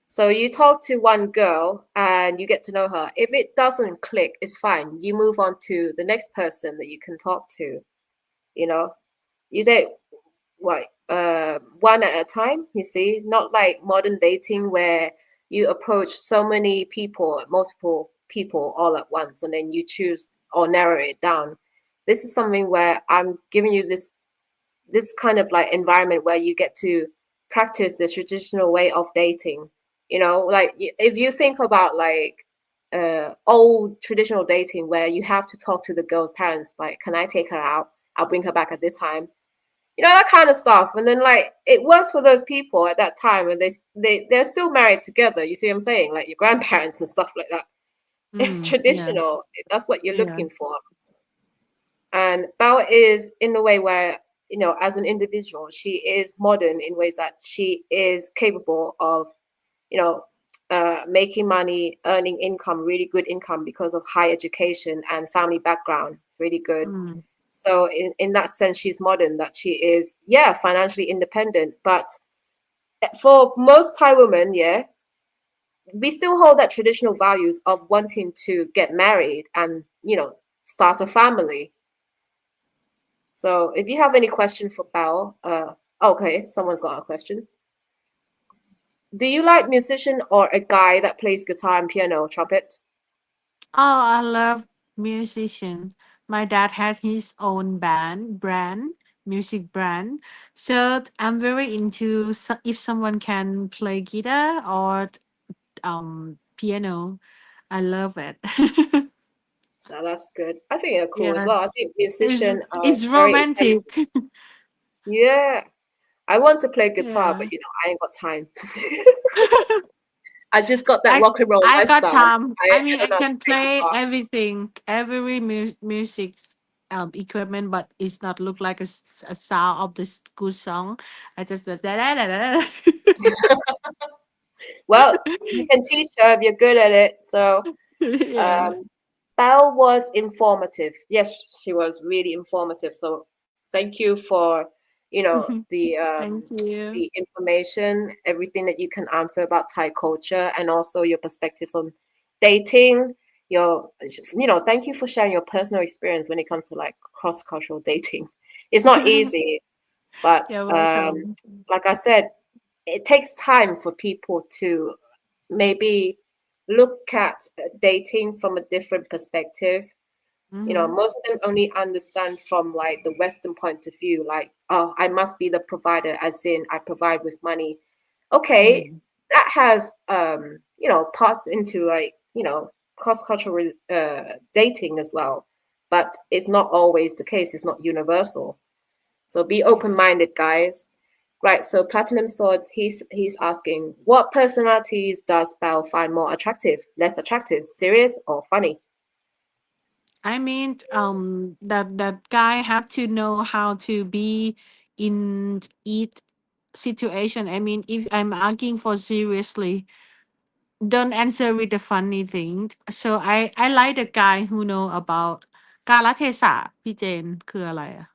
S2: So you talk to one girl and you get to know her. If it doesn't click, it's fine. You move on to the next person that you can talk to. You say what one at a time, you see, not like modern dating where you approach so many people, multiple people all at once, and then you choose or narrow it down. This is something where I'm giving you this kind of like environment where you get to practice the traditional way of dating. Like if you think about like old traditional dating where you have to talk to the girl's parents, like, can I take her out? I'll bring her back at this time. That kind of stuff. And then like it works for those people at that time and they're still married together. You see what I'm saying? Like your grandparents and stuff like that. It's
S1: Yeah.
S2: traditional. That's what you're
S1: Yeah.
S2: looking for. And Bao is in a way where, as an individual, she is modern in ways that she is capable of, making money, earning income, really good income because of high education and family background. It's really good. So in that sense, she's modern, that she is, financially independent. But for most Thai women, we still hold that traditional values of wanting to get married and, start a family. So if you have any question for Bao, okay, someone's got a question. Do you like musician or a guy that plays guitar and piano, trumpet?
S1: Oh, I love musicians. My dad had his own music brand. So I'm very into if someone can play guitar or piano. I love it.
S2: So that's good. I think they're cool as
S1: Yeah,
S2: well. I think
S1: it's
S2: musicians are
S1: it's
S2: very
S1: romantic.
S2: intelligent. Yeah. I want to play guitar,
S1: Yeah.
S2: but I ain't got time. I just got that
S1: I
S2: rock and roll
S1: I got
S2: lifestyle.
S1: time.
S2: I
S1: I mean, I
S2: don't know how to
S1: can
S2: play
S1: play
S2: guitar.
S1: everything, every music equipment, but it's not look like a sound of this good song. I just da, da, da, da, da,
S2: Well, you can teach her if you're good at it. So,
S1: yeah.
S2: um, Belle was informative. Yes, she was really informative. So, thank you for,
S1: Thank you.
S2: the information, everything that you can answer about Thai culture, and also your perspective on dating. Thank you for sharing your personal experience when it comes to like cross-cultural dating. It's not easy, but
S1: You're welcome.
S2: like I said, it takes time for people to maybe look at dating from a different perspective.
S1: Mm-hmm.
S2: Most of them only understand from like the Western point of view, like, oh, I must be the provider, as in I provide with money. Okay,
S1: Mm.
S2: that has parts into like, cross-cultural dating as well. But it's not always the case, it's not universal. So be open-minded, guys. Right, so Platinum Swords, he's asking, what personalities does Belle find more attractive, less attractive, serious or funny?
S1: I mean, that guy have to know how to be in each situation. I mean, if I'm asking for seriously, don't answer with the funny thing. So I like the guy who know about กาลเทศะพี่เจนคืออะไรอะ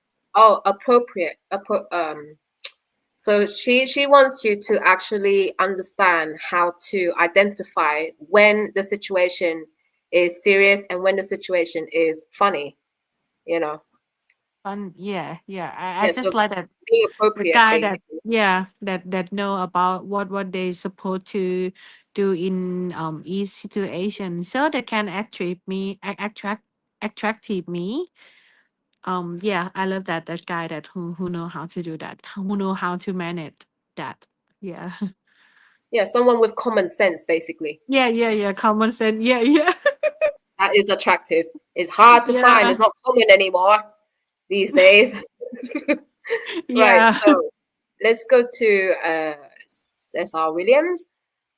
S2: Oh, appropriate. So she wants you to actually understand how to identify when the situation is serious and when the situation is funny, you know.
S1: Fun, yeah, yeah. I
S2: Yeah,
S1: just
S2: so
S1: like that
S2: being
S1: the
S2: appropriate
S1: guy that
S2: basically.
S1: yeah that know about what they supposed to do in each situation, so they can attract me attractive me. Yeah, I love that guy that who know how to do that, who know how to manage that. Yeah.
S2: Yeah, someone with common sense basically.
S1: Yeah. Common sense. Yeah.
S2: That is attractive. It's hard to find.
S1: Yeah.
S2: It's not common anymore these days. Right,
S1: Yeah.
S2: so let's go to SR Williams.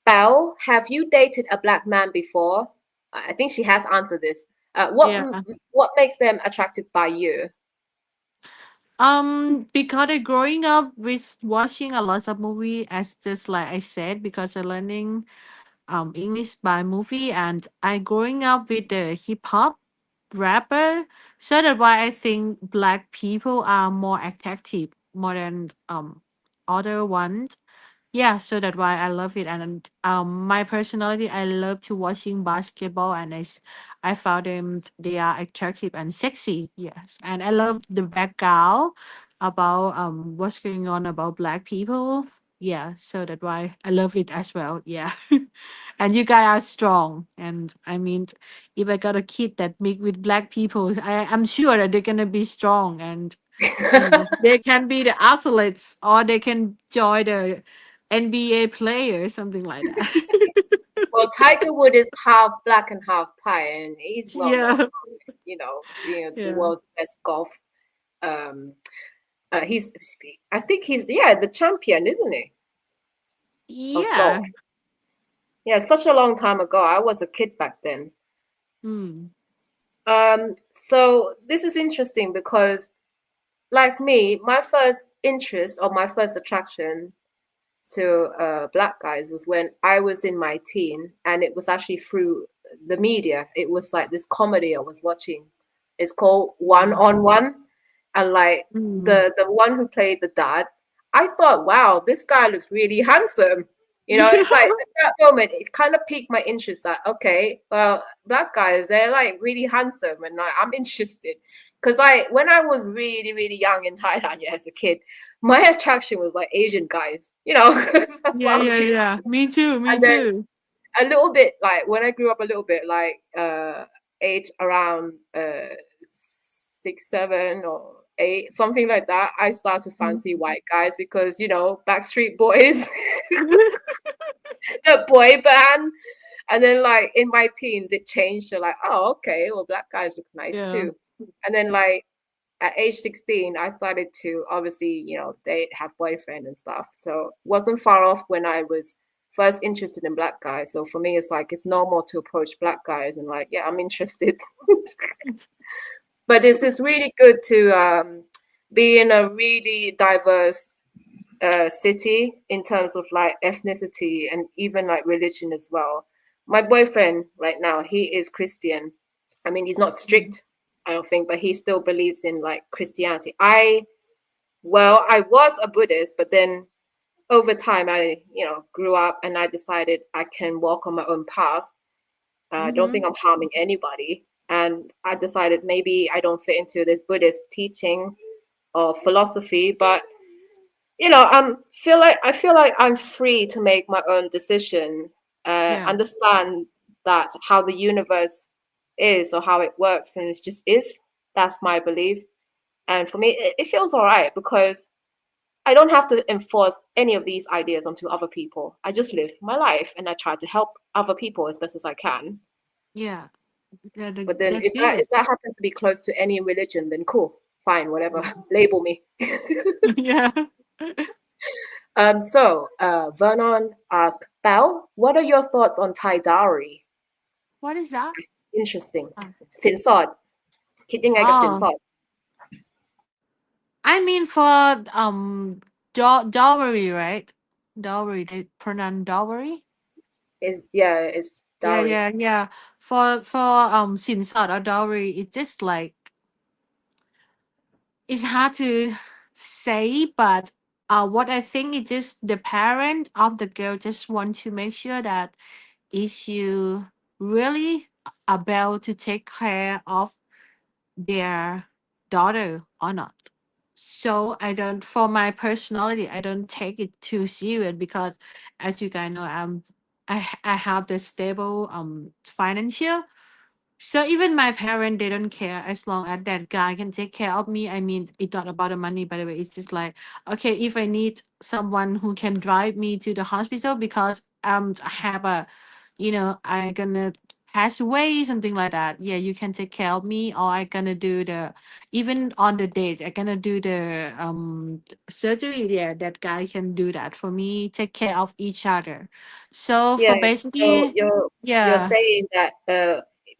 S2: Belle, have you dated a black man before? I think she has answered this.
S1: Yeah.
S2: What makes them attracted by you?
S1: Because I growing up with watching a lot of movie, as just like I said, because I learning English by movie, and I growing up with the hip hop rapper, so that's why I think black people are more attractive more than other ones. Yeah, so that's why I love it. And my personality, I love to watching basketball, and I found them they are attractive and sexy. Yes, and I love the background about what's going on about black people. Yeah, so that's why I love it as well. Yeah, and you guys are strong. And I mean, if I got a kid that mix with black people, I'm sure that they're gonna be strong, and they can be the athletes, or they can join the NBA player, something like that.
S2: Well, Tiger Wood is half black and half Thai, and he's well known
S1: Yeah.
S2: for, being the
S1: Yeah.
S2: world's best golf. Um, he's, I think he's, yeah, the champion, isn't he, of
S1: Yeah.
S2: golf? Yeah, such a long time ago. I was a kid back then.
S1: Mm.
S2: So this is interesting because, like me, my first interest or my first attraction to black guys was when I was in my teen, and it was actually through the media. It was like this comedy I was watching. It's called One
S1: Mm.
S2: on One, and like
S1: Mm.
S2: the one who played the dad, I thought, wow, this guy looks really handsome.
S1: Yeah.
S2: It's like at that moment, it kind of piqued my interest. That okay, well, black guys, they're like really handsome, and like, I'm interested. Because like when I was really really young in Thailand, yeah, as a kid, my attraction was like Asian guys, 'cause that's
S1: Yeah,
S2: what I'm
S1: yeah,
S2: used
S1: yeah.
S2: to.
S1: Me too, me
S2: And then
S1: too.
S2: a little bit like when I grew up a little bit, like age around 6, 7, or 8, something like that, I started to
S1: Mm.
S2: fancy white guys because Backstreet Boys, the boy band. And then like in my teens, it changed to like, oh, okay, well, black guys look nice
S1: Yeah.
S2: too. And then like at age 16, I started to obviously, date, have boyfriend and stuff. So wasn't far off when I was first interested in black guys. So for me, it's like it's normal to approach black guys and like, yeah, I'm interested. But this is really good to be in a really diverse city in terms of like ethnicity and even like religion as well. My boyfriend right now, he is Christian. I mean, he's not
S1: Mm.
S2: strict, I don't think, but he still believes in like Christianity. I was a Buddhist, but then over time, I, grew up and I decided I can walk on my own path. I don't think
S1: Mm-hmm.
S2: I'm harming anybody. And I decided maybe I don't fit into this Buddhist teaching or philosophy, but I feel like I'm free to make my own decision,
S1: Yeah.
S2: understand that how the universe is or how it works, and it just is. That's my belief. And for me, it feels all right because I don't have to enforce any of these ideas onto other people. I just live my life and I try to help other people as best as I can.
S1: Yeah.
S2: But then
S1: That's
S2: if
S1: good.
S2: that happens to be close to any religion, then cool. fine, whatever. Label me.
S1: Yeah.
S2: So Vernon asked, Paew, what are your thoughts on Thai dowry?
S1: What is that?
S2: Interesting.
S1: Oh.
S2: สินสอด คิดยังไงกับสินส
S1: Oh,
S2: อด
S1: I mean for dowry, right? Dowry. They pronounce dowry.
S2: Is yeah, it's
S1: Yeah,
S2: dowry.
S1: yeah, yeah. For สินสอด or dowry, it's just like it's hard to say, but what I think is just the parent of the girl just want to make sure that is you really about to take care of their daughter or not. So I don't, for my personality, I don't take it too serious because, as you guys know, I have the stable financial. So even my parent, they don't care as long as that guy can take care of me. I mean, it's not about the money, by the way. It's just like, okay, if I need someone who can drive me to the hospital because I have a, I gonna pass away, something like that. Yeah, you can take care of me, or I gonna do the, even on the date, I gonna do the surgery. Yeah, that guy can do that for me. Take care of each other. So
S2: Yeah,
S1: for
S2: so
S1: basically,
S2: you're
S1: yeah,
S2: saying that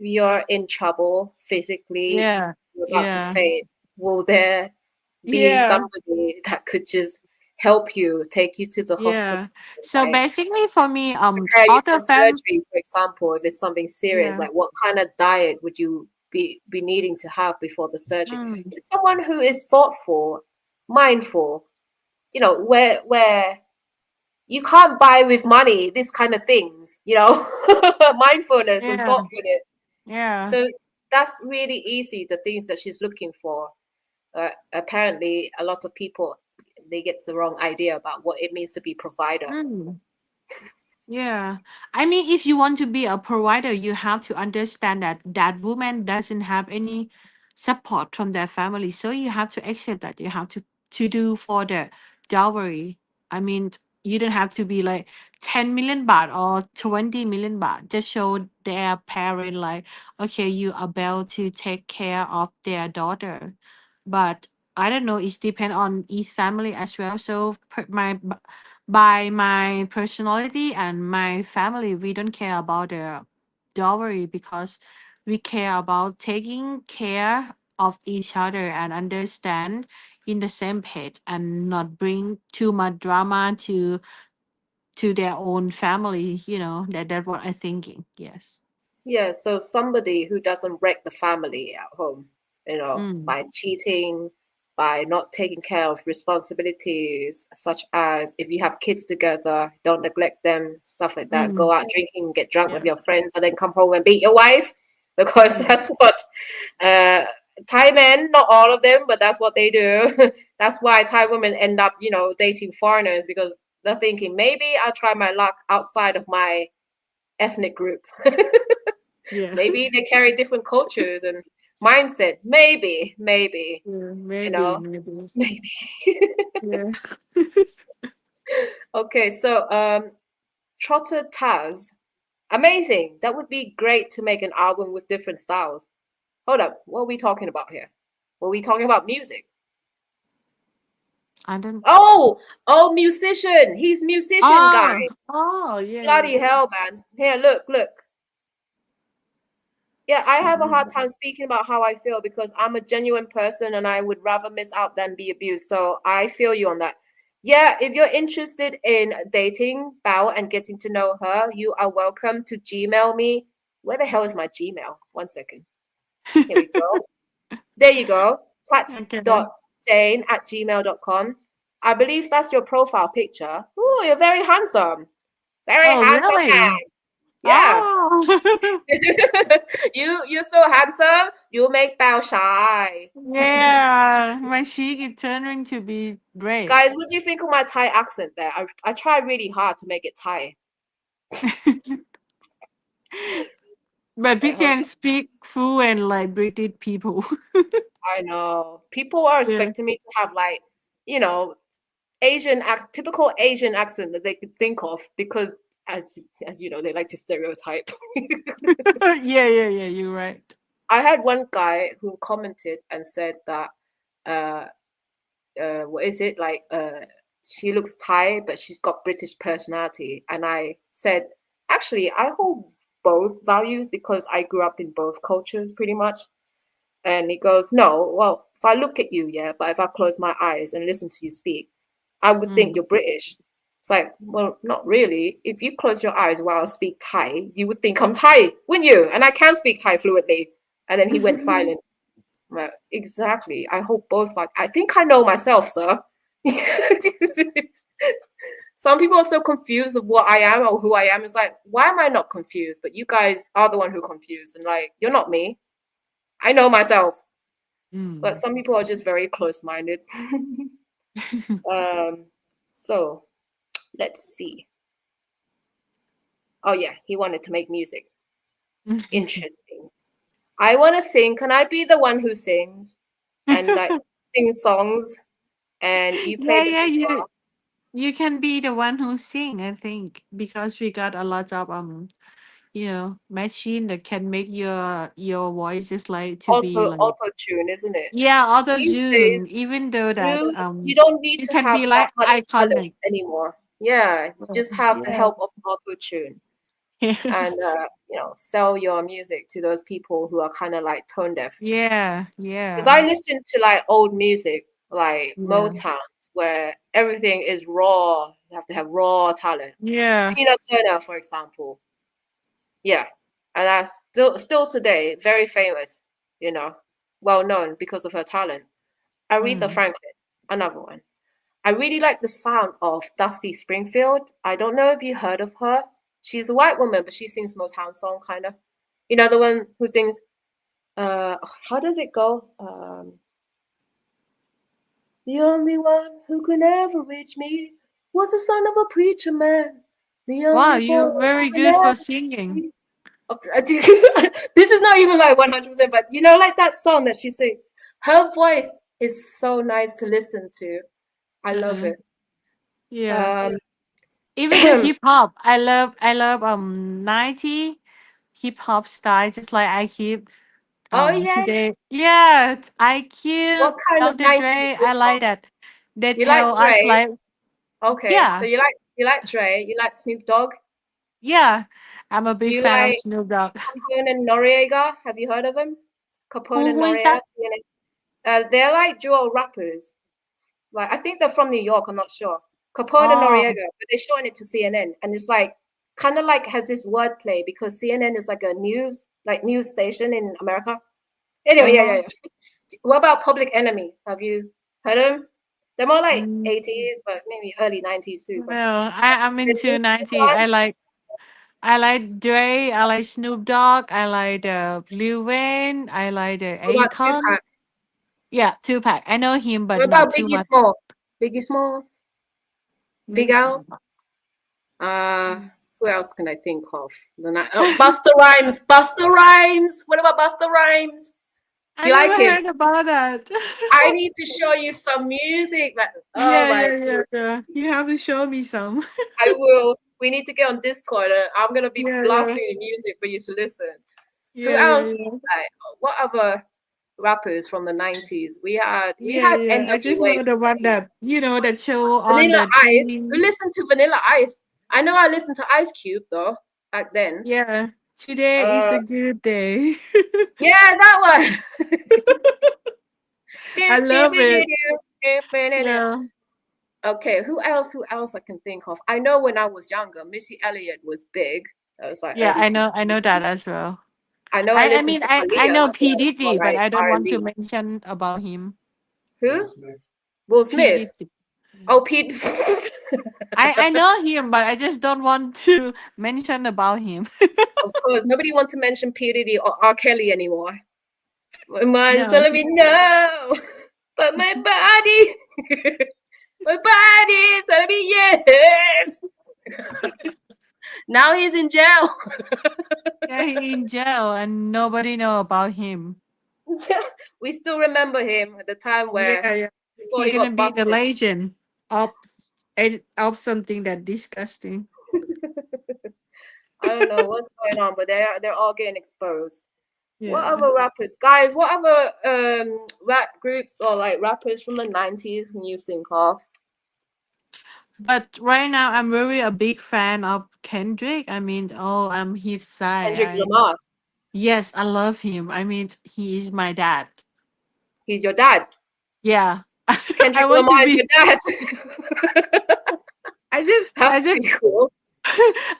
S2: you're in trouble physically,
S1: yeah,
S2: you're about to
S1: yeah.
S2: faint. Will there be
S1: Yeah,
S2: somebody that could just help you, take you to the hospital,
S1: yeah. So
S2: like
S1: basically for me,
S2: prepare you
S1: all
S2: for
S1: the
S2: surgery, for example, if it's something serious,
S1: yeah.
S2: like what kind of diet would you be needing to have before the surgery?
S1: Mm,
S2: If someone who is thoughtful, mindful, where you can't buy with money this kind of things, mindfulness and
S1: yeah,
S2: thoughtfulness.
S1: yeah.
S2: So that's really easy, the things that she's looking for. Apparently, a lot of people they get the wrong idea about what it means to be provider.
S1: Mm. Yeah. I mean, if you want to be a provider, you have to understand that that woman doesn't have any support from their family. So you have to accept that you have to do for the dowry. I mean, you don't have to be like 10 million baht or 20 million baht. Just show their parent like, okay, you are able to take care of their daughter. But I don't know, it depends on each family as well. So by my personality and my family, we don't care about the dowry because we care about taking care of each other and understand in the same page and not bring too much drama to their own family. That's what I'm thinking. Yes.
S2: Yeah, so somebody who doesn't wreck the family at home,
S1: Mm.
S2: by cheating, by not taking care of responsibilities, such as if you have kids together, don't neglect them, stuff like that. Go
S1: Mm.
S2: out drinking, get drunk with your
S1: Yes.
S2: friends, and then come home and beat your wife, because
S1: Yeah.
S2: that's what uh, Thai men, not all of them, but that's what they do. That's why Thai women end up, dating foreigners because they're thinking maybe I'll try my luck outside of my ethnic group.
S1: Yeah.
S2: Maybe they carry different cultures and mindset. Maybe,
S1: Yeah.
S2: you
S1: Maybe.
S2: know,
S1: Maybe.
S2: maybe.
S1: Yeah.
S2: Okay, so Trotter Taz, amazing. That would be great to make an album with different styles. Hold up, what are we talking about here? Were we talking about music?
S1: I don't.
S2: Oh, musician. He's musician guy.
S1: Oh. Oh. Yeah.
S2: Bloody
S1: Yeah.
S2: hell, man. Here, look. Yeah, I have a hard
S1: Yeah.
S2: time speaking about how I feel because I'm a genuine person and I would rather miss out than be abused. So I feel you on that. Yeah, if you're interested in dating Bao and getting to know her, you are welcome to Gmail me. Where the hell is my Gmail? One second. Here we go. There you go.
S1: Okay.
S2: Tats.jane@gmail.com. I believe that's your profile picture. Oh, you're very handsome. Very
S1: Oh,
S2: handsome
S1: really?
S2: man. Yeah.
S1: Oh.
S2: You're so handsome. You make Bao shy.
S1: Yeah, my cheek is turning to be red.
S2: Guys, what do you think of my Thai accent there? I try really hard to make it Thai.
S1: But we
S2: Wait, hold
S1: can
S2: on.
S1: speak fluent like British people.
S2: I know. People are
S1: Yeah.
S2: expecting me to have like, you know, typical Asian accent that they could think of because as you know, they like to stereotype.
S1: Yeah, yeah, yeah, you're right.
S2: I had one guy who commented and said that what is it like? She looks Thai, but she's got British personality. And I said, actually, I hold both values because I grew up in both cultures pretty much. And he goes, no, well, if I look at you, yeah, but if I close my eyes and listen to you speak, I would think you're British. It's like, well, not really. If you close your eyes while I speak Thai, you would think I'm Thai, wouldn't you? And I can speak Thai fluently. And then he went silent. Like, exactly. I hope both. Like, I think I know myself, sir. Some people are so confused of what I am or who I am. It's like, why am I not confused? But you guys are the one who confused. And like, you're not me. I know myself. But some people are just very close-minded. So let's see. Oh yeah, he wanted to make music. Interesting. I want to sing. Can I be the one who sings and like sing songs and you play the
S1: Yeah,
S2: guitar?
S1: you can be the one who sing, I think, because we got a lot of machine that can make your voices like to be like,
S2: Auto tune, isn't it?
S1: yeah, auto
S2: These days,
S1: tune, even though that
S2: you don't need
S1: you
S2: to
S1: can
S2: have
S1: be
S2: that
S1: like
S2: much talent
S1: iconic.
S2: anymore. Yeah, you just have the
S1: Yeah.
S2: help of auto tune and sell your music to those people who are kind of like tone deaf.
S1: Yeah,
S2: Because I
S1: yeah,
S2: listen to like old music, like
S1: yeah,
S2: Motown, where everything is raw. You have to have raw talent.
S1: yeah.
S2: Tina Turner, for example. Yeah. And that's still today very famous, well known because of her talent. Aretha
S1: Mm.
S2: Franklin, another one. I really like the sound of Dusty Springfield. I don't know if you heard of her. She's a white woman, but she sings Motown song kind of. You know the one who sings how does it go? The only one who could ever reach me was the son of a preacher man. The
S1: Wow,
S2: only boy
S1: you're
S2: who
S1: very
S2: could
S1: good for
S2: ever
S1: singing.
S2: be. This is not even like 100%, but like that song that she sings. Her voice is so nice to listen to. I love
S1: Uh-huh.
S2: it.
S1: Yeah.
S2: Um,
S1: Even the hip hop, I love 90 hip hop style, just like I keep
S2: oh yeah,
S1: today. Yeah, I
S2: what
S1: keep
S2: kind of
S1: Dr.
S2: 90s
S1: Dre.
S2: hip
S1: I
S2: hop?
S1: like that. They
S2: You like
S1: tell us
S2: Dre?
S1: like,
S2: Okay, so
S1: yeah,
S2: you like Dre, you like Snoop Dogg,
S1: yeah. I'm a big
S2: you
S1: fan of
S2: like
S1: Snoop Dogg.
S2: Capone and Noriega. Have you heard of them? Capone and
S1: Who is
S2: Noriega.
S1: that?
S2: They're like duo rappers. Like I think they're from New York. I'm not sure. Capone and
S1: Oh,
S2: Noriega, but they're showing it to CNN, and it's like kind of like has this wordplay because CNN is like a news station in America. Anyway, yeah, yeah,
S1: uh-huh.
S2: yeah. What about Public Enemy? Have you heard of them? They're more like
S1: Mm,
S2: 80s, but maybe early 90s too. But
S1: well, I'm
S2: the
S1: into
S2: new
S1: 90.
S2: one,
S1: I like Dre. I like Snoop Dogg. I like the Lil Wayne. I like the
S2: what about
S1: Akon.
S2: Tupac?
S1: Yeah, Tupac. I know him, but
S2: What
S1: not
S2: about
S1: too
S2: Biggie
S1: much.
S2: Small? Biggie Small, Big
S1: Big.
S2: Al. Who else can I think of? Buster Rhymes. Buster Rhymes. What about Buster Rhymes? Do
S1: I
S2: you
S1: never
S2: like him?
S1: heard about that.
S2: I need to show you some music. Oh
S1: Yeah,
S2: my
S1: yeah, yeah,
S2: goodness.
S1: yeah. You have to show me some.
S2: I will. We need to get on Discord. I'm gonna be
S1: Yeah, yeah,
S2: blasting the music for you to listen. Who
S1: yeah, yeah,
S2: else?
S1: yeah.
S2: Like, what other rappers from the 90s? We had
S1: Yeah. I just
S2: NWA
S1: know the
S2: from
S1: one
S2: the
S1: that show on
S2: Vanilla
S1: the
S2: Ice. Who
S1: TV.
S2: listened to Vanilla Ice? I know I listened to Ice Cube though back then.
S1: Yeah. Today is
S2: Uh,
S1: a good day.
S2: yeah, that one.
S1: I love it. Yeah.
S2: Okay, who else? Who else I can think of? I know when I was younger, Missy Elliott was big. That was like
S1: Yeah,
S2: early
S1: I
S2: two.
S1: know. I know that as well.
S2: I know I
S1: I
S2: listened
S1: mean
S2: to
S1: I
S2: Aaliyah.
S1: know
S2: That's
S1: P
S2: like more
S1: Diddy, but
S2: like
S1: I don't
S2: R and
S1: want to
S2: B.
S1: mention about him.
S2: Who? Will
S1: P
S2: Smith.
S1: Diddy.
S2: Oh, Pete.
S1: I know him, but I just don't want to mention about him.
S2: Of course, nobody wants to mention P Diddy or R Kelly anymore. My mind's
S1: No.
S2: telling me no, but my body, my body's telling me yes. Now he's in jail.
S1: Yeah, he in jail and nobody know about him.
S2: We still remember him at the time where
S1: Yeah, yeah.
S2: before
S1: He
S2: he
S1: gonna
S2: got
S1: be the
S2: busted.
S1: legend of of something that disgusting.
S2: I don't know what's going on, but they're all getting exposed. What
S1: Yeah.
S2: other rappers, guys? What other rap groups or like rappers from the 90s can you think of?
S1: But right now, I'm very a big fan of Kendrick. I mean, oh, I'm his side.
S2: Kendrick Lamar.
S1: Yes, I love him. I mean, he is my dad.
S2: He's your dad.
S1: Yeah, I
S2: Kendrick
S1: want to
S2: Lamar is
S1: be.
S2: your dad.
S1: I
S2: That's
S1: just,
S2: pretty cool.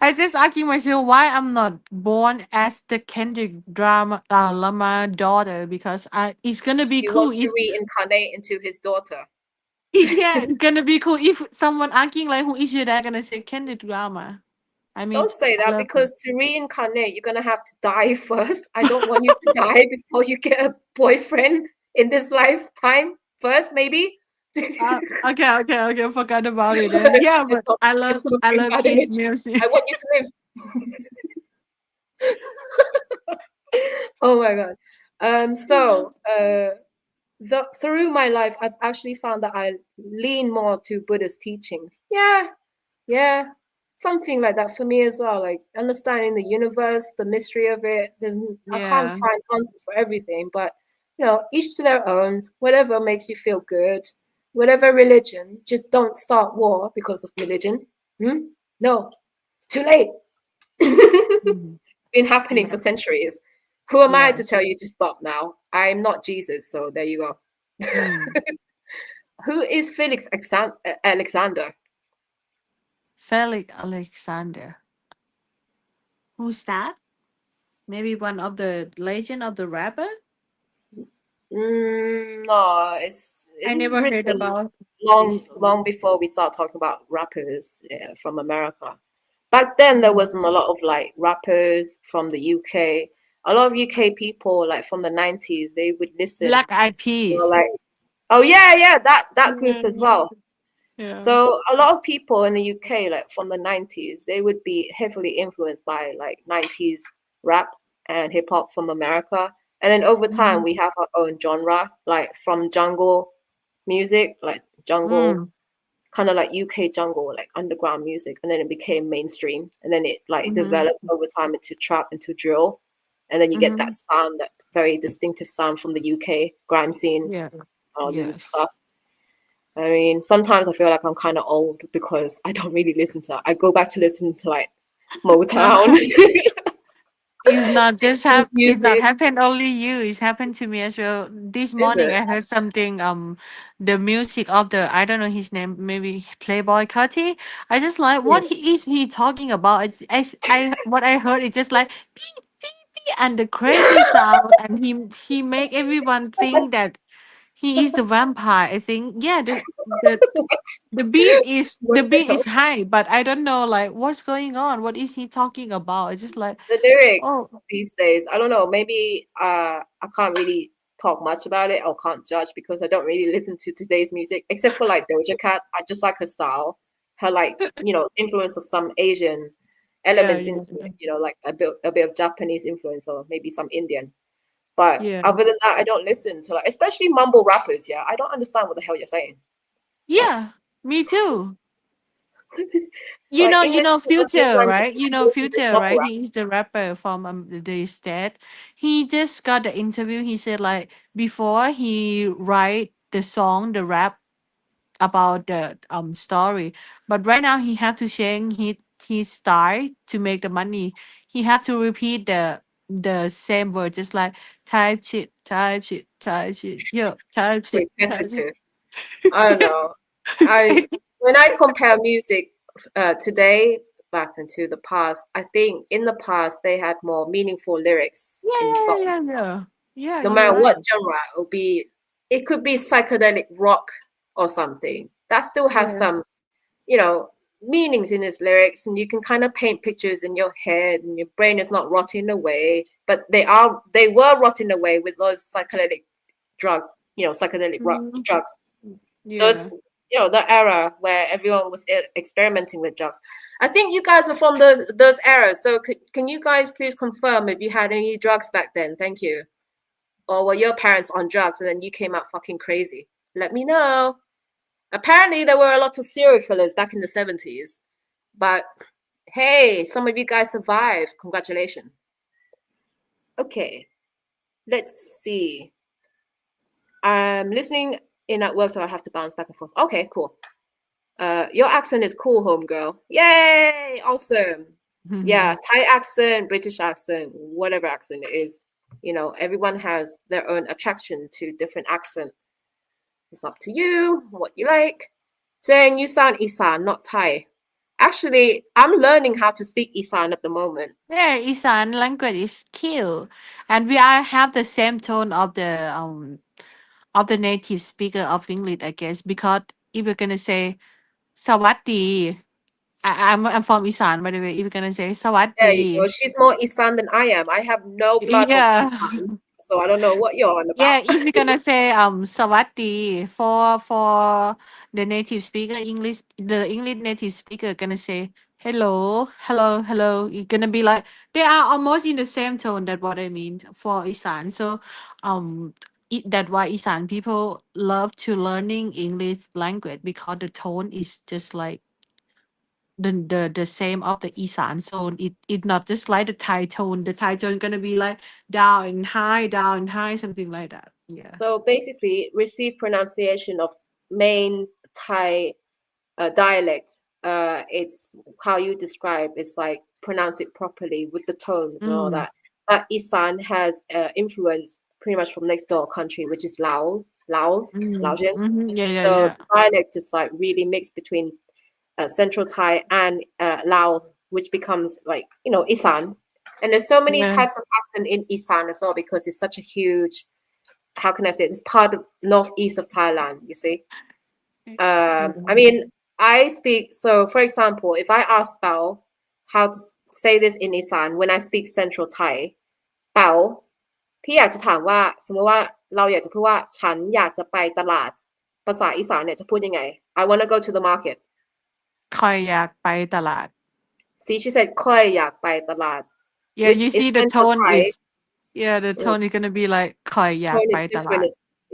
S1: I just asking myself why I'm not born as the Kendrick drama Lamar daughter because it's gonna be
S2: You
S1: cool
S2: want to
S1: if
S2: reincarnate into his daughter.
S1: yeah, it's gonna be cool if someone asking like who is your dad gonna say Kendrick drama. I mean,
S2: Don't say
S1: I
S2: that
S1: love
S2: because
S1: him.
S2: to reincarnate, you're gonna have to die first. I don't want you to die before you get a boyfriend in this lifetime. First, maybe.
S1: Okay, forgot about it. Then yeah, but
S2: Let's not
S1: I
S2: bring
S1: love
S2: bad
S1: his
S2: energy.
S1: music.
S2: I want you to live. Oh my god. Through my life, I've actually found that I lean more to Buddha's teachings. Yeah, something like that for me as well. Like understanding the universe, the mystery of it. I can't
S1: Yeah.
S2: find answers for everything, but each to their own. Whatever makes you feel good, whatever religion. Just don't start war because of religion. No, it's too late.
S1: Mhm.
S2: It's been happening for
S1: Yeah.
S2: centuries. Who am I to
S1: Yes.
S2: tell you to stop now? I'm not Jesus, so there you go.
S1: Mm.
S2: Who is Alexander?
S1: Felix Alexander. Who's that? Maybe one of the legend of the rapper?
S2: No,
S1: I
S2: it is
S1: never heard
S2: written
S1: about
S2: long
S1: this
S2: long
S1: one.
S2: before we start talking about rappers from America. Back then, there
S1: Mm.
S2: wasn't a lot of like rappers from the UK. A lot of UK people, like from the 90s, they would listen.
S1: Black Eyed Peas.
S2: Like, oh yeah, that group
S1: Yeah.
S2: as well.
S1: Yeah.
S2: So a lot of people in the UK, like from the 90s, they would be heavily influenced by like 90s rap and hip hop from America. And then over time,
S1: Mhm.
S2: we have our own genre, like from jungle music, like jungle,
S1: Mm.
S2: kind of like UK jungle, like underground music. And then it became mainstream. And then it like
S1: Mhm.
S2: developed over time into trap, into drill. And then you get that
S1: Mhm.
S2: sound, that very distinctive sound from the UK grime scene,
S1: Yeah.
S2: all this
S1: Yes.
S2: stuff. I mean, sometimes I feel like I'm kind of old because I don't really listen to. I go back to listen to like Motown,
S1: It's not just
S2: 60s
S1: it's not
S2: music.
S1: happened only you. It's happened to me as well. This
S2: Is
S1: morning
S2: it?
S1: I heard something the music of the I don't know his name, maybe Playboy Cutty. I just like
S2: Mm.
S1: is he talking about? I what I heard is just like beep, beep, beep, and the crazy sound and he make everyone think that he is the vampire. I think yeah the the beat is high, but I don't know like what's going on. What is he talking about? It's just like
S2: The
S1: oh
S2: lyrics these days, I don't know. Maybe I can't really talk much about it or can't judge because I don't really listen to today's music except for like Doja Cat. I just like her style, her like influence of some Asian
S1: yeah
S2: elements
S1: yeah
S2: into it. Like a bit of Japanese influence or maybe some Indian. But
S1: yeah.
S2: other than that, I don't listen to like, especially mumble rappers. Yeah, I don't understand what the hell you're saying.
S1: Yeah, me too.
S2: Like
S1: You
S2: English
S1: know,
S2: is not your
S1: Future,
S2: language.
S1: right? You
S2: I
S1: know,
S2: listen to
S1: Future,
S2: mumble
S1: right?
S2: rap.
S1: He is the rapper from the state. He just got the interview. He said like before he write the song, the rap about the story, but right now he have to change his style to make the money. He have to repeat the same word, just like type shit, yo, type shit.
S2: Repetitive. I don't know. I When I compare music today back into the past, I think in the past they had more meaningful lyrics
S1: Yeah,
S2: in
S1: yeah,
S2: songs.
S1: yeah, yeah. Yeah,
S2: No
S1: you're
S2: matter
S1: right.
S2: what genre it will be, it could be psychedelic rock or something. That still has
S1: Yeah.
S2: some, you know, meanings in its lyrics, and you can kind of paint pictures in your head, and your brain is not rotting away. But they were rotting away with those psychedelic drugs, psychedelic rock
S1: Mhm.
S2: drugs. Those,
S1: Yeah.
S2: the era where everyone was experimenting with drugs. I think you guys are from those eras. So can you guys please confirm if you had any drugs back then? Thank you. Or were your parents on drugs and then you came out fucking crazy? Let me know. Apparently, there were a lot of serial killers back in the 70s. But hey, some of you guys survived. Congratulations. Okay. let's see. I'm listening in at work, so I have to bounce back and forth. Okay, cool. Your accent is cool, homegirl. Yay! Awesome. Yeah, Thai accent, British accent, whatever accent it is. Everyone has their own attraction to different accent. It's up to you, what you like. Jane, you sound Isan, not Thai. Actually, I'm learning how to speak Isan at the moment.
S1: Yeah, Isan language is cute, and we are have the same tone of the native speaker of English, I guess. Because if you're gonna say "สวัสดี," I'm from Isan, by the way. If you're gonna say
S2: There you go.
S1: "สวัสดี,"
S2: She's more Isan than I am. I have no blood of
S1: yeah.
S2: Isan, so I don't know what you're on about.
S1: Yeah, if you're gonna say "สวัสดี" for the native speaker English, the English native speaker gonna say "hello, hello, hello." It's gonna be like they are almost in the same tone. That what I mean for Isan. So, that why Isan people love to learning English language because the tone is just like the same of the Isan tone. It not just like the Thai tone. The Thai tone gonna be like down and high, something like that. Yeah.
S2: So basically, received pronunciation of main Thai dialect. It's how you describe. It's like pronounce it properly with the tones and all
S1: Mm.
S2: that. But Isan has influence pretty much from next door country, which is Laos, Laotian.
S1: Yeah, yeah,
S2: So
S1: yeah.
S2: the dialect is like really mixed between Central Thai and Lao, which becomes like Isan. And there's so many
S1: Yeah.
S2: types of accent in Isan as well because it's such a huge, how can I say it? It's part of northeast of Thailand, you see. I
S1: Mhm.
S2: mean, I speak, so for example, if I ask Bao how to say this in Isan when I speak Central Thai, Bao พี่อยากจะถามว่าสมมติว่าเราอยากจะพูดว่าฉันอยากจะไปตลาดภาษาอีสานเนี่ยจะพูดยังไง I want to go to the market.
S1: คอยอยากไปตลาด
S2: See, she said ค่อยอยากไปตลาด
S1: Yeah,
S2: which
S1: you
S2: in
S1: see the
S2: Central
S1: tone
S2: Thai,
S1: is yeah, the
S2: mm,
S1: tone is gonna be like
S2: tone is different.
S1: คอยอยากไปตลาด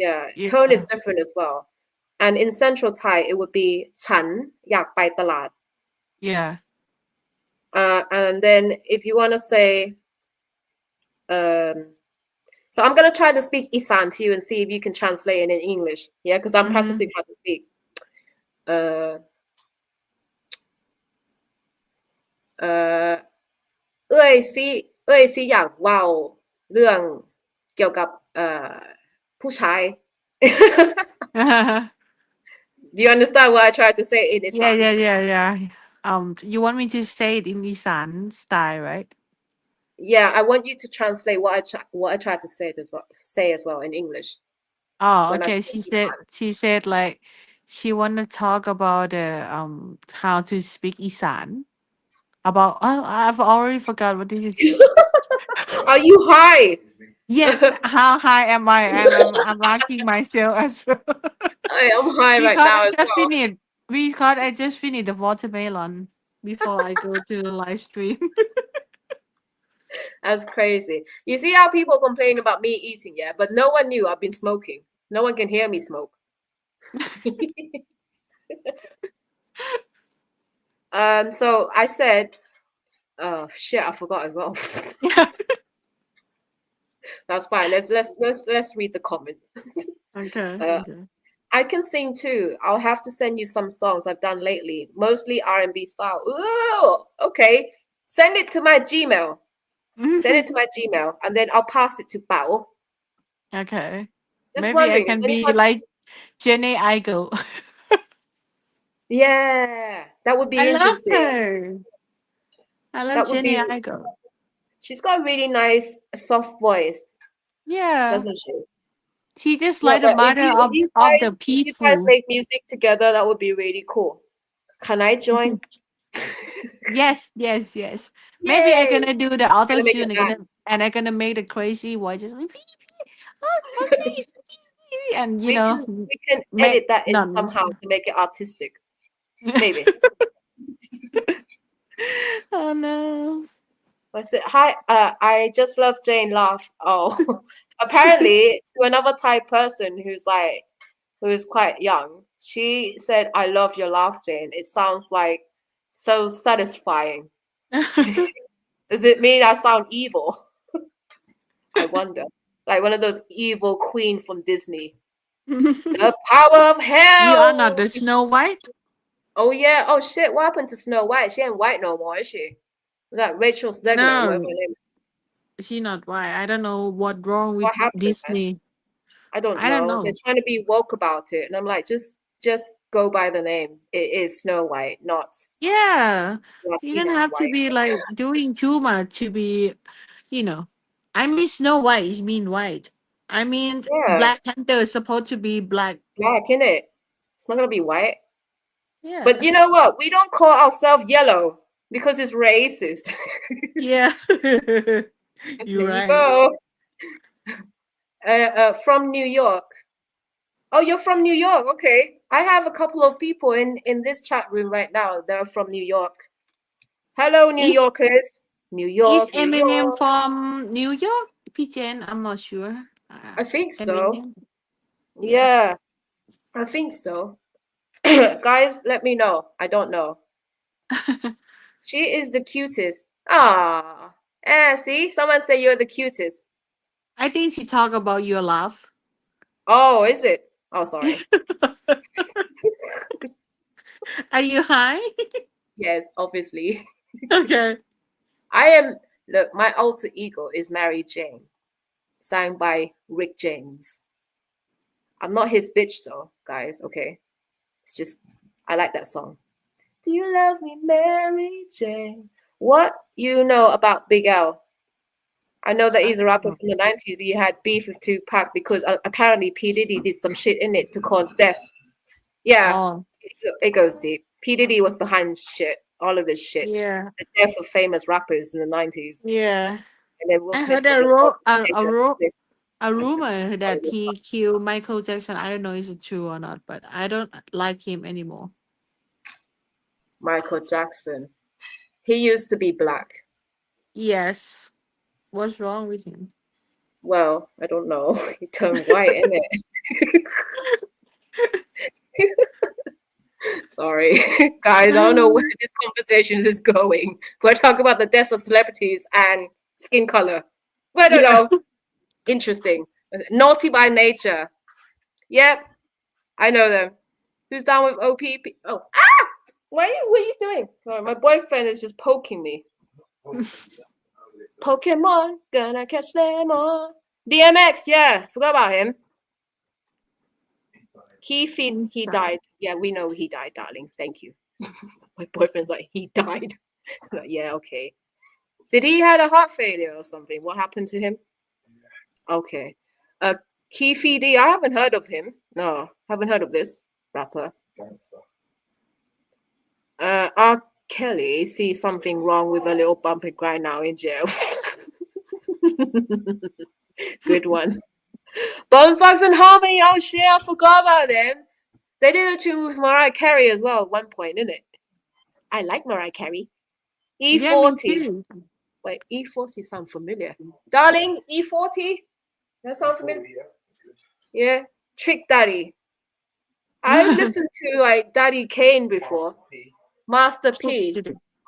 S2: Yeah, tone is
S1: Yeah.
S2: different as well. And in Central Thai, it would be ฉันอยากไปตลาด
S1: Yeah.
S2: And then if you want to say, so I'm going to try to speak Isan to you and see if you can translate it in English. Yeah, because I'm
S1: Mm-hmm.
S2: practicing how to speak. Uh, เอ้ยซี่อยากเว้าเรื่องเกี่ยวกับผู้ชาย
S1: Yeah,
S2: Do you understand what I tried to say in
S1: yeah,
S2: Isan?
S1: yeah. You want me to say it in Isan style, right?
S2: Yeah, I want you to translate what I tried to say as well in English
S1: Oh,
S2: when I
S1: okay.
S2: speak Isan.
S1: She said like she wanna talk about how to speak Isan. About I've already forgot what did it.
S2: Are you high?
S1: Yes, how high am I? I'm asking myself as well.
S2: I am high right
S1: Because
S2: now
S1: I
S2: as
S1: just
S2: well.
S1: finished. Because I just finished the watermelon before I go to the live stream.
S2: That's crazy. You see how people complain about me eating, yeah? But no one knew I've been smoking. No one can hear me smoke. So I said, oh shit, I forgot as well.
S1: Yeah.
S2: That's fine. Let's read the comment.
S1: Okay.
S2: Uh,
S1: Okay.
S2: I can sing too. I'll have to send you some songs I've done lately, mostly R&B style. Ooh, okay. Send it to my Gmail. Send it to my Gmail, and then I'll pass it to Bao.
S1: Okay.
S2: Just
S1: Maybe I
S2: wondering, is
S1: can be
S2: anyone?
S1: like Jenny Igo.
S2: Yeah, that would be
S1: I love
S2: interesting.
S1: her. I love
S2: That would
S1: Jenny
S2: be.
S1: Igo.
S2: She's got a really nice, soft voice,
S1: Yeah.
S2: doesn't she?
S1: She just
S2: Yeah,
S1: like the
S2: but
S1: mother of the
S2: if you guys
S1: peaceful.
S2: make music together, that would be really cool. Can I join?
S1: Yes. Maybe I
S2: Yay!
S1: gonna do the
S2: I'm
S1: auto
S2: gonna make a
S1: tune
S2: band.
S1: and I gonna make the crazy voices like okay, it's and
S2: We can
S1: make
S2: edit that in
S1: nonsense.
S2: somehow to make it artistic. Maybe.
S1: Oh no.
S2: What's it? Hi, I just love Jane laugh. Oh, apparently to another Thai person who's quite young, she said, "I love your laugh, Jane. It sounds like so satisfying." Does it mean I sound evil? I wonder. like one of those evil queen from Disney. The power of
S1: You are not
S2: hell.
S1: the Snow White?
S2: Oh yeah. Oh shit. What happened to Snow White? She ain't white no more, is she? That Rachel Zegler, whatever
S1: No,
S2: her name is.
S1: she not white. I don't know what wrong with
S2: What happened, man?
S1: Disney.
S2: I don't
S1: I don't
S2: know. They're
S1: know.
S2: trying to be woke about it, and I'm like, just go by the name. It is Snow White, not
S1: Yeah, you don't
S2: Latina
S1: have to
S2: White.
S1: be like doing too much to be, you know. I mean, Snow White is mean white. I mean,
S2: Yeah,
S1: Black Panther is supposed to be black.
S2: black, innit? It's not gonna be white. But
S1: Yeah,
S2: you know what? We don't call ourselves yellow because it's racist.
S1: yeah. You're
S2: There you
S1: right.
S2: go. From New York. Oh, you're from New York. Okay. I have a couple of people in this chat room right now. They're from New York. Hello, New
S1: Is
S2: Yorkers. New
S1: is
S2: York, New
S1: Eminem
S2: York.
S1: from New York? PJN, I'm not sure.
S2: I think so.
S1: Eminem. Yeah.
S2: Yeah, I think so. Guys, let me know. I don't know. She is the cutest. Ah. See? Someone say you're the cutest.
S1: I think she talk about your love.
S2: Oh, is it? Oh, sorry.
S1: Are you high?
S2: Yes, obviously.
S1: Okay.
S2: I am, look, my alter ego is Mary Jane, sang by Rick James. I'm not his bitch though, guys, okay? It's just, I like that song. Do you love me, Mary Jane? What you know about Big L? I know that
S1: I
S2: he's a
S1: don't
S2: rapper
S1: know.
S2: from the 90s. He had beef with Tupac because apparently P. Diddy did some shit in it to cause death. Yeah,
S1: Oh,
S2: it goes deep. P. Diddy was behind shit, all of this shit.
S1: yeah.
S2: The death of famous rappers in the 90s.
S1: Yeah.
S2: And then Will
S1: I
S2: Smith
S1: heard
S2: was involved with Jada Smith.
S1: a rumor
S2: All of
S1: that
S2: this stuff.
S1: he killed Michael Jackson. I don't know is it true or not, but I don't like him anymore.
S2: Michael Jackson. He used to be black.
S1: Yes. What's wrong with him?
S2: Well, I don't know. He turned white, innit? Sorry, guys. I don't know where this conversation is going. We're talking about the death of celebrities and skin color. Well, I don't
S1: Yeah.
S2: know. Interesting. Naughty by nature. Yep, I know them. Who's down with OPP? Oh, what are you doing? Sorry, my boyfriend is just poking me. Pokemon, gonna catch them all. DMX, yeah, forgot about him. He died. Yeah, we know he died, darling. Thank you. My boyfriend's like, he died. Like, yeah, okay. Did he had a heart failure or something? What happened to him? Okay. Keefe D, I haven't heard of him. No, haven't heard of this rapper. R. Kelly sees something wrong with a little bump and grind now in jail. Good one. Bone Thugs and Harmony. Oh shit, I forgot about them. They did a tune with Mariah Carey as well at one point, didn't it? I like Mariah Carey.
S1: Yeah, me
S2: E40.
S1: too.
S2: Wait, E40 sound familiar. Darling, E40? That sound familiar? Yeah. Trick Daddy. I've listened to like Daddy Kane before. Master P.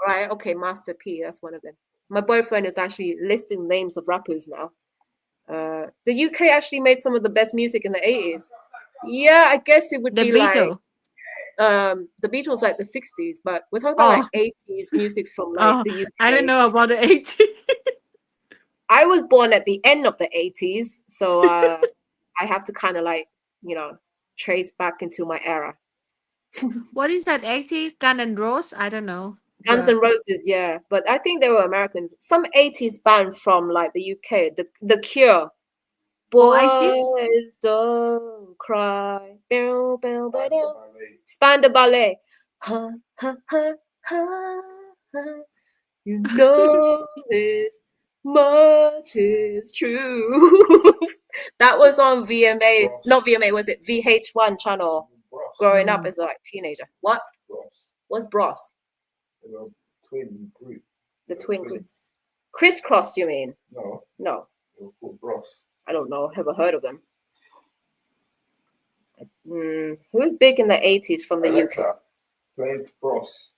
S2: Right, okay, Master P. That's one of them. My boyfriend is actually listing names of rappers now. The UK actually made some of the best music in the 80s. Yeah, I guess it would
S1: The
S2: be like
S1: Beatles.
S2: the Beatles like the 60s, but we're talking about like
S1: Oh,
S2: 80s music from like
S1: oh,
S2: the
S1: I don't
S2: UK.
S1: know about the 80s.
S2: I was born at the end of the 80s, so I have to kind of like, trace back into my era.
S1: What is that 80s? Gun and Rose? I don't know.
S2: Guns N' Roses, yeah, but I think they were Americans. Some 80s band from like the UK, the Cure.
S1: Oasis?
S2: Boys don't cry. Span the ballet. Ha, ha, ha, ha, ha. You know this much is true. That was on VMA, not VMA, was it VH1 channel? Growing up as a like teenager. What? What's Bros?
S3: Twin group.
S2: The twin group. Crisscross, you mean?
S3: No.
S2: No.
S3: They were called Bros.
S2: I don't know. Never heard of them. Who's big in the 80s from the UK?
S3: Played Bros.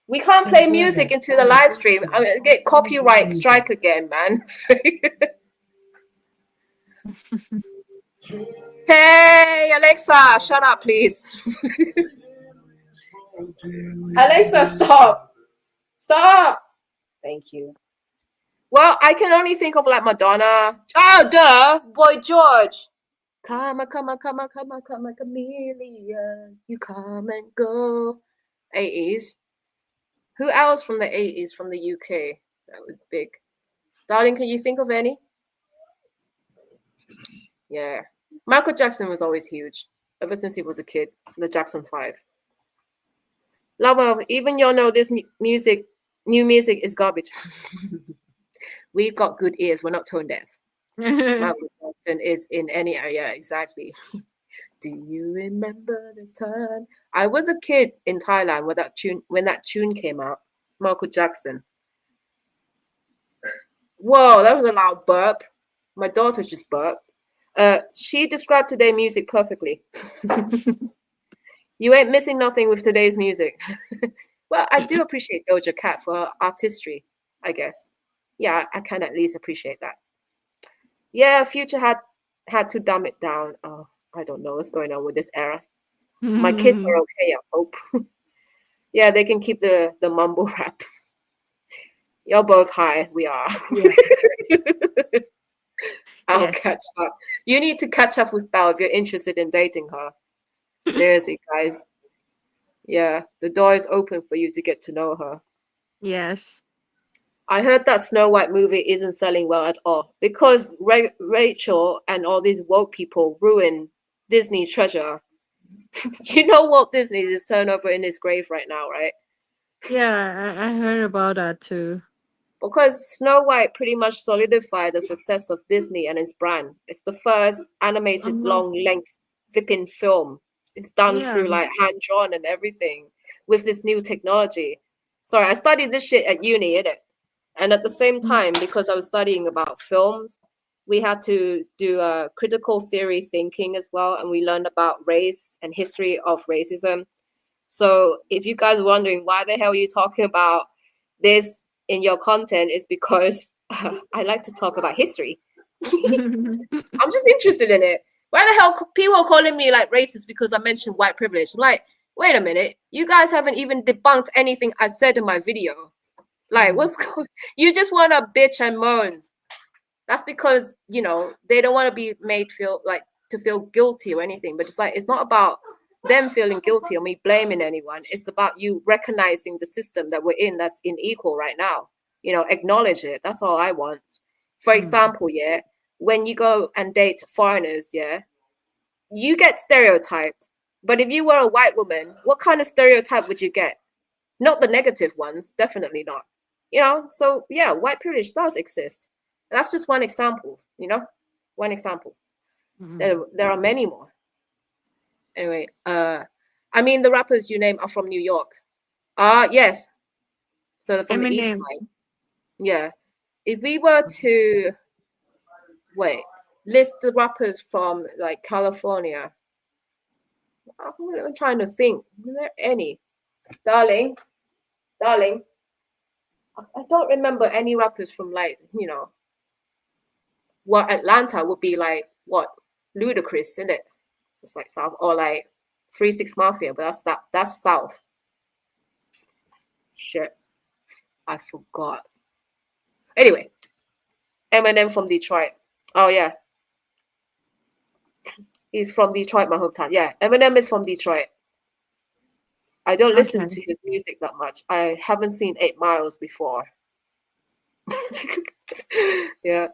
S2: We can't play music into the live stream. I'm gonna get copyright strike again, man. Hey, Alexa, shut up, please. Alexa, stop. Stop. Thank you. Well, I can only think of like Madonna. Oh, duh. Boy George. Come, chameleon. You come and go. 80s. Who else from the 80s from the UK? That was big. Darling, can you think of any? Yeah. Michael Jackson was always huge. Ever since he was a kid. The Jackson 5. Love, even y'all know this music, new music is garbage. We've got good ears. We're not tone deaf. Michael Jackson is in any area. Exactly. Do you remember the time? I was a kid in Thailand when that tune came out. Michael Jackson. Whoa, that was a loud burp. My daughter just burped. She described today's music perfectly. You ain't missing nothing with today's music. Well, I do appreciate Doja Cat for her artistry, I guess. Yeah, I can at least appreciate that. Yeah, Future had to dumb it down. Oh, I don't know what's going on with this era. My kids are okay, I hope. Yeah, they can keep the mumble rap. You're both high. We are.
S1: Yeah.
S2: I'll
S1: Yes.
S2: catch up. You need to catch up with Belle if you're interested in dating her. Seriously, guys. Yeah, the door is open for you to get to know her.
S1: Yes.
S2: I heard that Snow White movie isn't selling well at all because Rachel and all these woke people ruin Disney's treasure. You know Walt Disney is turned over in his grave right now, right?
S1: Yeah, I heard about that too.
S2: Because Snow White pretty much solidified the success of Disney and its brand. It's the first animated
S1: Uh-huh.
S2: long-length flipping film. It's done
S1: Yeah.
S2: through like hand-drawn and everything with this new technology. Sorry, I studied this shit at uni, innit? And at the same time, because I was studying about films, we had to do critical theory thinking as well, and we learned about race and history of racism. So if you guys are wondering why the hell are you talking about this in your content, is because I like to talk about history. I'm just interested in it. Why the hell people are calling me like racist because I mentioned white privilege? I'm like, wait a minute, you guys haven't even debunked anything I said in my video. Like, what's going? You just want to bitch and moan. That's because they don't want to be made to feel guilty or anything. But just like it's not about them feeling guilty or me blaming anyone. It's about you recognizing the system that we're in that's unequal right now. Acknowledge it. That's all I want. For example, yeah, when you go and date foreigners, yeah, you get stereotyped. But if you were a white woman, what kind of stereotype would you get? Not the negative ones, definitely not. So yeah, white privilege does exist. That's just one example, one example. There are many more. Anyway, I mean the rappers you name are from New York. Yes. So they're from the east
S1: Eminem.
S2: side. Yeah. If we were to list the rappers from like California, I'm trying to think. Are there any? Darling, I don't remember any rappers from like, what Atlanta would be like, what? Ludacris, isn't it? It's like South, or like 3 6 Mafia, but that's South. Shit. I forgot. Anyway, Eminem from Detroit. Oh yeah. He's from Detroit, my hometown. Yeah, Eminem is from Detroit. I don't listen to his music that much. I haven't seen 8 Miles before. Yeah.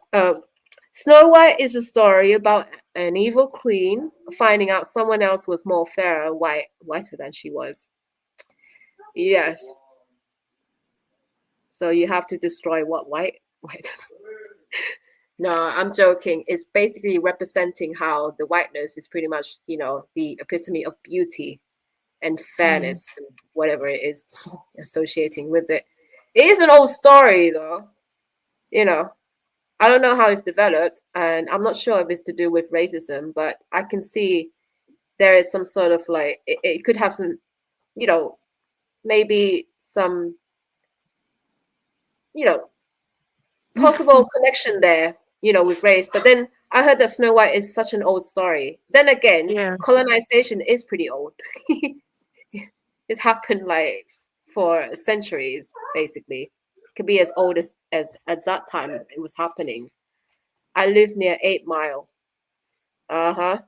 S2: Snow White is a story about an evil queen finding out someone else was more fairer, whiter than she was. Yes. So you have to destroy what white? No, I'm joking. It's basically representing how the whiteness is pretty much, the epitome of beauty and fairness, and whatever it is associating with it. It is an old story, though. I don't know how it's developed, and I'm not sure if it's to do with racism, but I can see there is some sort of like, it could have some, maybe some, possible connection there, with race. But then I heard that Snow White is such an old story. Then again,
S1: Yeah.
S2: colonization is pretty old. It happened like for centuries, basically. It could be as old as at that time it was happening. I live near 8 Mile. Uh-huh.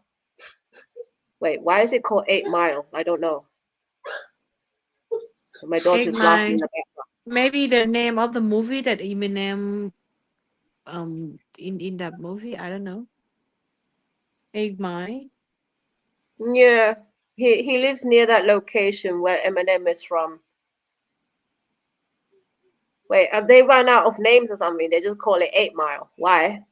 S2: Wait, why is it called 8 Mile? I don't know. So my
S1: 8
S2: daughter's laughing in
S1: Mile.
S2: the background.
S1: Maybe the name of the movie that Eminem in that movie. I don't know. 8 Mile.
S2: Yeah. He lives near that location where Eminem is from. Wait, have they run out of names or something? They just call it 8 Mile. Why?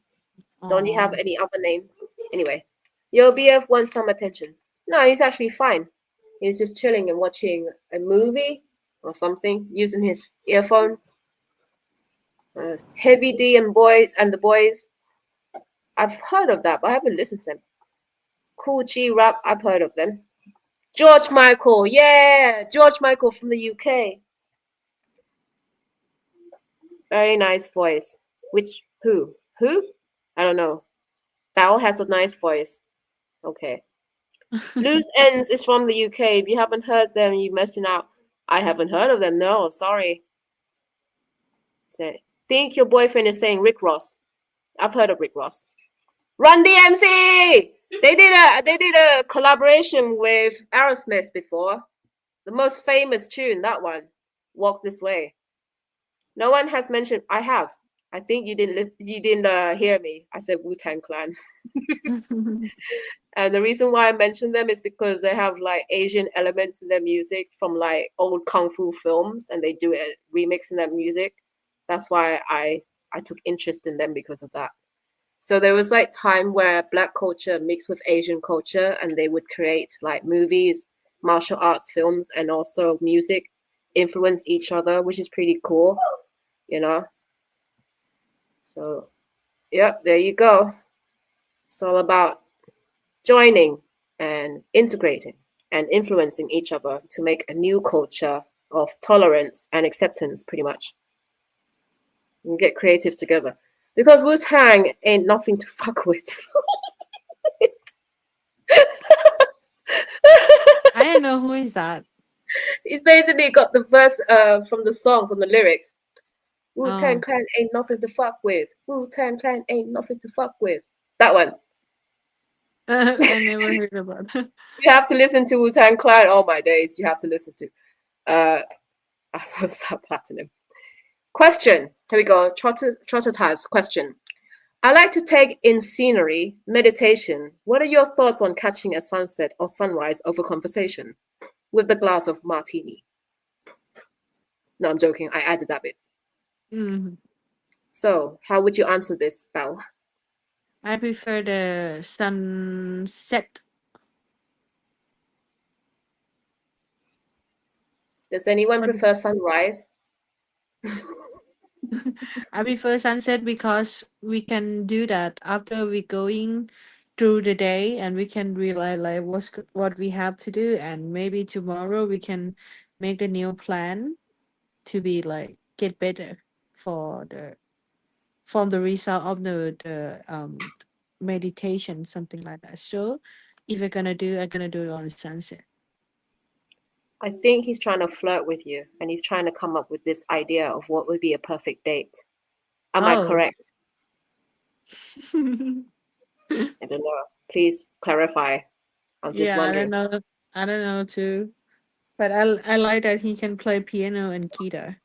S2: Don't you have
S1: Oh.
S2: any other name? Anyway, your BF wants some attention. No, he's actually fine. He's just chilling and watching a movie or something, using his earphone. Heavy D and the boys. I've heard of that, but I haven't listened to them. Cool G Rap, I've heard of them. George Michael, yeah, George Michael from the UK. Very nice voice. Who? I don't know. Bao has a nice voice. Okay. Loose Ends is from the UK. If you haven't heard them, you're missing out. I haven't heard of them. No, sorry. Think your boyfriend is saying Rick Ross. I've heard of Rick Ross. Run DMC. They did a collaboration with Aerosmith before. The most famous tune, that one. Walk This Way. No one has mentioned. I have. I think you didn't hear me. I said Wu-Tang Clan. And the reason why I mention them is because they have like Asian elements in their music from like old kung fu films, and they do a remix in their music. That's why I took interest in them because of that. So there was like time where Black culture mixed with Asian culture, and they would create like movies, martial arts films, and also music influence each other, which is pretty cool, you know. So, yep, there you go. It's all about joining and integrating and influencing each other to make a new culture of tolerance and acceptance, pretty much. And get creative together. Because Wu-Tang ain't nothing to fuck with.
S1: I don't know who is that.
S2: He's basically got the verse from the song, from the lyrics. Wu-Tang
S1: Oh.
S2: Clan ain't nothing to fuck with. Wu-Tang Clan ain't nothing to fuck with. That one.
S1: I never heard about it.
S2: You have to listen to Wu-Tang Clan. Oh my days, you have to listen to. I was platinum. Question. Here we go. Trottertaz question. I like to take in scenery, meditation. What are your thoughts on catching a sunset or sunrise over conversation with the glass of martini? No, I'm joking. I added that bit.
S1: Mhm.
S2: So, how would you answer this, Belle?
S1: I prefer the sunset.
S2: Does anyone
S1: What?
S2: prefer sunrise?
S1: I prefer sunset because we can do that after we going through the day, and we can realize like what we have to do, and maybe tomorrow we can make a new plan to be like get better for the from the result of the meditation, something like that. So if I'm gonna do it on the sunset.
S2: I think he's trying to flirt with you, and he's trying to come up with this idea of what would be a perfect date. Am I
S1: Oh.
S2: correct? I don't know. Please clarify. I'm just
S1: Yeah, I don't
S2: wondering.
S1: know. I don't know too. But I like that he can play piano and guitar.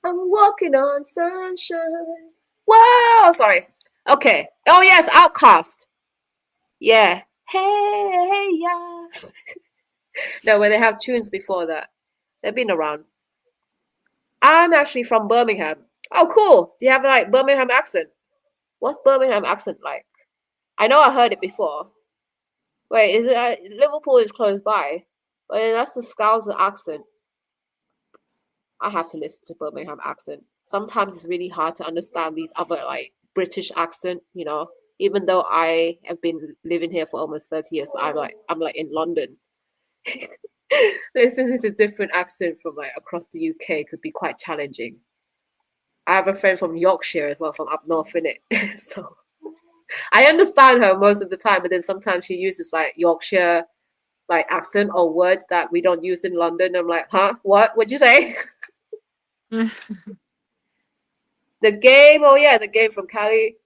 S2: I'm walking on sunshine. Wow, sorry. Okay. Oh yes, Outcast. Yeah. Hey, hey, yeah. No, when they have tunes before that. They've been around. I'm actually from Birmingham. Oh, cool. Do you have like Birmingham accent? What's Birmingham accent like? I know I heard it before. Wait, is it Liverpool is close by? But that's the Scouser accent. I have to listen to Birmingham accent. Sometimes it's really hard to understand these other like British accent, you know. Even though I have been living here for almost 30 years, but I'm like in London. Listening to a different accent from like across the UK could be quite challenging. I have a friend from Yorkshire as well, from up north, innit? So I understand her most of the time, but then sometimes she uses like Yorkshire like accent or words that we don't use in London. I'm like, huh? What? What'd you say? The game, oh yeah, the game from Cali.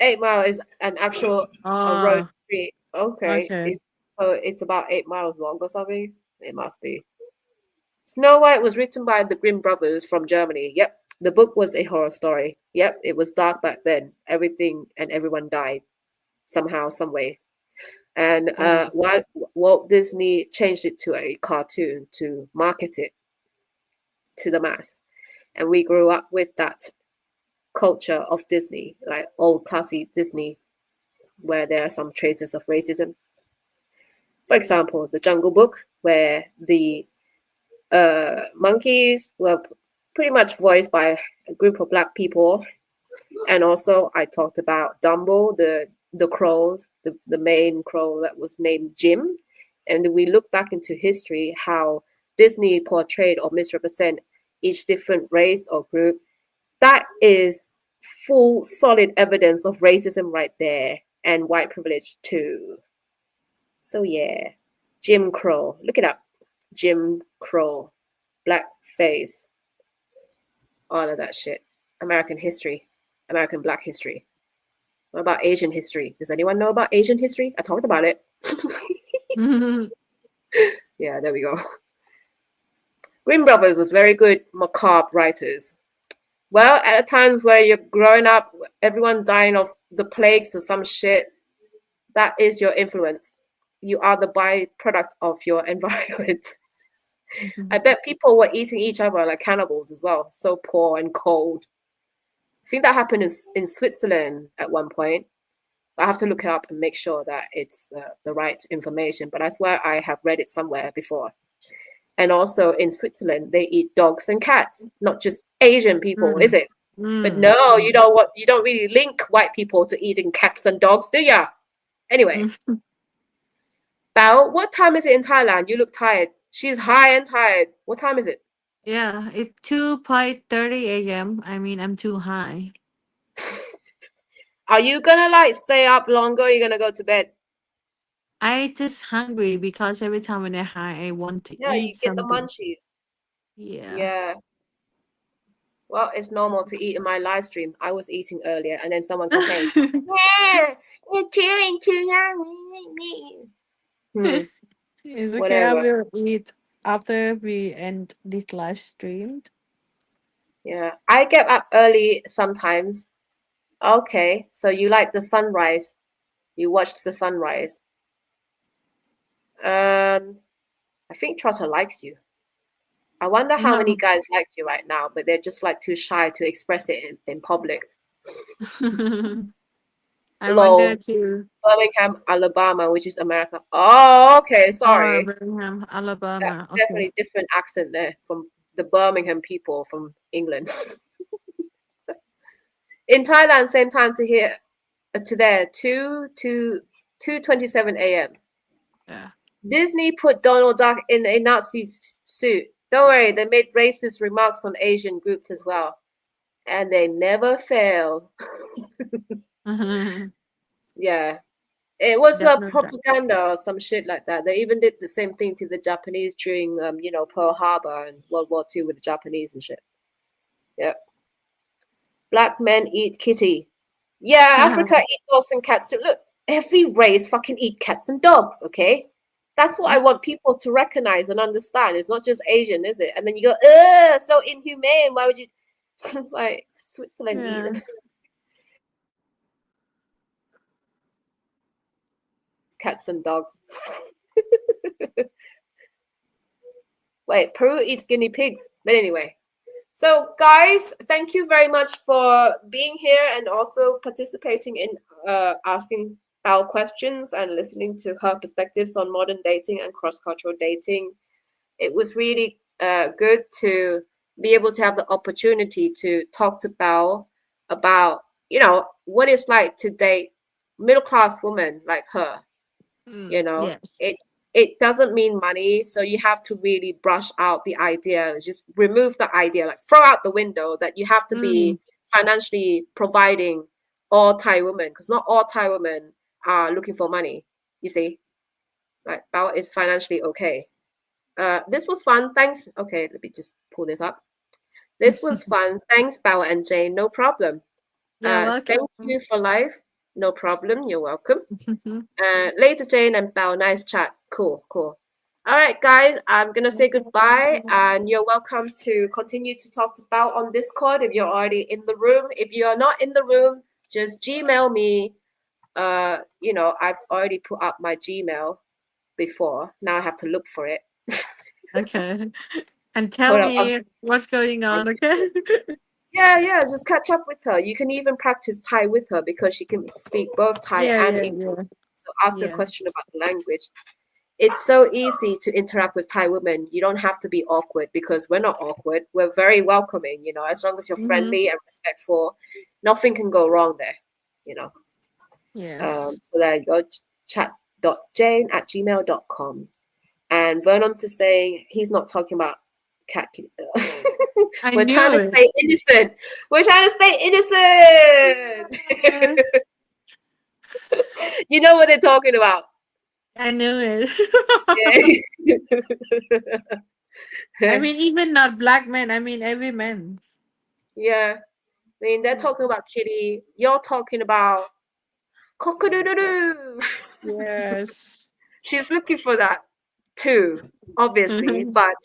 S2: 8 Mile is an actual a road
S1: Oh,
S2: street. Okay.
S1: okay.
S2: It's about 8 miles long or something. It must be. Snow White was written by the Grimm brothers from Germany. Yep. The book was a horror story. Yep. It was dark back then. Everything and everyone died somehow, some way. And
S1: Oh.
S2: Walt Disney changed it to a cartoon to market it to the mass. And we grew up with that culture of Disney, like old classy Disney, where there are some traces of racism. For example, The Jungle Book, where the monkeys were pretty much voiced by a group of black people. And also I talked about Dumbo, the crow, the main crow that was named Jim. And we look back into history how Disney portrayed or misrepresent each different race or group. That is full solid evidence of racism right there, and white privilege too. So yeah, Jim Crow. Look it up. Jim Crow. Blackface. All of that shit. American history. American black history. What about Asian history? Does anyone know about Asian history? I talked about it. Yeah, there we go. Grimm Brothers was very good macabre writers. Well, at the times where you're growing up, everyone dying of the plagues or some shit, that is your influence. You are the byproduct of your environment. I bet people were eating each other like cannibals as well. So poor and cold. I think that happened in Switzerland at one point. I have to look it up and make sure that it's the right information. But I swear I have read it somewhere before. And also in Switzerland, they eat dogs and cats, not just Asian people, is it? But no, you don't really link white people to eating cats and dogs, do ya? Anyway, Bao, what time is it in Thailand? You look tired. She's high and tired. What time is it?
S1: Yeah, it's 2:30 a.m. I mean, I'm too high.
S2: Are you gonna like stay up longer or you gonna go to bed?
S1: I just hungry because every time when I high, I want to
S2: Yeah, you
S1: eat
S2: get the
S1: something.
S2: munchies.
S1: Yeah.
S2: Yeah. Well, it's normal to eat in my live stream. I was eating earlier and then someone complained. Yeah, you're chewing too long.
S1: It's okay. I
S2: Whatever.
S1: will eat after we end this live stream.
S2: Yeah. I get up early sometimes. Okay. So you like the sunrise. You watched the sunrise. I think Trotter likes you. I wonder how many
S1: No.
S2: guys likes you right now, but they're just like too shy to express it in public.
S1: I
S2: Lol.
S1: wanted to.
S2: Birmingham, Alabama, which is America. Oh, okay.
S1: Oh,
S2: Sorry.
S1: Birmingham,
S2: That's
S1: Alabama. Okay.
S2: definitely different accent there from the Birmingham people from England. In Thailand, same time to here to there, 2:27 a.m.
S1: Yeah.
S2: Disney put Donald Duck in a Nazi suit. Don't worry, they made racist remarks on Asian groups as well. And they never fail. Yeah. It was a
S1: Definitely.
S2: propaganda or some shit like that. They even did the same thing to the Japanese during Pearl Harbor and World War II with the Japanese and shit. Yep. Black men eat kitty. Yeah, Africa eat dogs and cats too. Look, every race fucking eat cats and dogs, okay? That's what I want people to recognize and understand. It's not just Asian, is it? And then you go, ugh, so inhumane. Why would you? It's like Switzerland eat
S1: Yeah.
S2: cats and dogs. Wait, Peru eats guinea pigs. But anyway. So, guys, thank you very much for being here and also participating in asking our questions and listening to her perspectives on modern dating and cross-cultural dating. It was really good to be able to have the opportunity to talk to Belle about, what it's like to date middle-class women like her.
S1: Yes.
S2: It doesn't mean money, so you have to really brush out the idea, just remove the idea, like throw out the window that you have to be financially providing all Thai women, because not all Thai women are looking for money. You see, like Bao is financially okay. This was fun. Thanks. Okay, let me just pull this up. This was fun. Thanks, Bao and Jane. No problem.
S1: You're
S2: Thank
S1: welcome.
S2: you for life. No problem. You're welcome. Later, Jane and Bao. Nice chat. Cool. All right, guys. I'm gonna say goodbye, and you're welcome to continue to talk about on Discord if you're already in the room. If you are not in the room, just Gmail me. You know, I've already put up my Gmail before. Now I have to look for it.
S1: Okay. And tell
S2: Hold up.
S1: me what's going on, okay?
S2: Yeah, just catch up with her. You can even practice Thai with her because she can speak both Thai and English. So ask her a question about the language. It's so easy to interact with Thai women. You don't have to be awkward because we're not awkward. We're very welcoming, you know, as long as you're friendly and respectful, nothing can go wrong there, you know.
S1: Yes.
S2: So there you go, chat.jane@gmail.com. And Vernon to say he's not talking about cat. We're trying to stay innocent. We're trying to stay innocent. You know what they're talking about.
S1: I knew it.
S2: Yeah.
S1: I mean, even not black men. I mean, every man.
S2: Yeah. I mean, they're talking about kitty. You're talking about cock-a-doodle-doo.
S1: Yes.
S2: She's looking for that too, obviously. But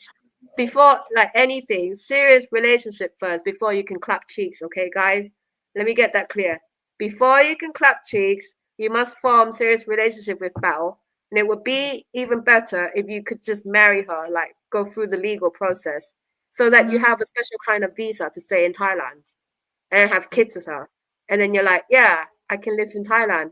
S2: before, like anything, serious relationship first before you can clap cheeks. Okay, guys? Let me get that clear. Before you can clap cheeks, you must form serious relationship with Bao. And it would be even better if you could just marry her, like go through the legal process, so that you have a special kind of visa to stay in Thailand and have kids with her. And then you're like, yeah, I can live in Thailand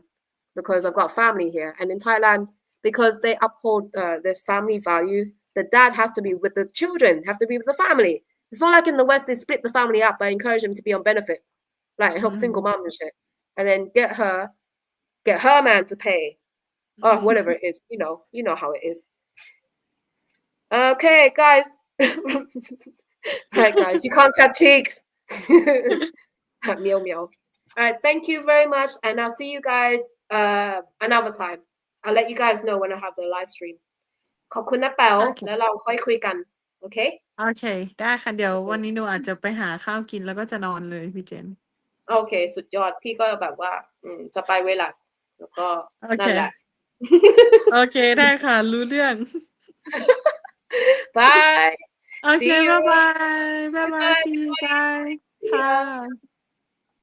S2: because I've got family here. And in Thailand, because they uphold their family values, the dad has to be with the children, have to be with the family. It's not like in the West, they split the family up by encouraging them to be on benefits, like help single mom and shit. And then get her man to pay. Or whatever it is, you know how it is. Okay, guys. Right, guys, you can't cut cheeks. Meow meow. All right, thank you very much, and I'll see you guys another time. I'll let you guys know when I have the live stream. ขอบคุณนะแป๋ว แล้วเราค่อยคุยกัน โอเค
S1: โอเค ได้ค่ะ เดี๋ยววันนี้หนูอาจจะไปหาข้าวกินแล้วก็จะนอนเลยพี่เจน
S2: โอเค สุดยอด พี่ก็แบบว่าจะไปเวลาแล้วก็
S1: โอเค
S2: นั่นแหละ
S1: โอเค ได้ค่ะ รู้เรื่อง
S2: Bye
S1: โอเค
S2: See you
S1: บ๊ายบาย บ๊ายบาย see you guys ค่ะ